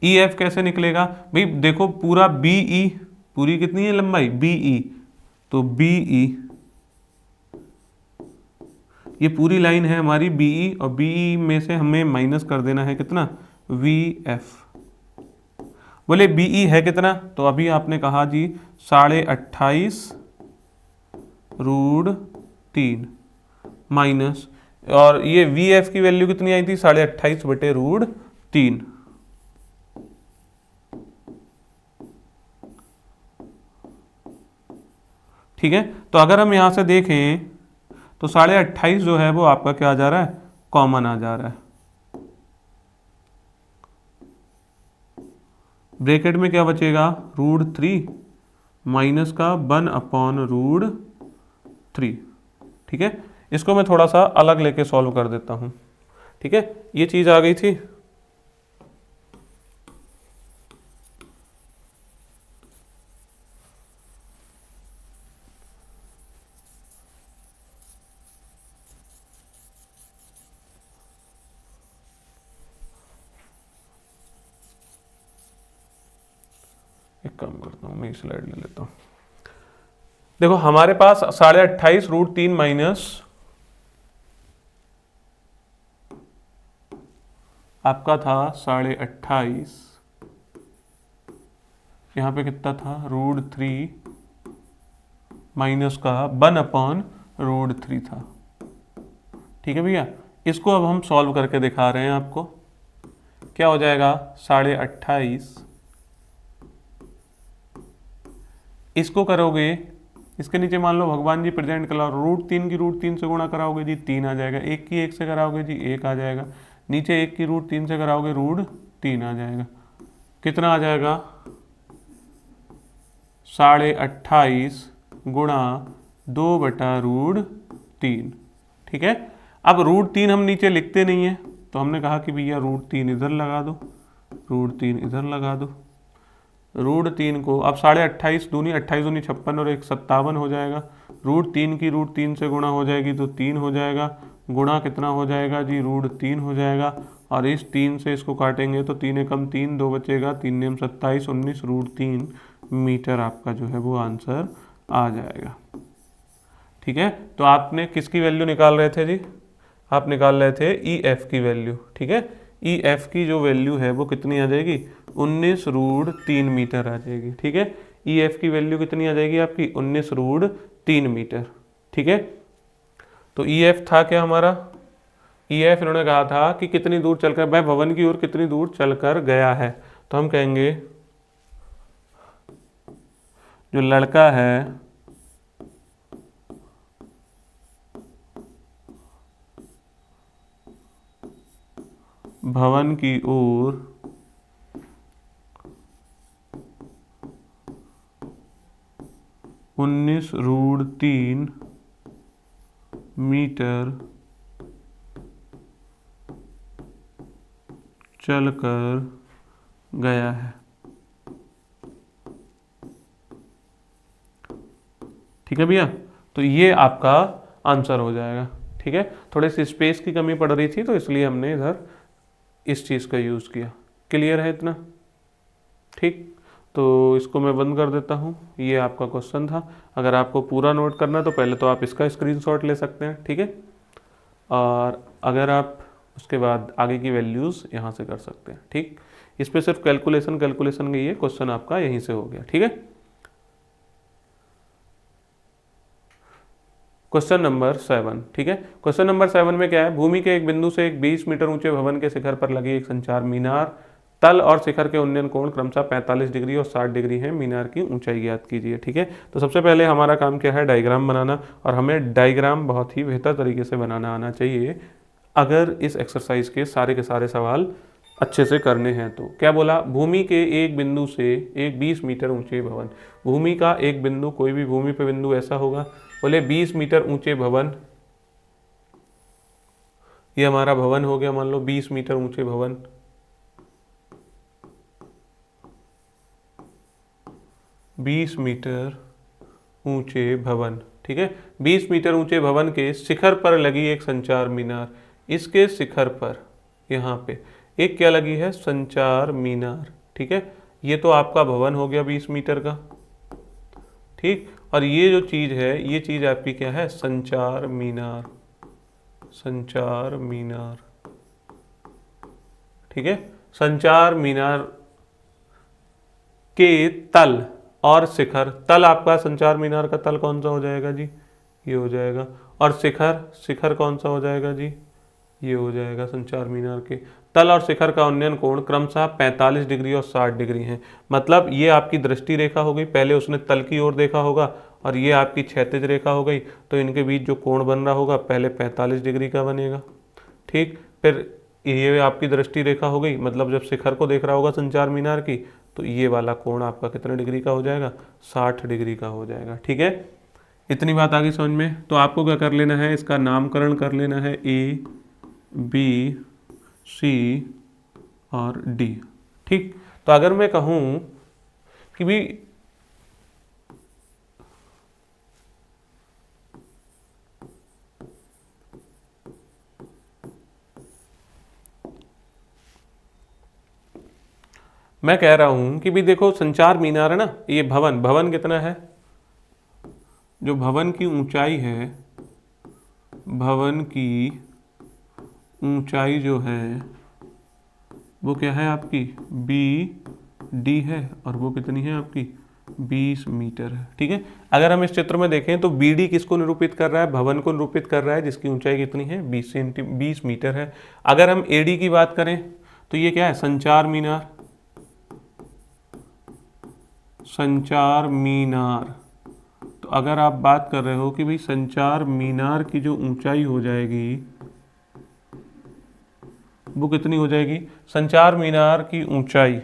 A: ई एफ कैसे निकलेगा भाई, देखो पूरा बी ई, पूरी कितनी है लंबाई बी ई, तो बी ई ये पूरी लाइन है हमारी बी ई, और बी ई में से हमें माइनस कर देना है कितना, वी एफ। बोले बी ई है कितना, तो अभी आपने कहा जी 28.5/3 माइनस, और ये वी एफ की वैल्यू कितनी आई थी, 28.5/3। ठीक है, तो अगर हम यहां से देखें तो 28.5 जो है वो आपका क्या आ जा रहा है, कॉमन आ जा रहा है। ब्रैकेट में क्या बचेगा, √3 माइनस का 1/√3। ठीक है, इसको मैं थोड़ा सा अलग लेके सॉल्व कर देता हूं। ठीक है, ये चीज आ गई थी। एक काम करता हूँ, मैं स्लाइड ले लेता हूँ। देखो हमारे पास 28.5/3 माइनस आपका था 28.5, यहाँ पे कितना था, √3 माइनस का 1/√3 था। ठीक है भैया, इसको अब हम सॉल्व करके दिखा रहे हैं आपको। क्या हो जाएगा, 28.5, इसको करोगे, इसके नीचे मान लो भगवान जी प्रेजेंट करा, √3 की √3 से गुणा कराओगे जी 3 आ जाएगा, 1 की 1 से कराओगे जी 1 आ जाएगा, नीचे 1 की √3 से कराओगे √3 आ जाएगा। कितना आ जाएगा, 28.5 गुणा 2/√3। ठीक है, अब √3 हम नीचे लिखते नहीं है, तो हमने कहा कि भैया √3 इधर लगा दो, √3 इधर लगा दो। √3 को अब 28.5 दूनी 28 दूनी 56 और 1 57 हो जाएगा। √3 की √3 से गुणा हो जाएगी तो 3 हो जाएगा, गुणा कितना हो जाएगा जी, √3 हो जाएगा। और इस 3 से इसको काटेंगे तो 3 एकम 3, 2 बचेगा, 3 नेम 27, 19 √3 मीटर आपका जो है वो आंसर आ जाएगा। ठीक है, तो आपने किसकी वैल्यू निकाल रहे थे जी, आप निकाल रहे थे ई एफ की वैल्यू। ठीक है, ई एफ की जो वैल्यू है वो कितनी आ जाएगी, 19√3 मीटर आ जाएगी। ठीक है, ई एफ की वैल्यू कितनी आ जाएगी आपकी, 19√3 मीटर। ठीक है, तो ई एफ था क्या हमारा, ई एफ इन्होंने कहा था कि कितनी दूर चलकर वह भवन की ओर कितनी दूर चलकर गया है, तो हम कहेंगे जो लड़का है भवन की ओर (19√3 मीटर चलकर गया है। ठीक है भैया, तो ये आपका आंसर हो जाएगा। ठीक है, थोड़ी सी स्पेस की कमी पड़ रही थी तो इसलिए हमने इधर इस चीज़ का यूज़ किया। क्लियर है इतना? ठीक, तो इसको मैं बंद कर देता हूँ। ये आपका क्वेश्चन था। अगर आपको पूरा नोट करना है तो पहले तो आप इसका स्क्रीनशॉट ले सकते हैं। ठीक है, और अगर आप उसके बाद आगे की वैल्यूज़ यहाँ से कर सकते हैं। ठीक, इस पर सिर्फ कैलकुलेशन गई है, क्वेश्चन आपका यहीं से हो गया। ठीक है, क्वेश्चन नंबर 7। ठीक है, क्वेश्चन नंबर 7 में क्या है, भूमि के एक बिंदु से एक 20 मीटर ऊंचे भवन के शिखर पर लगी एक संचार मीनार, तल और शिखर के उन्नयन कोण क्रमशः 45 डिग्री और 60 डिग्री है, मीनार की ऊंचाई ज्ञात कीजिए। ठीक है, तो सबसे पहले हमारा काम क्या है, डायग्राम बनाना, और हमें डायग्राम बहुत ही बेहतर तरीके से बनाना आना चाहिए अगर इस एक्सरसाइज के सारे सवाल अच्छे से करने हैं। तो क्या बोला, भूमि के एक बिंदु से एक 20 मीटर ऊंचे भवन, भूमि का एक बिंदु, कोई भी भूमि पे बिंदु ऐसा होगा, बोले 20 मीटर ऊंचे भवन, ये हमारा भवन हो गया, मान लो 20 मीटर ऊंचे भवन, 20 मीटर ऊंचे भवन। ठीक है, 20 मीटर ऊंचे भवन के शिखर पर लगी एक संचार मीनार, इसके शिखर पर यहाँ पे एक क्या लगी है, संचार मीनार। ठीक है, ये तो आपका भवन हो गया 20 मीटर का। ठीक, और ये जो चीज है, ये चीज आपकी क्या है, संचार मीनार, संचार मीनार। ठीक है, संचार मीनार के तल और शिखर, तल आपका संचार मीनार का तल कौन सा हो जाएगा जी, ये हो जाएगा, और शिखर, शिखर कौन सा हो जाएगा जी, ये हो जाएगा संचार मीनार के तल और शिखर का उन्नयन कोण क्रमशः 45 डिग्री और 60 डिग्री है। मतलब ये आपकी दृष्टि रेखा हो गई, पहले उसने तल की ओर देखा होगा और ये आपकी क्षैतिज रेखा हो गई, तो इनके बीच जो कोण बन रहा होगा पहले 45 डिग्री का बनेगा। ठीक, फिर ये आपकी दृष्टि रेखा हो गई, मतलब जब शिखर को देख रहा होगा संचार मीनार की, तो ये वाला कोण आपका कितने डिग्री का हो जाएगा, 60 डिग्री का हो जाएगा। ठीक है, इतनी बात आगे समझ में। तो आपको क्या कर लेना है, इसका नामकरण कर लेना है ए, बी, सी और डी। ठीक, तो अगर मैं कहूं कि भी मैं कह रहा हूं कि भी देखो संचार मीनार है ना, ये भवन, भवन कितना है, जो भवन की ऊंचाई है, भवन की ऊंचाई जो है वो क्या है आपकी, बी डी है, और वो कितनी है आपकी 20 मीटर है। ठीक है, अगर हम इस चित्र में देखें तो बी डी किसको निरूपित कर रहा है, भवन को निरूपित कर रहा है, जिसकी ऊंचाई कितनी है, 20 मीटर है। अगर हम ए डी की बात करें तो ये क्या है, संचार मीनार, संचार मीनार। तो अगर आप बात कर रहे हो कि भाई संचार मीनार की जो ऊंचाई हो जाएगी वो कितनी हो जाएगी, संचार मीनार की ऊंचाई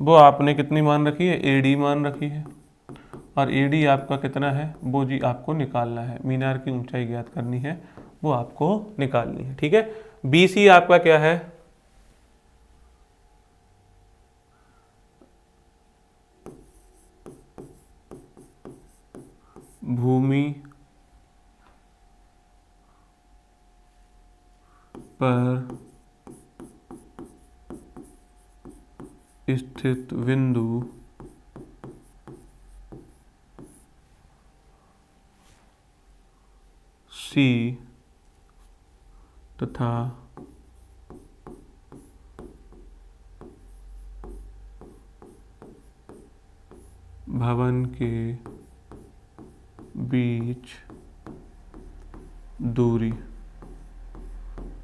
A: वो आपने कितनी मान रखी है, एडी मान रखी है, और एडी आपका कितना है वो जी आपको निकालना है, मीनार की ऊंचाई ज्ञात करनी है, वो आपको निकालनी है। ठीक है, बीसी आपका क्या है, भूमि पर स्थित बिंदु सी तथा भवन के बीच दूरी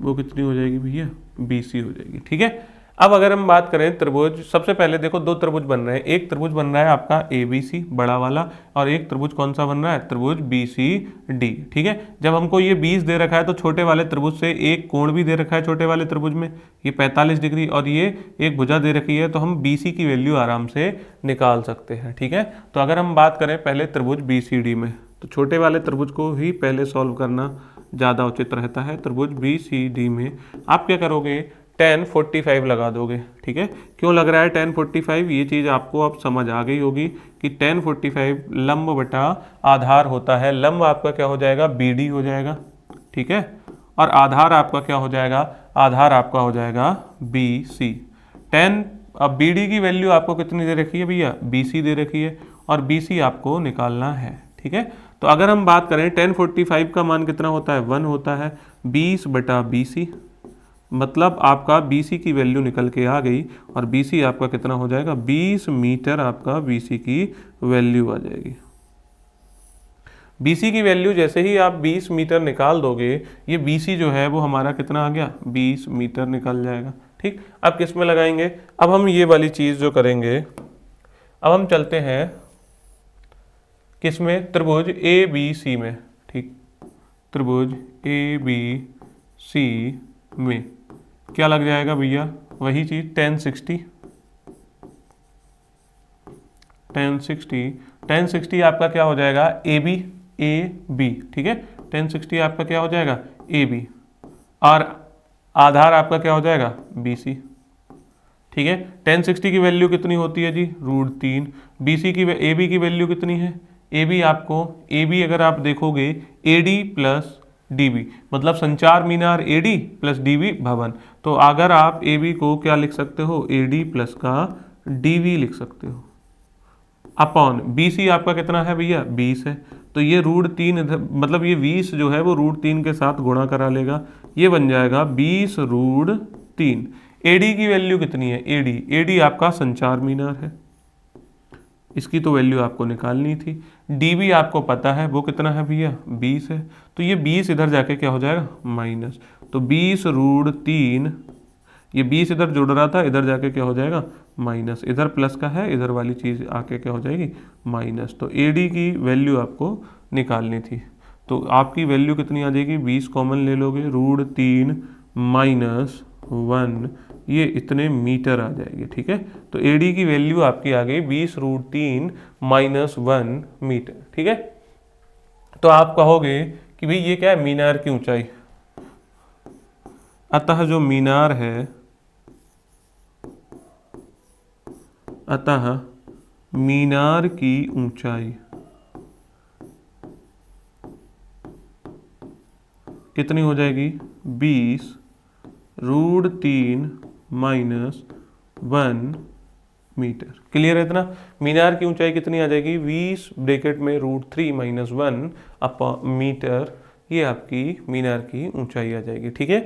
A: वो कितनी हो जाएगी भैया, BC हो जाएगी। ठीक है, अब अगर हम बात करें त्रिभुज, सबसे पहले देखो दो त्रिभुज बन रहे हैं, एक त्रिभुज बन रहा है आपका ABC बड़ा वाला, और एक त्रिभुज कौन सा बन रहा है, त्रिभुज BCD। ठीक है, जब हमको ये 20 दे रखा है तो छोटे वाले त्रिभुज से एक कोण भी दे रखा है, छोटे वाले त्रिभुज में ये 45 डिग्री, और ये एक भुजा दे रखी है, तो हम BC की वैल्यू आराम से निकाल सकते हैं। ठीक है, तो अगर हम बात करें पहले त्रिभुज BCD में, तो छोटे वाले त्रिभुज को ही पहले सॉल्व करना ज़्यादा उचित रहता है। त्रिभुज BCD में आप क्या करोगे, tan 45 लगा दोगे। ठीक है, क्यों लग रहा है tan 45, ये चीज़ आपको अब समझ आ गई होगी कि tan 45 लंब बटा आधार होता है। लंब आपका क्या हो जाएगा, BD हो जाएगा। ठीक है, और आधार आपका क्या हो जाएगा, आधार आपका हो जाएगा BC। tan, अब BD की वैल्यू आपको कितनी दे रखी है भैया, BC दे रखी है, और BC आपको निकालना है। ठीक है, तो अगर हम बात करें tan 45 का मान कितना होता है, 1 होता है, 20/BC, मतलब आपका BC की वैल्यू निकल के आ गई और BC आपका कितना हो जाएगा, 20 मीटर आपका BC की वैल्यू आ जाएगी। BC की वैल्यू जैसे ही आप 20 मीटर निकाल दोगे, ये BC जो है वो हमारा कितना आ गया, 20 मीटर निकल जाएगा। ठीक, अब किस में लगाएंगे, अब हम ये वाली चीज़ जो करेंगे, अब हम चलते हैं किस में, त्रिभुज ABC में। ठीक, त्रिभुज ABC में क्या लग जाएगा भैया, वही चीज़ tan 60 आपका क्या हो जाएगा, AB। ठीक है, tan 60 आपका क्या हो जाएगा, AB, और आधार आपका क्या हो जाएगा, BC। ठीक है, tan 60 की वैल्यू कितनी होती है जी, √3। BC की AB की वैल्यू कितनी है, AB आपको, AB अगर आप देखोगे AD प्लस DB, मतलब संचार मीनार AD प्लस DB भवन। तो अगर आप AB को क्या लिख सकते हो, AD प्लस का DB लिख सकते हो, अपॉन BC आपका कितना है भैया, 20 है, तो ये √3 मतलब ये 20 जो है वो √3 के साथ गुणा करा लेगा, ये बन जाएगा 20√3। AD की वैल्यू कितनी है, AD आपका संचार मीनार है, इसकी तो वैल्यू आपको निकालनी थी। DB आपको पता है वो कितना है भैया, 20 है, तो ये 20 इधर जाके क्या हो जाएगा, माइनस, तो 20√3, ये 20 इधर जुड़ रहा था, इधर जाके क्या हो जाएगा, माइनस, इधर प्लस का है, इधर वाली चीज़ आके क्या हो जाएगी, माइनस। तो AD की वैल्यू आपको निकालनी थी, तो आपकी वैल्यू कितनी आ जाएगी, 20 कॉमन ले लोगे, √3 माइनस 1, ये इतने मीटर आ जाएगी। ठीक है, तो AD की वैल्यू आपकी आ गई 20√3 माइनस 1 मीटर। ठीक है, तो आप कहोगे कि भाई ये क्या है, मीनार की ऊंचाई, अतः जो मीनार है, अतः मीनार की ऊंचाई कितनी हो जाएगी, 20√3 माइनस 1 मीटर। क्लियर है इतना, मीनार की ऊंचाई कितनी आ जाएगी, 20 ब्रैकेट में √3 माइनस 1 अपॉन मीटर, ये आपकी मीनार की ऊंचाई आ जाएगी। ठीक है,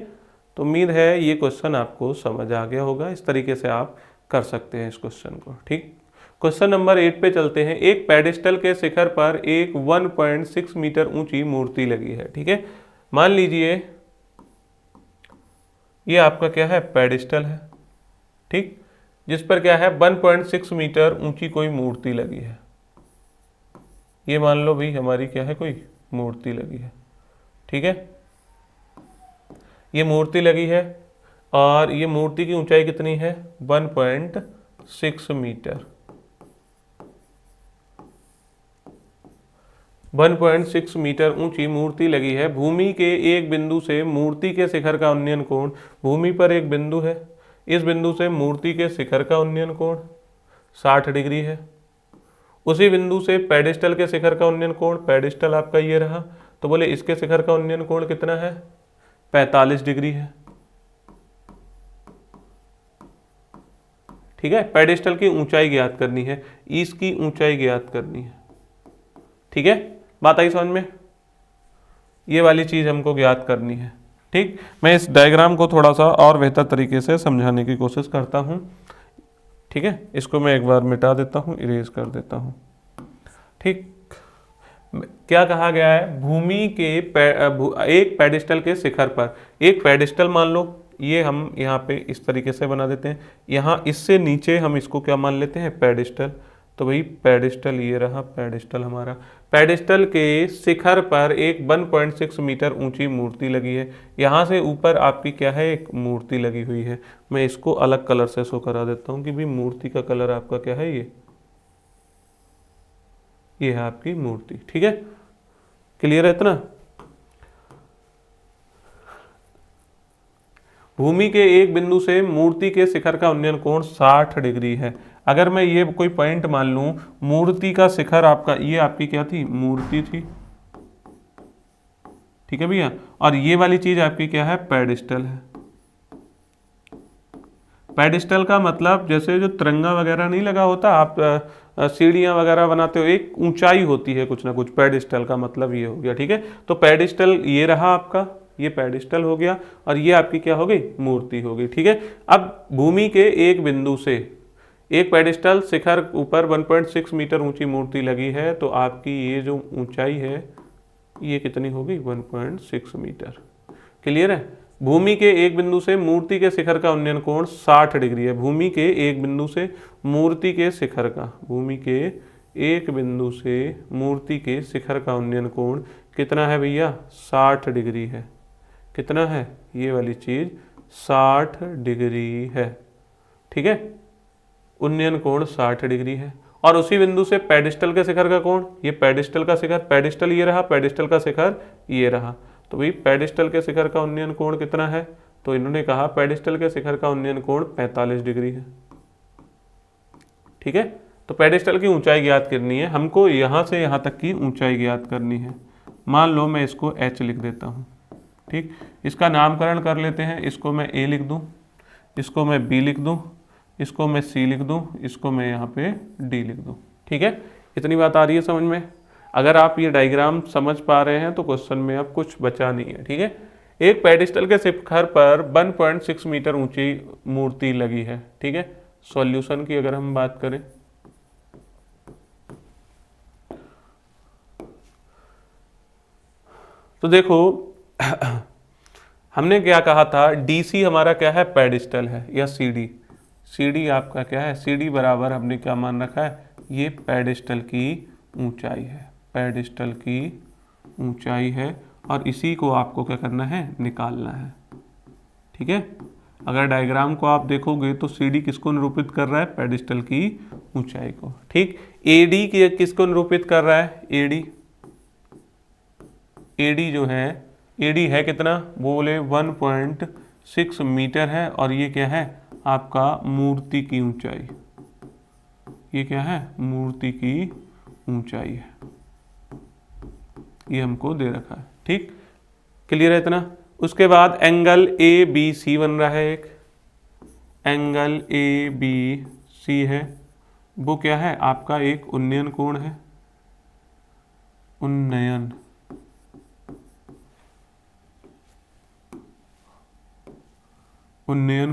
A: तो उम्मीद है ये क्वेश्चन आपको समझ आ गया होगा, इस तरीके से आप कर सकते हैं इस क्वेश्चन को। ठीक, क्वेश्चन नंबर 8 पे चलते हैं। एक पेडिस्टल के शिखर पर एक 1.6 मीटर ऊंची मूर्ति लगी है। ठीक है, मान लीजिए ये आपका क्या है, पेडिस्टल है, ठीक, जिस पर क्या है 1.6 मीटर ऊंची कोई मूर्ति लगी है। ये मान लो भाई हमारी क्या है, कोई मूर्ति लगी है। ठीक है, ये मूर्ति लगी है और ये मूर्ति की ऊंचाई कितनी है, 1.6 मीटर। 1.6 मीटर ऊंची मूर्ति लगी है। भूमि के एक बिंदु से मूर्ति के शिखर का उन्नयन कोण, भूमि पर एक बिंदु है, इस बिंदु से मूर्ति के शिखर का उन्नयन कोण 60 डिग्री है। उसी बिंदु से पेडिस्टल के शिखर का उन्नयन कोण, पेडिस्टल आपका ये रहा, तो बोले इसके शिखर का उन्नयन कोण कितना है, 45 डिग्री है। ठीक है, पेडिस्टल की ऊंचाई ज्ञात करनी है, इसकी ऊंचाई ज्ञात करनी है। ठीक है, बात आई समझ में, ये वाली चीज हमको ज्ञात करनी है। ठीक, मैं इस डायग्राम को थोड़ा सा और बेहतर तरीके से समझाने की कोशिश करता हूँ। ठीक है, इसको मैं एक बार मिटा देता हूँ, इरेज कर देता हूँ। ठीक, क्या कहा गया है, भूमि के एक पेडिस्टल के शिखर पर, एक पेडिस्टल मान लो, ये हम यहाँ पे इस तरीके से बना देते हैं, यहाँ इससे नीचे हम इसको क्या मान लेते हैं, पेडिस्टल। तो भाई पेडिस्टल ये रहा, पेडिस्टल हमारा, पेडिस्टल के शिखर पर एक 1.6 मीटर ऊंची मूर्ति लगी है। यहाँ से ऊपर आपकी क्या है, एक मूर्ति लगी हुई है। मैं इसको अलग कलर से शो करा देता हूँ कि भाई मूर्ति का कलर आपका क्या है, ये है आपकी मूर्ति। ठीक है, क्लियर है इतना। भूमि के एक बिंदु से मूर्ति के शिखर का उन्नयन कोण 60 डिग्री है। अगर मैं ये कोई पॉइंट मान लूं, मूर्ति का शिखर आपका, ये आपकी क्या थी, मूर्ति थी। ठीक है भैया, और ये वाली चीज आपकी क्या है, पेडिस्टल है। पेडिस्टल का मतलब जैसे जो तिरंगा वगैरह नहीं लगा होता, आप सीढ़ियाँ वगैरह बनाते हो, एक ऊंचाई होती है कुछ ना कुछ, पेडिस्टल का मतलब ये हो गया। ठीक है, तो पेडिस्टल ये रहा आपका, ये पेडिस्टल हो गया और ये आपकी क्या हो गई, मूर्ति हो गई। ठीक है, अब भूमि के एक बिंदु से एक पेडिस्टल शिखर ऊपर 1.6 मीटर ऊंची मूर्ति लगी है, तो आपकी ये जो ऊंचाई है ये कितनी होगी, 1.6 मीटर। क्लियर है। भूमि के एक बिंदु से मूर्ति के शिखर का उन्नयन कोण 60 डिग्री है। भूमि के एक बिंदु से मूर्ति के शिखर का, भूमि के एक बिंदु से मूर्ति के शिखर का उन्नयन कोण कितना है भैया, 60 डिग्री है। कितना है, ये वाली चीज 60 डिग्री है। ठीक है, उन्नयन कोण 60 डिग्री है। और उसी बिंदु से पेडिस्टल के शिखर का कोण, ये पेडिस्टल का शिखर, पेडिस्टल ये रहा, पेडिस्टल का शिखर ये रहा, तो भाई पेडिस्टल के शिखर का उन्नयन कोण कितना है, तो इन्होंने कहा पेडिस्टल के शिखर का उन्नयन कोण 45 डिग्री है। ठीक है, तो पेडिस्टल की ऊंचाई ज्ञात करनी है हमको, यहां से यहां तक की ऊंचाई ज्ञात करनी है। मान लो मैं इसको h लिख देता हूं। ठीक, इसका नामकरण कर लेते हैं, इसको मैं a लिख दूं, इसको मैं b लिख दूं, इसको मैं c लिख दूं, इसको मैं यहाँ पे d लिख दूं। ठीक है, इतनी बात आ रही है समझ में। अगर आप ये डायग्राम समझ पा रहे हैं तो क्वेश्चन में अब कुछ बचा नहीं है। ठीक है, एक पेडिस्टल के शिखर पर 1.6 मीटर ऊंची मूर्ति लगी है। ठीक है, सॉल्यूशन की अगर हम बात करें, तो देखो हमने क्या कहा था, DC हमारा क्या है, पेडिस्टल है, या CD आपका क्या है, CD बराबर हमने क्या मान रखा है, ये पेडिस्टल की ऊंचाई है, पेडिस्टल की ऊंचाई है, और इसी को आपको क्या करना है, निकालना है। ठीक है, अगर डायग्राम को आप देखोगे तो CD किसको निरूपित कर रहा है, पेडिस्टल की ऊंचाई को। ठीक, AD किसको निरूपित कर रहा है, AD जो है, AD है कितना, वो बोले 1.6 मीटर है, और ये क्या है आपका मूर्ति की ऊंचाई, ये क्या है, मूर्ति की ऊंचाई है, ये हमको दे रखा है। ठीक, क्लियर है इतना। उसके बाद एंगल ABC बन रहा है, एक एंगल ABC है, वो क्या है आपका एक उन्नयन कोण है, उन्नयन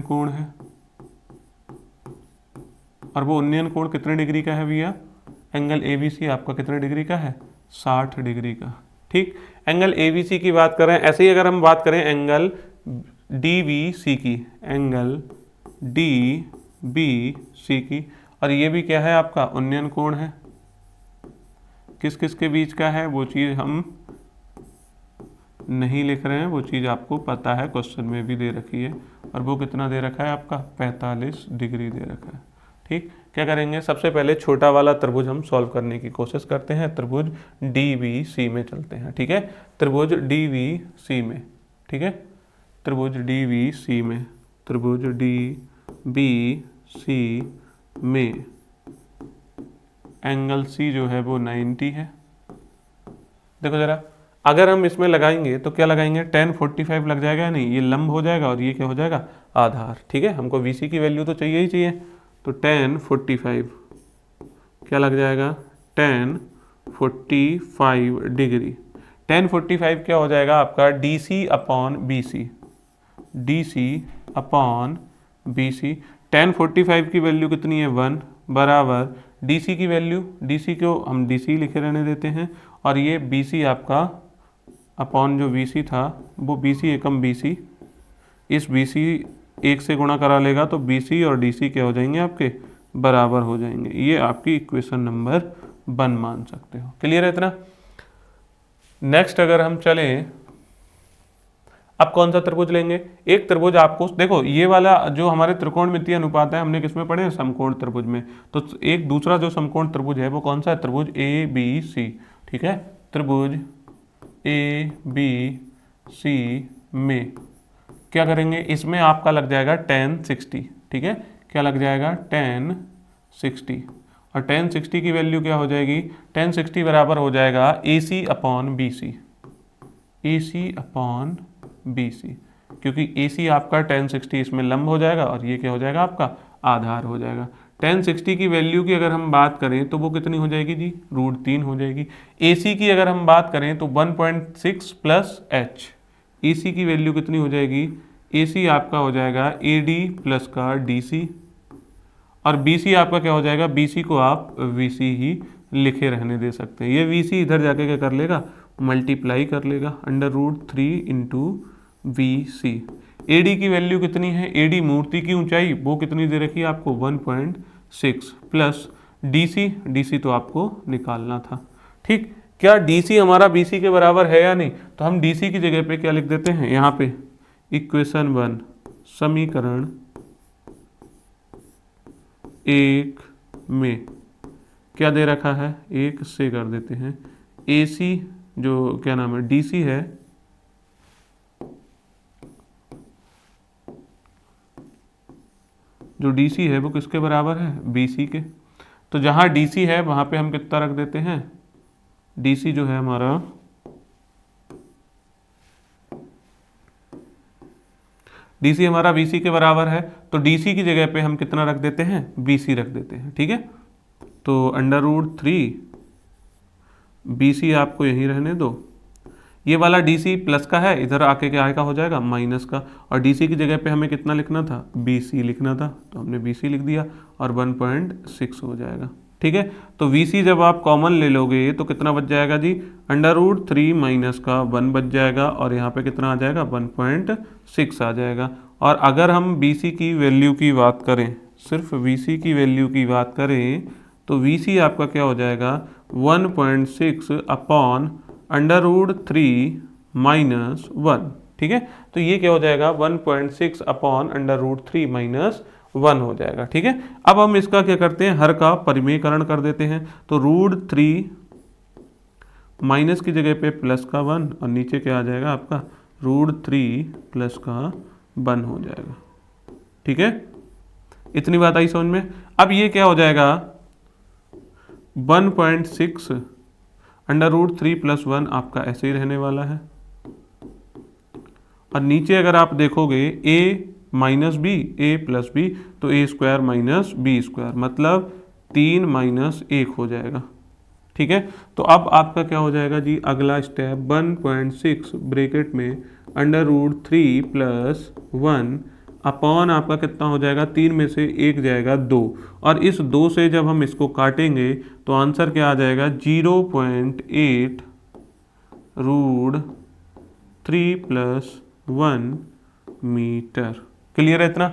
A: कोण है, और वो उन्नयन कोण कितने डिग्री का है भैया, एंगल ABC आपका कितने डिग्री का है, 60 डिग्री का। ठीक, एंगल ABC की बात करें, ऐसे ही अगर हम बात करें एंगल DBC की, एंगल DBC की, और ये भी क्या है आपका उन्नयन कोण है, किस किस के बीच का है, वो चीज़ हम नहीं लिख रहे हैं, वो चीज़ आपको पता है, क्वेश्चन में भी दे रखी है, और वो कितना दे रखा है आपका 45 डिग्री दे रखा है। ठीक, क्या करेंगे, सबसे पहले छोटा वाला त्रिभुज हम सॉल्व करने की कोशिश करते हैं, त्रिभुज DBC में चलते हैं। ठीक है, त्रिभुज DBC में, ठीक है, त्रिभुज DBC में, त्रिभुज DBC में एंगल C जो है वो 90 है। देखो जरा, अगर हम इसमें लगाएंगे तो क्या लगाएंगे, tan 45 लग जाएगा या नहीं, ये लंब हो जाएगा और ये क्या हो जाएगा, आधार। ठीक है, हमको VC की वैल्यू तो चाहिए ही चाहिए, तो tan 45 क्या लग जाएगा, tan 45 डिग्री, tan 45 क्या हो जाएगा आपका DC upon BC, DC upon BC। tan 45 की वैल्यू कितनी है, 1 बराबर DC की वैल्यू, DC को हम DC लिखे रहने देते हैं, और ये BC आपका अपॉन जो BC था वो BC एकम BC, इस BC 1 से गुणा करा लेगा तो BC और DC क्या हो जाएंगे आपके, बराबर हो जाएंगे। ये आपकी इक्वेशन नंबर 1 मान सकते हो। क्लियर है इतना। नेक्स्ट अगर हम चलें, अब कौन सा त्रिभुज लेंगे, एक त्रिभुज आपको देखो, ये वाला जो हमारे त्रिकोणमितीय अनुपात है हमने किसमें पढ़े हैं, समकोण त्रिभुज में। तो एक दूसरा जो समकोण त्रिभुज है वो कौन सा है, त्रिभुज ABC। ठीक है, त्रिभुज ABC में क्या करेंगे, इसमें आपका लग जाएगा tan 60। ठीक है, क्या लग जाएगा, tan 60, और tan 60 की वैल्यू क्या हो जाएगी, tan 60 बराबर हो जाएगा AC upon BC, AC upon BC, क्योंकि AC आपका tan 60 इसमें लंब हो जाएगा और ये क्या हो जाएगा आपका आधार हो जाएगा। tan 60 की वैल्यू की अगर हम बात करें तो वो कितनी हो जाएगी जी, √3 हो जाएगी। AC की अगर हम बात करें तो 1.6 प्लस h, AC की वैल्यू कितनी हो जाएगी, AC आपका हो जाएगा AD प्लस का DC, और BC आपका क्या हो जाएगा, BC को आप VC ही लिखे रहने दे सकते हैं। ये VC इधर जाके क्या कर लेगा, मल्टीप्लाई कर लेगा, √3 इंटू VC। AD की वैल्यू कितनी है, AD मूर्ति की ऊंचाई वो कितनी दे रखी है आपको, 1.6 प्लस DC तो आपको निकालना था। ठीक, क्या DC हमारा BC के बराबर है या नहीं, तो हम DC की जगह पे क्या लिख देते हैं, यहाँ पे इक्वेशन 1 समीकरण 1 में क्या दे रखा है, 1 से कर देते हैं, AC जो क्या नाम है DC है, जो DC है वो किसके बराबर है, BC के। तो जहाँ DC है वहाँ पे हम कितना रख देते हैं, DC जो है हमारा DC हमारा BC के बराबर है, तो DC की जगह पे हम कितना रख देते हैं, BC रख देते हैं। ठीक है, तो √3 BC आपको यहीं रहने दो, ये वाला DC प्लस का है, इधर आके क्या आएगा, हो जाएगा माइनस का, और DC की जगह पे हमें कितना लिखना था, BC लिखना था, तो हमने BC लिख दिया और 1.6 हो जाएगा। ठीक है, तो VC जब आप कॉमन ले लोगे तो कितना बच जाएगा जी, √3 माइनस का 1 बच जाएगा, और यहाँ पे कितना आ जाएगा, 1.6 आ जाएगा। और अगर हम BC की वैल्यू की बात करें, सिर्फ VC की वैल्यू की बात करें, तो VC आपका क्या हो जाएगा, 1.6 अपॉन √3 माइनस 1। ठीक है, तो ये क्या हो जाएगा, 1.6 अपॉन √3 माइनस 1 हो जाएगा। ठीक है, अब हम इसका क्या करते हैं, हर का परिमेयकरण कर देते हैं, तो √3 माइनस की जगह पे प्लस का 1, और नीचे क्या आ जाएगा आपका, √3 प्लस का 1 हो जाएगा। ठीक है, इतनी बात आई समझ में। अब ये क्या हो जाएगा, 1.6 √3 प्लस 1 आपका ऐसे ही रहने वाला है, और नीचे अगर आप देखोगे a minus B, A plus B, तो A square minus B square, मतलब 3 माइनस 1 हो जाएगा। ठीक है, तो अब आपका क्या हो जाएगा जी, अगला स्टेप 1.6 ब्रैकेट में √3 प्लस 1 अपॉन आपका कितना हो जाएगा, 3 में से 1 जाएगा 2, और इस 2 से जब हम इसको काटेंगे तो आंसर क्या आ जाएगा, 0.8 √3 प्लस 1 मीटर। क्लियर है इतना।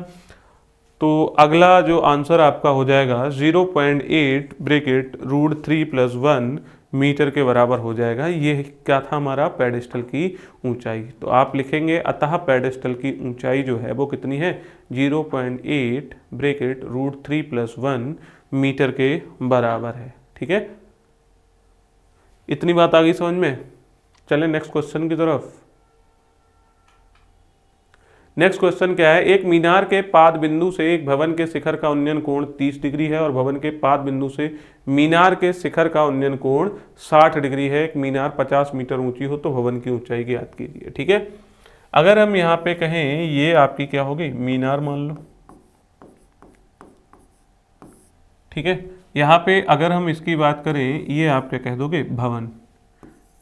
A: तो अगला जो आंसर आपका हो जाएगा 0.8 ब्रैकेट √3 प्लस 1 मीटर के बराबर हो जाएगा। ये क्या था, हमारा पेडेस्टल की ऊंचाई। तो आप लिखेंगे अतः पेडेस्टल की ऊंचाई जो है वो कितनी है, 0.8 ब्रैकेट √3 प्लस 1 मीटर के बराबर है। ठीक है, इतनी बात आ गई समझ में। चलें नेक्स्ट क्वेश्चन की तरफ। नेक्स्ट क्वेश्चन क्या है, एक मीनार के पाद बिंदु से एक भवन के शिखर का उन्नयन कोण 30 डिग्री है और भवन के पाद बिंदु से मीनार के शिखर का उन्नयन कोण 60 डिग्री है। एक मीनार 50 मीटर ऊंची हो तो भवन की ऊंचाई ज्ञात कीजिए। ठीक है, अगर हम यहाँ पे कहें ये आपकी क्या होगी, मीनार मान लो। ठीक है, यहाँ पे अगर हम इसकी बात करें, ये आप क्या कह दोगे, भवन।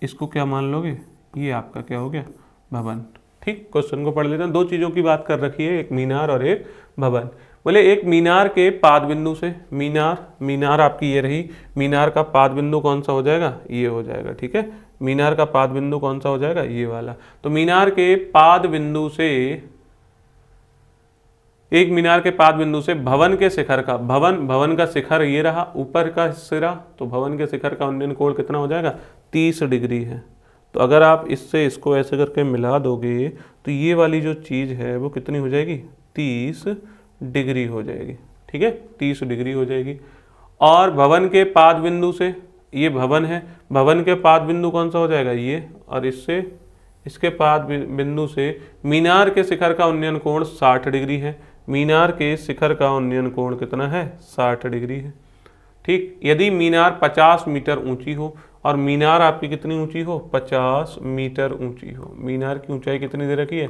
A: इसको क्या मान लोगे, ये आपका क्या हो गया, भवन। ठीक, क्वेश्चन को पढ़ लेते हैं। दो चीज़ों की बात कर रखी है, एक मीनार और एक भवन। बोले एक मीनार के पाद बिंदु से, मीनार आपकी ये रही, मीनार का पाद बिंदु कौन सा हो जाएगा, ये हो जाएगा। ठीक है, मीनार का पाद बिंदु कौन सा हो जाएगा, ये वाला। तो मीनार के पाद बिंदु से, एक मीनार के पाद बिंदु से भवन के शिखर का, भवन का शिखर ये रहा, ऊपर का सिरा, तो भवन के शिखर का उन्नयन कोण कितना हो जाएगा, 30 डिग्री है। तो अगर आप इससे इसको ऐसे करके मिला दोगे तो ये वाली जो चीज़ है वो कितनी हो जाएगी, 30 डिग्री हो जाएगी। ठीक है, 30 डिग्री हो जाएगी। और भवन के पाद बिंदु से, ये भवन है, भवन के पाद बिंदु कौन सा हो जाएगा, ये, और इससे इसके पाद बिंदु से मीनार के शिखर का उन्नयन कोण 60 डिग्री है। मीनार के शिखर का उन्नयन कोण कितना है, 60 डिग्री है। ठीक, यदि मीनार 50 मीटर ऊंची हो, और मीनार आपकी कितनी ऊंची हो, 50 मीटर ऊंची हो, मीनार की ऊंचाई कितनी दे रखी है,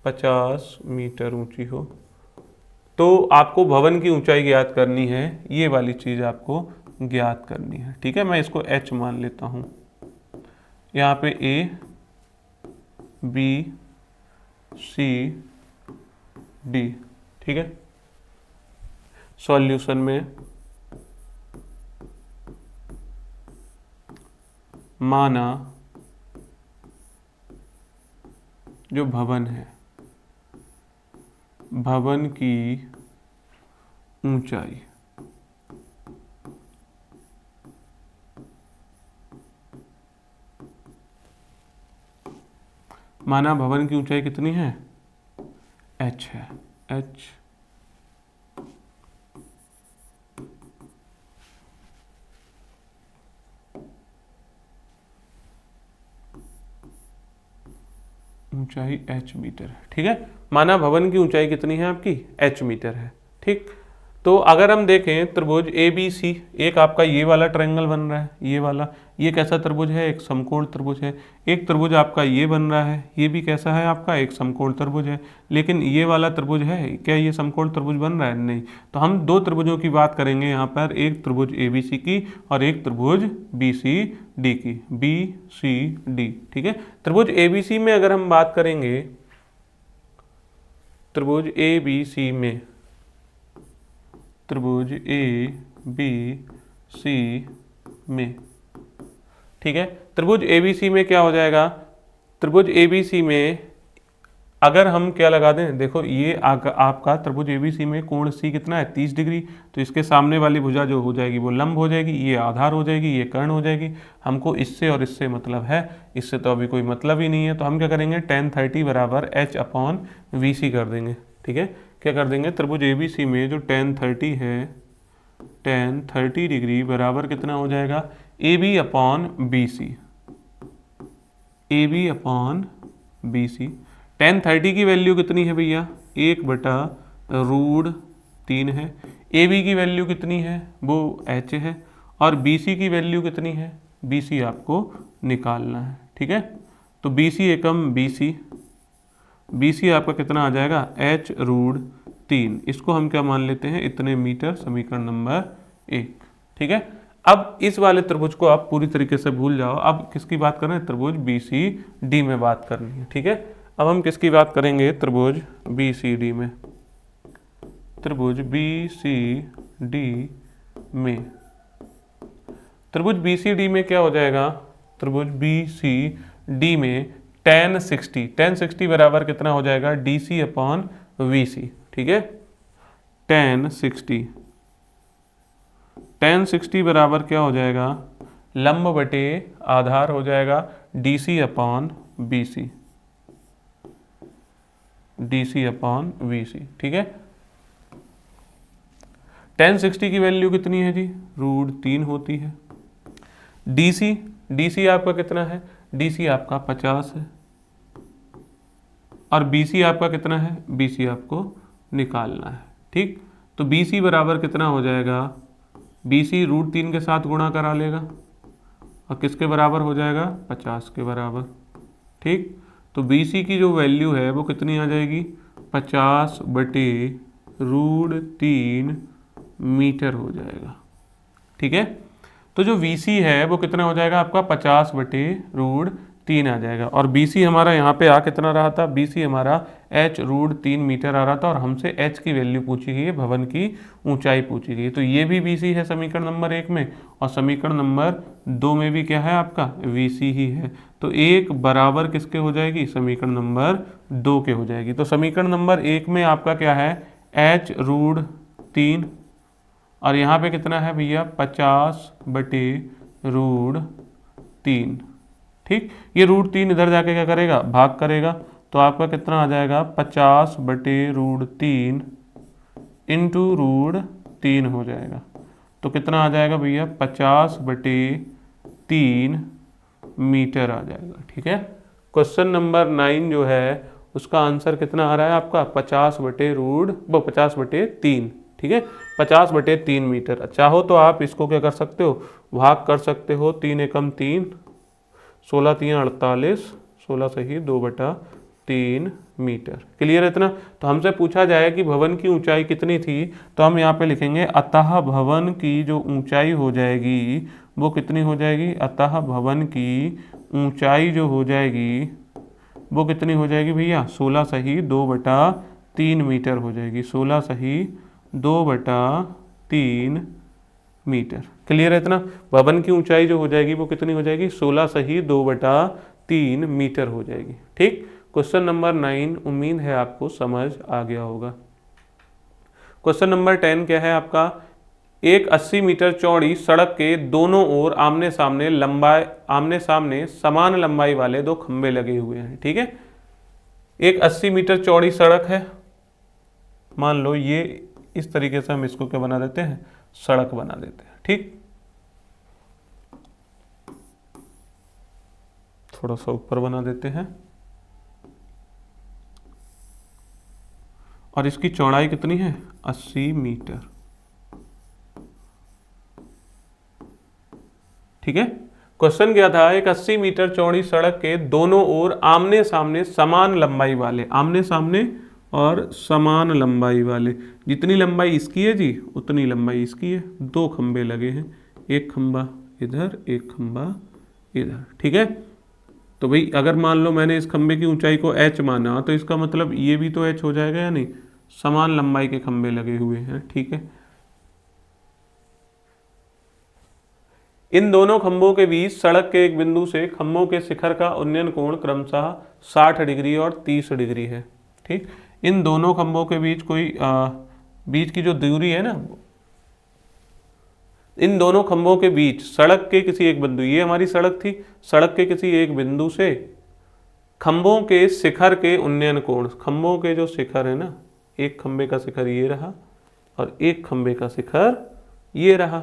A: 50 मीटर ऊंची हो। तो आपको भवन की ऊंचाई ज्ञात करनी है, ये वाली चीज़ आपको ज्ञात करनी है। ठीक है, मैं इसको h मान लेता हूँ। यहाँ पे A, B, C, D। ठीक है, सॉल्यूशन में माना जो भवन है, भवन की ऊंचाई माना भवन की ऊंचाई कितनी है, h है, h ऊंचाई h मीटर है। ठीक है, माना भवन की ऊंचाई कितनी है आपकी, h मीटर है। ठीक, तो अगर हम देखें त्रिभुज ABC, एक आपका ये वाला ट्रायंगल बन रहा है, ये वाला, ये कैसा त्रिभुज है, एक समकोण त्रिभुज है। एक त्रिभुज आपका ये बन रहा है, ये भी कैसा है आपका, एक समकोण त्रिभुज है। लेकिन ये वाला त्रिभुज है क्या, ये समकोण त्रिभुज बन रहा है, नहीं। तो हम दो त्रिभुजों की बात करेंगे यहाँ पर, एक त्रिभुज ABC की और एक त्रिभुज BCD की, BCD। ठीक है, त्रिभुज ABC में अगर हम बात करेंगे, त्रिभुज ABC में, त्रिभुज ABC में, ठीक है, त्रिभुज ABC में क्या हो जाएगा, त्रिभुज ABC में अगर हम क्या लगा दें, देखो ये आपका त्रिभुज ABC में कोण C कितना है, 30 डिग्री। तो इसके सामने वाली भुजा जो हो जाएगी वो लंब हो जाएगी, ये आधार हो जाएगी, ये कर्ण हो जाएगी। हमको इससे और इससे मतलब है, इससे तो अभी कोई मतलब ही नहीं है। तो हम क्या करेंगे, tan 30 बराबर H/VC कर देंगे। ठीक है, क्या कर देंगे, त्रिभुज ABC में जो tan 30 है, tan 30 डिग्री बराबर कितना हो जाएगा, AB/BC, AB/BC। tan 30 की वैल्यू कितनी है भैया, 1/√3 है। AB की वैल्यू कितनी है, वो h है। और BC की वैल्यू कितनी है, BC आपको निकालना है। ठीक है, तो BC एकम BC आपका कितना आ जाएगा, h√3। इसको हम क्या मान लेते हैं, इतने मीटर, समीकरण नंबर 1। ठीक है, अब इस वाले त्रिभुज को आप पूरी तरीके से भूल जाओ। अब किसकी बात कर रहे हैं, त्रिभुज BCD में बात करनी है। ठीक है, अब हम किसकी बात करेंगे, त्रिभुज BCD में, त्रिभुज BCD में, त्रिभुज BCD में क्या हो जाएगा, त्रिभुज BCD में tan 60 बराबर कितना हो जाएगा, DC/VC। ठीक है, tan 60 बराबर क्या हो जाएगा, लंब बटे आधार हो जाएगा DC/VC, DC/VC। ठीक है, tan 60 की वैल्यू कितनी है जी, √3 होती है। DC आपका कितना है, DC आपका 50 है। और BC आपका कितना है, BC आपको निकालना है। ठीक, तो BC बराबर कितना हो जाएगा, BC √3 के साथ गुणा करा लेगा और किसके बराबर हो जाएगा, 50 के बराबर। ठीक, तो BC की जो वैल्यू है वो कितनी आ जाएगी, 50/√3 मीटर हो जाएगा। ठीक है, तो जो VC है वो कितना हो जाएगा आपका, 50/√3 आ जाएगा। और BC हमारा यहाँ पे आ कितना रहा था, BC हमारा h√3 मीटर आ रहा था और हमसे h की वैल्यू पूछी गई है, भवन की ऊंचाई पूछी गई। तो ये भी BC है समीकरण नंबर 1 में, और समीकरण नंबर 2 में भी क्या है आपका, VC ही है। तो एक बराबर किसके हो जाएगी, समीकरण नंबर 2 के हो जाएगी। तो समीकरण नंबर 1 में आपका क्या है, h√3, और यहाँ पे कितना है भैया, 50/√3। ठीक, ये √3 इधर जाके क्या करेगा, भाग करेगा। तो आपका कितना आ जाएगा, 50/√3 इंटू √3 हो जाएगा। तो कितना आ जाएगा भैया, 50/3 मीटर आ जाएगा। ठीक है, क्वेश्चन नंबर 9 जो है उसका आंसर कितना आ रहा है आपका, 50/3। ठीक है, 50/3 मीटर। चाहो तो आप इसको क्या कर सकते हो, भाग कर सकते हो, 3 एकम 3, 16 3 48, 16 सही 2/3 मीटर। क्लियर है इतना? तो हमसे पूछा जाए कि भवन की ऊंचाई कितनी थी, तो हम यहाँ पे लिखेंगे अतः भवन की जो ऊंचाई हो जाएगी वो कितनी हो जाएगी, अतः भवन की ऊंचाई जो हो जाएगी वो कितनी हो जाएगी भैया, 16 सही 2/3 मीटर हो जाएगी, 16 सही 2/3 मीटर। क्लियर है इतना? भवन की ऊंचाई जो हो जाएगी वो कितनी हो जाएगी, 16 सही 2/3 मीटर हो जाएगी। ठीक, क्वेश्चन नंबर 9 उम्मीद है आपको समझ आ गया होगा। क्वेश्चन नंबर 10 क्या है आपका, एक 80 मीटर चौड़ी सड़क के दोनों ओर आमने सामने समान लंबाई वाले दो खंबे लगे हुए हैं। ठीक है, एक 80 मीटर चौड़ी सड़क है, मान लो ये इस तरीके से हम इसको क्या बना देते हैं, सड़क बना देते हैं। ठीक, थोड़ा सा ऊपर बना देते हैं, और इसकी चौड़ाई कितनी है, 80 मीटर। ठीक है, क्वेश्चन क्या था, एक 80 मीटर चौड़ी सड़क के दोनों ओर आमने सामने समान लंबाई वाले, आमने सामने और समान लंबाई वाले, जितनी लंबाई इसकी है जी उतनी लंबाई इसकी है, दो खंबे लगे हैं, एक खंबा इधर एक खंबा इधर। ठीक है, तो भाई अगर मान लो मैंने इस खंबे की ऊंचाई को h माना, तो इसका मतलब ये भी तो h हो जाएगा या नहीं, समान लंबाई के खंबे लगे हुए हैं। ठीक है, इन दोनों खंभों के बीच सड़क के एक बिंदु से खंभों के शिखर का उन्नयन कोण क्रमशः 60 डिग्री और 30 डिग्री है। ठीक, इन दोनों खंभों के बीच बीच की जो दूरी है ना, इन दोनों खंभों के बीच सड़क के किसी एक बिंदु, ये हमारी सड़क थी, सड़क के किसी एक बिंदु से खंभों के शिखर के उन्नयन कोण, खंभों के जो शिखर है ना, एक खंबे का शिखर ये रहा और एक खंबे का शिखर ये रहा,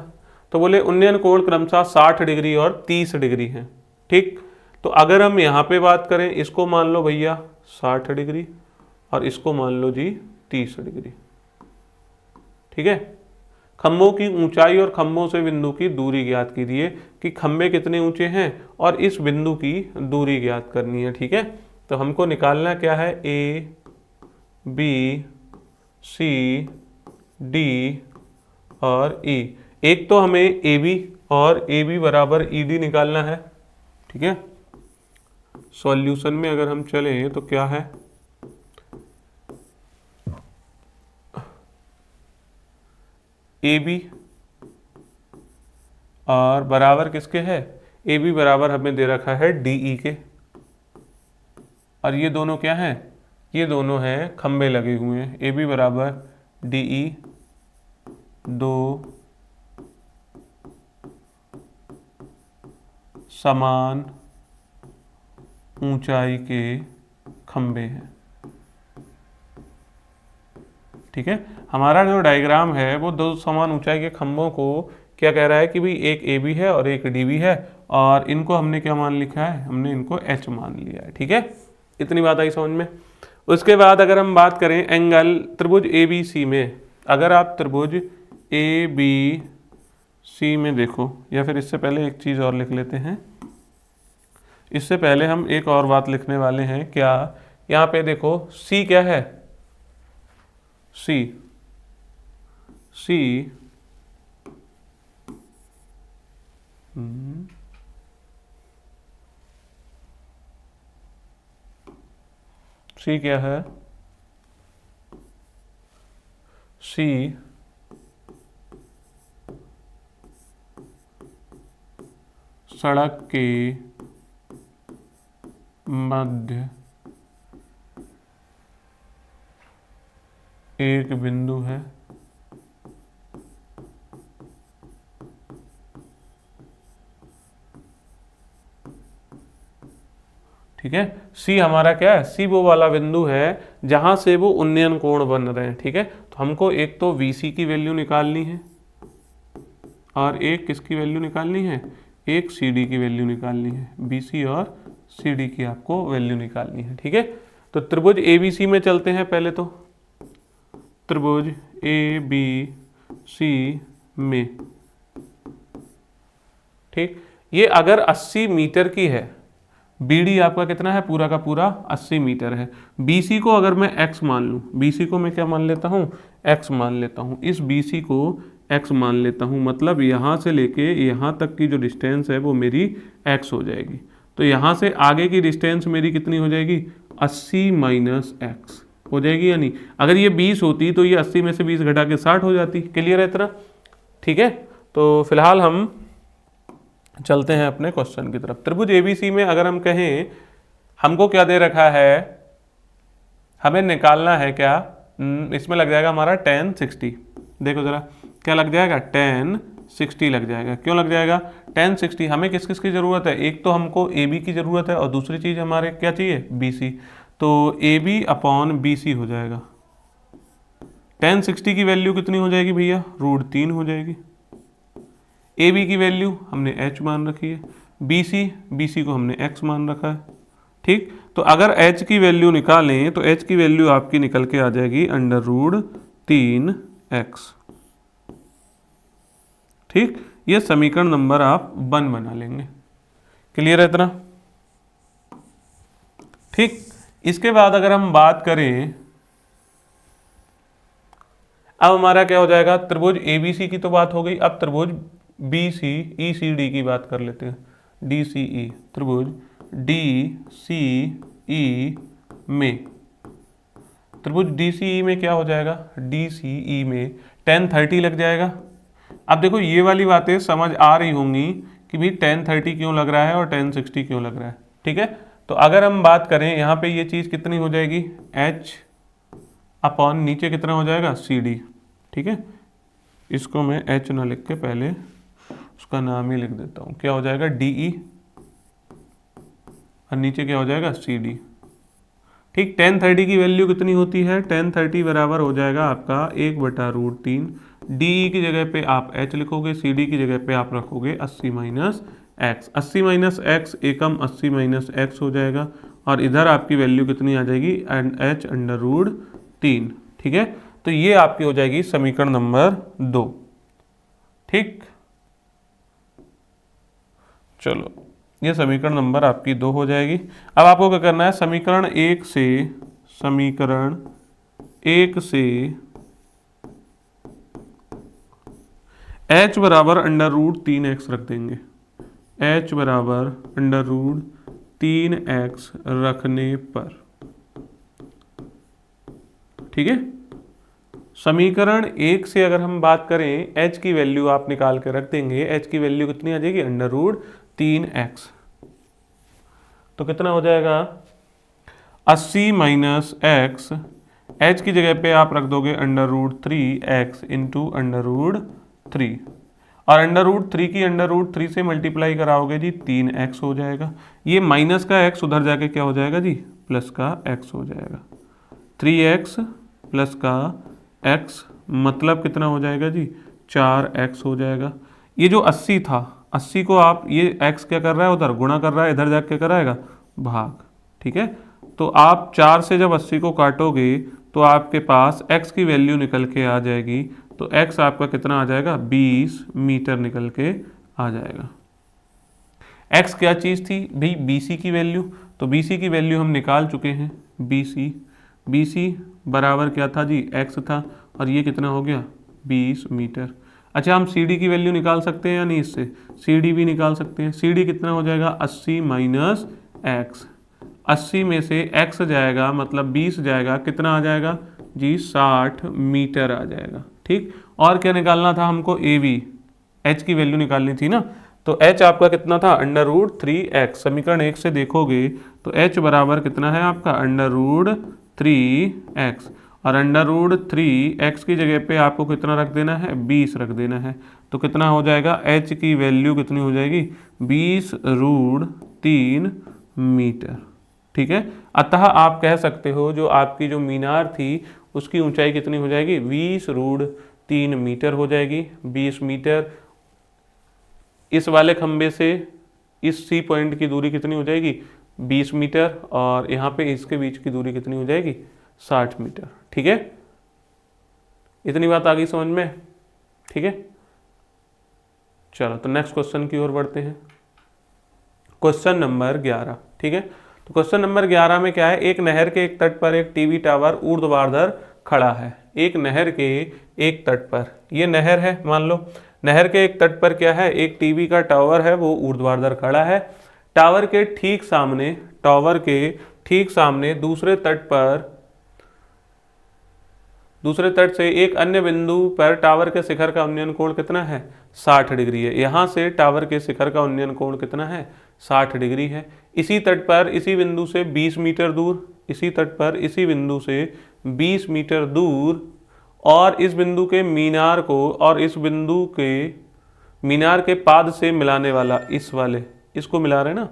A: तो बोले उन्नयन कोण क्रमशः 60 डिग्री और 30 डिग्री है। ठीक, तो अगर हम यहाँ पे बात करें, इसको मान लो भैया 60 डिग्री और इसको मान लो जी 30 डिग्री। ठीक है, खंभों की ऊंचाई और खंभों से बिंदु की दूरी ज्ञात कीजिए कि खंबे कितने ऊंचे हैं और इस बिंदु की दूरी ज्ञात करनी है। ठीक है, तो हमको निकालना क्या है, ए बी सी डी और ई। एक तो हमें ए बी और ए बी बराबर ई डी निकालना है। ठीक है, सॉल्यूशन में अगर हम चलें तो क्या है, ए बी और बराबर किसके है, ए बी बराबर हमें दे रखा है डी ई के, और ये दोनों क्या हैं, ये दोनों हैं खंबे लगे हुए हैं, ए बी बराबर डी ई, दो समान ऊंचाई के खंबे हैं। ठीक है, हमारा जो डायग्राम है वो दो समान ऊंचाई के खंभों को क्या कह रहा है कि भाई एक ए बी है और एक डी बी है, और इनको हमने क्या मान लिखा है, हमने इनको एच मान लिया है। ठीक है, इतनी बात आई समझ में। उसके बाद अगर हम बात करें एंगल त्रिभुज ए बी सी में, अगर आप त्रिभुज ए बी सी में देखो, या फिर इससे पहले एक चीज़ और लिख लेते हैं, इससे पहले हम एक और बात लिखने वाले हैं। क्या, यहाँ पे देखो सी क्या है, सी सी सी क्या है, सी सड़क के मध्य एक बिंदु है, ठीक है। सी हमारा क्या है, सी वो वाला बिंदु है जहां से वो उन्नयन कोण बन रहे हैं। ठीक है, तो हमको एक तो VC की वैल्यू निकालनी है और एक किसकी वैल्यू निकालनी है, एक CD की वैल्यू निकालनी है, BC और CD की आपको वैल्यू निकालनी है। ठीक है, तो त्रिभुज ABC में चलते हैं पहले, तो त्रिभुज ABC में, ठीक, ये अगर 80 मीटर की है, BD आपका कितना है, पूरा का पूरा 80 मीटर है। BC को अगर मैं x मान लूँ, BC को मैं क्या मान लेता हूँ, x मान लेता हूँ, इस BC को x मान लेता हूँ, मतलब यहाँ से लेके यहाँ तक की जो डिस्टेंस है वो मेरी x हो जाएगी। तो यहाँ से आगे की डिस्टेंस मेरी कितनी हो जाएगी, 80 माइनस एक्स हो जाएगी या नहीं। अगर ये 20 होती तो ये 80 में से 20 घटा के 60 हो जाती। क्लियर है इतना, ठीक है। तो फिलहाल हम चलते हैं अपने क्वेश्चन की तरफ। त्रिभुज ABC में अगर हम कहें, हमको क्या दे रखा है, हमें निकालना है क्या, इसमें लग जाएगा हमारा tan 60। देखो जरा क्या लग जाएगा, tan 60 लग जाएगा। क्यों लग जाएगा tan 60, हमें किस किस की ज़रूरत है, एक तो हमको AB की ज़रूरत है और दूसरी चीज़ हमारे क्या चाहिए, BC। तो AB अपॉन BC हो जाएगा। tan 60 की वैल्यू कितनी हो जाएगी भैया, √3 हो जाएगी। AB की वैल्यू हमने h मान रखी है, BC को हमने x मान रखा है, ठीक। तो अगर h की वैल्यू निकालें तो h की वैल्यू आपकी निकल के आ जाएगी √3x, ठीक। ये समीकरण नंबर आप 1 बना लेंगे। क्लियर है इतना, ठीक। इसके बाद अगर हम बात करें, अब हमारा क्या हो जाएगा, त्रिभुज ABC की तो बात हो गई, अब त्रिभुज BCECD की बात कर लेते हैं। DCE, त्रिभुज DCE में, त्रिभुज DCE में क्या हो जाएगा, DCE में tan 30 लग जाएगा। अब देखो ये वाली बातें समझ आ रही होंगी कि भाई tan 30 क्यों लग रहा है और tan 60 क्यों लग रहा है, ठीक है। तो अगर हम बात करें यहाँ पे ये चीज़ कितनी हो जाएगी, h अपॉन नीचे कितना हो जाएगा, CD, ठीक है। इसको मैं h ना लिख के पहले उसका नाम ही लिख देता हूँ, क्या हो जाएगा DE और नीचे क्या हो जाएगा CD, ठीक। tan 30 की वैल्यू कितनी होती है, tan 30 बराबर हो जाएगा आपका 1/√3। DE की जगह पे आप h लिखोगे, CD की जगह पे आप रखोगे 80 माइनस एक्स। 80 माइनस एक्स एकम 80 माइनस एक्स हो जाएगा और इधर आपकी वैल्यू कितनी आ जाएगी, h√3, ठीक है। तो ये आपकी हो जाएगी समीकरण नंबर 2, ठीक। चलो ये समीकरण नंबर आपकी 2 हो जाएगी। अब आपको क्या करना है, समीकरण 1 से h बराबर √3x रख देंगे। h बराबर √3x रखने पर, ठीक है। समीकरण 1 से अगर हम बात करें, h की वैल्यू आप निकाल के रख देंगे, h की वैल्यू कितनी आ जाएगी, √3x। तो कितना हो जाएगा 80 माइनस एक्स, h की जगह पे आप रख दोगे √3x इंटू √3 और √3 की √3 से मल्टीप्लाई कराओगे जी 3x हो जाएगा। ये माइनस का x उधर जाके क्या हो जाएगा जी, प्लस का x हो जाएगा। 3x प्लस का x मतलब कितना हो जाएगा जी, 4x हो जाएगा। ये जो 80 था, 80 को आप, ये x क्या कर रहा है, उधर गुणा कर रहा है, इधर जाके क्या कराएगा, भाग, ठीक है। तो आप 4 से जब 80 को काटोगे तो आपके पास x की वैल्यू निकल के आ जाएगी। तो x आपका कितना आ जाएगा, 20 मीटर निकल के आ जाएगा। x क्या चीज़ थी भाई, BC की वैल्यू। तो BC की वैल्यू हम निकाल चुके हैं, BC बराबर क्या था जी, x था और ये कितना हो गया, 20 मीटर। अच्छा हम CD की वैल्यू निकाल सकते हैं या नहीं, इससे CD भी निकाल सकते हैं। CD कितना हो जाएगा, 80 माइनस एक्स। 80 में से x जाएगा मतलब 20 जाएगा, कितना आ जाएगा जी, 60 मीटर आ जाएगा, ठीक। और क्या निकालना था हमको, AB, h की वैल्यू निकालनी थी ना। तो h आपका कितना था, √3x। समीकरण 1 से देखोगे तो h बराबर कितना है आपका, √3x और √3x की जगह पे आपको कितना रख देना है, 20 रख देना है। तो कितना हो जाएगा, h की वैल्यू कितनी हो जाएगी, 20√3 मीटर, ठीक है। अतः आप कह सकते हो जो आपकी जो मीनार थी उसकी ऊंचाई कितनी हो जाएगी, 20√3 मीटर हो जाएगी। 20 मीटर, इस वाले खंबे से इस C पॉइंट की दूरी कितनी हो जाएगी, 20 मीटर और यहाँ पे इसके बीच की दूरी कितनी हो जाएगी, 60 मीटर, ठीक है। इतनी बात आ गई समझ में, ठीक है। चलो तो नेक्स्ट क्वेश्चन की ओर बढ़ते हैं, क्वेश्चन नंबर 11, ठीक। ठीक है। तो क्वेश्चन नंबर 11 में क्या है, एक नहर के एक तट पर एक टीवी टावर ऊर्ध्वाधर खड़ा है। एक नहर के एक तट पर, ये नहर है मान लो, नहर के एक तट पर क्या है, एक टीवी का टावर है, वो ऊर्ध्वाधर खड़ा है। टावर के ठीक सामने, टावर के ठीक सामने दूसरे तट से एक अन्य बिंदु पर टावर के शिखर का उन्नयन कोण कितना है, 60 डिग्री है। यहां से टावर के शिखर का उन्नयन कोण कितना है, 60 डिग्री है। इसी तट पर इसी बिंदु से 20 मीटर दूर, इसी तट पर इसी बिंदु से 20 मीटर दूर, और इस बिंदु के मीनार को, और इस बिंदु के मीनार के पाद से मिलाने वाला, इस वाले, इसको मिला रहे ना,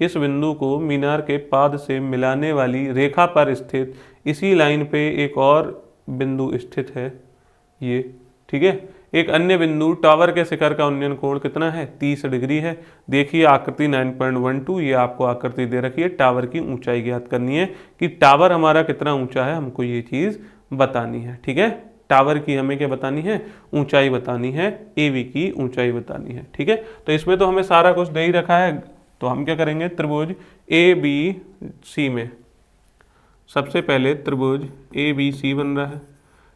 A: इस बिंदु को मीनार के पाद से मिलाने वाली रेखा पर स्थित इसी लाइन पे एक और बिंदु स्थित है, ये, ठीक है। एक अन्य बिंदु टावर के शिखर का उन्नयन कोण कितना है, 30 डिग्री है। देखिए आकृति 9.12, ये आपको आकृति दे रखी है। टावर की ऊंचाई ज्ञात करनी है कि टावर हमारा कितना ऊंचा है, हमको ये चीज बतानी है, ठीक है। टावर की हमें क्या बतानी है, ऊंचाई बतानी है, एवी की ऊंचाई बतानी है, ठीक है। तो इसमें तो हमें सारा कुछ दे ही रखा है, तो हम क्या करेंगे, त्रिभुज ए बी सी में सबसे पहले त्रिभुज ए बी सी बन रहा है।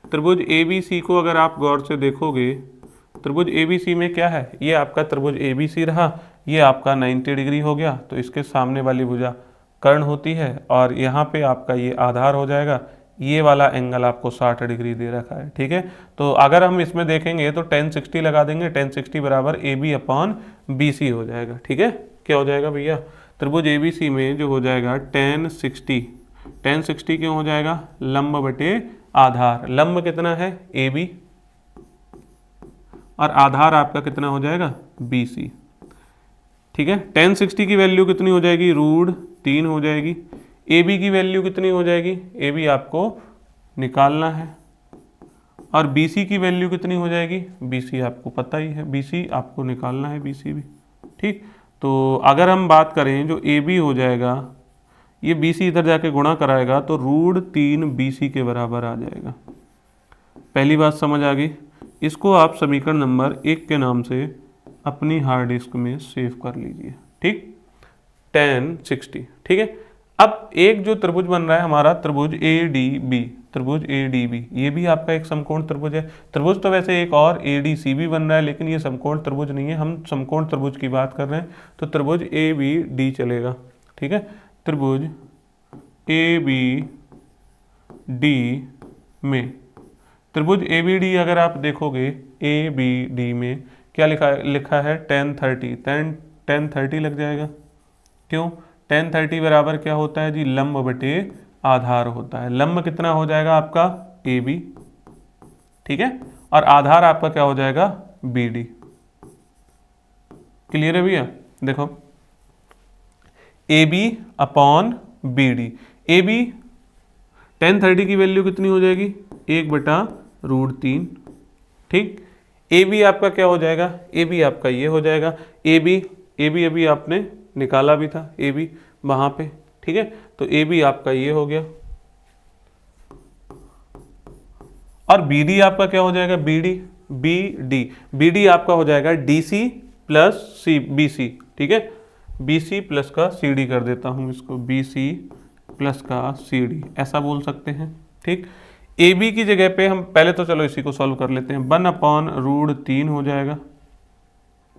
A: त्रिभुज ए बी सी को अगर आप गौर से देखोगे, त्रिभुज ए बी सी में क्या है, ये आपका त्रिभुज ए बी सी रहा, ये आपका 90 डिग्री हो गया, तो इसके सामने वाली भुजा कर्ण होती है, और यहाँ पे आपका ये आधार हो जाएगा। ये वाला एंगल आपको 60 डिग्री दे रखा है, ठीक है। तो अगर हम इसमें देखेंगे तो 1060 लगा देंगे, 1060 बराबर A B upon B C हो जाएगा, ठीक है। क्या हो जाएगा भैया, त्रिभुज ए बी सी में जो हो जाएगा 1060 क्यों हो जाएगा, लंब बटे आधार। लंब कितना है, ए बी, और आधार आपका कितना हो जाएगा, बी सी, ठीक है। 1060 की वैल्यू कितनी हो जाएगी, √3 हो जाएगी। ए बी की वैल्यू कितनी हो जाएगी, ए बी आपको निकालना है, और बी सी की वैल्यू कितनी हो जाएगी, बी सी आपको पता ही है, बी सी आपको निकालना है, बी सी भी, ठीक। तो अगर हम बात करें जो ए बी हो जाएगा, ये बी सी इधर जाके गुणा कराएगा तो √3 बी सी के बराबर आ जाएगा। पहली बात समझ आ गई। इसको आप समीकरण नंबर 1 के नाम से अपनी हार्ड डिस्क में सेव कर लीजिए, ठीक। 1060, ठीक है। अब एक जो त्रिभुज बन रहा है हमारा, त्रिभुज ए डी बी, त्रिभुज ए डी बी, ये भी आपका एक समकोण त्रिभुज है। त्रिभुज तो वैसे एक और ए डी सी भी बन रहा है, लेकिन ये समकोण त्रिभुज नहीं है, हम समकोण त्रिभुज की बात कर रहे हैं, तो त्रिभुज ए बी डी चलेगा, ठीक है। त्रिभुज ए बी डी में, त्रिभुज ए बी डी अगर आप देखोगे, ए बी डी में क्या लिखा है 1030 लग जाएगा। क्यों, 1030 बराबर क्या होता है जी, लंब बटे आधार होता है। लंब कितना हो जाएगा आपका, ए बी, ठीक है, और आधार आपका क्या हो जाएगा, बी डी। क्लियर है भैया, देखो A B upon B D. A B 1030 की वैल्यू कितनी हो जाएगी, 1/√3, ठीक। ए बी आपका क्या हो जाएगा, ए बी आपका ये हो जाएगा, ए बी अभी आपने निकाला भी था, ए बी वहां पे, ठीक है। तो ए बी आपका ये हो गया, और बी डी आपका क्या हो जाएगा, बी डी आपका हो जाएगा D C plus C B C, ठीक है। बी सी प्लस का सी डी कर देता हूं इसको, बी सी प्लस का सी डी, ऐसा बोल सकते हैं, ठीक। ए बी की जगह पे हम पहले तो चलो इसी को सॉल्व कर लेते हैं। 1/√3 हो जाएगा।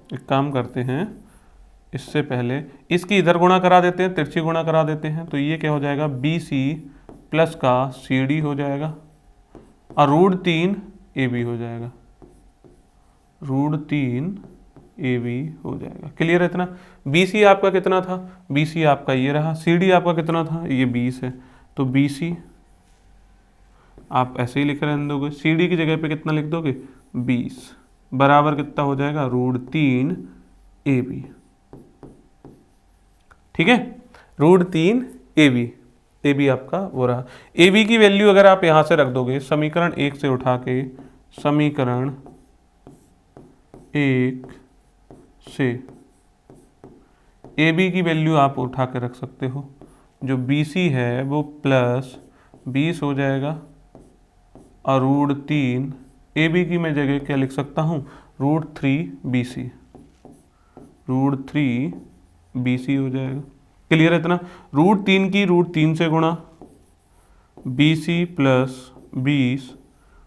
A: एक काम करते हैं, इससे पहले इसकी इधर गुणा करा देते हैं, तिरछी गुणा करा देते हैं, तो ये क्या हो जाएगा, बी सी प्लस का सी डी हो जाएगा, और √3 ए बी हो जाएगा, √3 ए बी हो जाएगा। क्लियर है इतना। बी सी आपका कितना था, बी सी आपका ये रहा, सी डी आपका कितना था, ये 20 है, तो बी सी आप ऐसे ही लिख रहने दोगे, सी डी की जगह पे कितना लिख दोगे, 20 बराबर कितना हो जाएगा, √3 ए बी, ठीक है। √3 ए बी आपका वो रहा। ए बी की वैल्यू अगर आप यहां से रख दोगे, समीकरण 1 से उठा के, समीकरण 1 से ए बी की वैल्यू आप उठा के रख सकते हो। जो बी सी है वो प्लस 20 हो जाएगा, और √3 ए बी की मैं जगह क्या लिख सकता हूँ, √3 बी सी, √3 बी सी हो जाएगा। क्लियर है इतना। √3 की √3 से गुणा, BC प्लस 20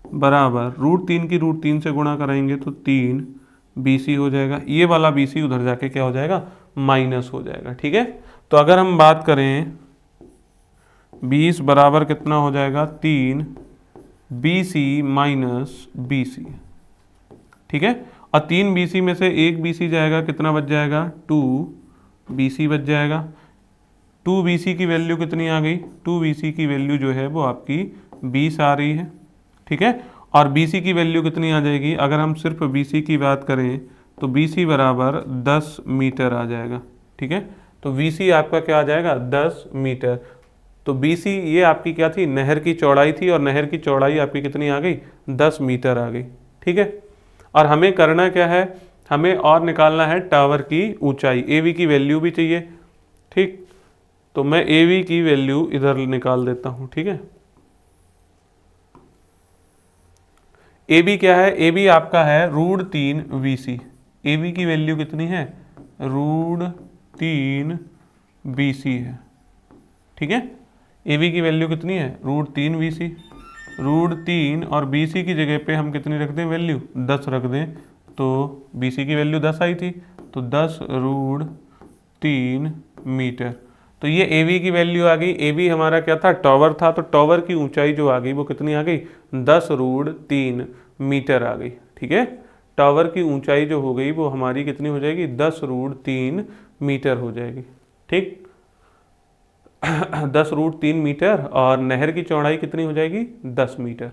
A: बराबर √3 की √3 से गुणा कराएंगे तो 3 BC हो जाएगा। ये वाला BC उधर जाके क्या हो जाएगा, माइनस हो जाएगा। ठीक है, तो अगर हम बात करें 20 बराबर कितना हो जाएगा, 3 BC माइनस BC। ठीक है, और 3 BC में से 1 BC जाएगा, कितना बच जाएगा, 2 BC बच जाएगा। 2 BC की वैल्यू कितनी आ गई, 2 BC की वैल्यू जो है वो आपकी 20 आ रही है। ठीक है, और BC की वैल्यू कितनी आ जाएगी, अगर हम सिर्फ BC की बात करें तो BC बराबर 10 मीटर आ जाएगा। ठीक है, तो BC आपका क्या आ जाएगा, 10 मीटर। तो BC ये आपकी क्या थी, नहर की चौड़ाई थी, और नहर की चौड़ाई आपकी कितनी आ गई, 10 मीटर आ गई। ठीक है, और हमें करना क्या है, हमें और निकालना है टावर की ऊंचाई, AV की वैल्यू भी चाहिए। ठीक, तो मैं AV की वैल्यू इधर निकाल देता हूं। ठीक है, AB क्या है, AB आपका है √3 BC। AB की वैल्यू कितनी है, √3 BC है। ठीक है, AB की वैल्यू कितनी है, √3 BC। √3 और BC की जगह पे हम कितनी रख दें वैल्यू, 10 रख दें, तो BC की वैल्यू 10 आई थी, तो 10 √3 मीटर। तो ये AB की वैल्यू आ गई। AB हमारा क्या था, टावर था, तो टावर की ऊंचाई जो आ गई वो कितनी आ गई, 10 √3 मीटर आ गई। ठीक है, टावर की ऊंचाई जो हो गई वो हमारी कितनी हो जाएगी, 10 √3 मीटर हो जाएगी। ठीक, 10 √3 मीटर, और नहर की चौड़ाई कितनी हो जाएगी, 10 मीटर।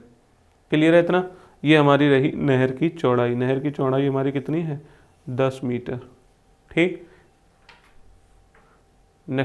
A: क्लियर है इतना। ये हमारी रही नहर की चौड़ाई, नहर की चौड़ाई हमारी कितनी है, 10 मीटर। ठीक, नेक्स्ट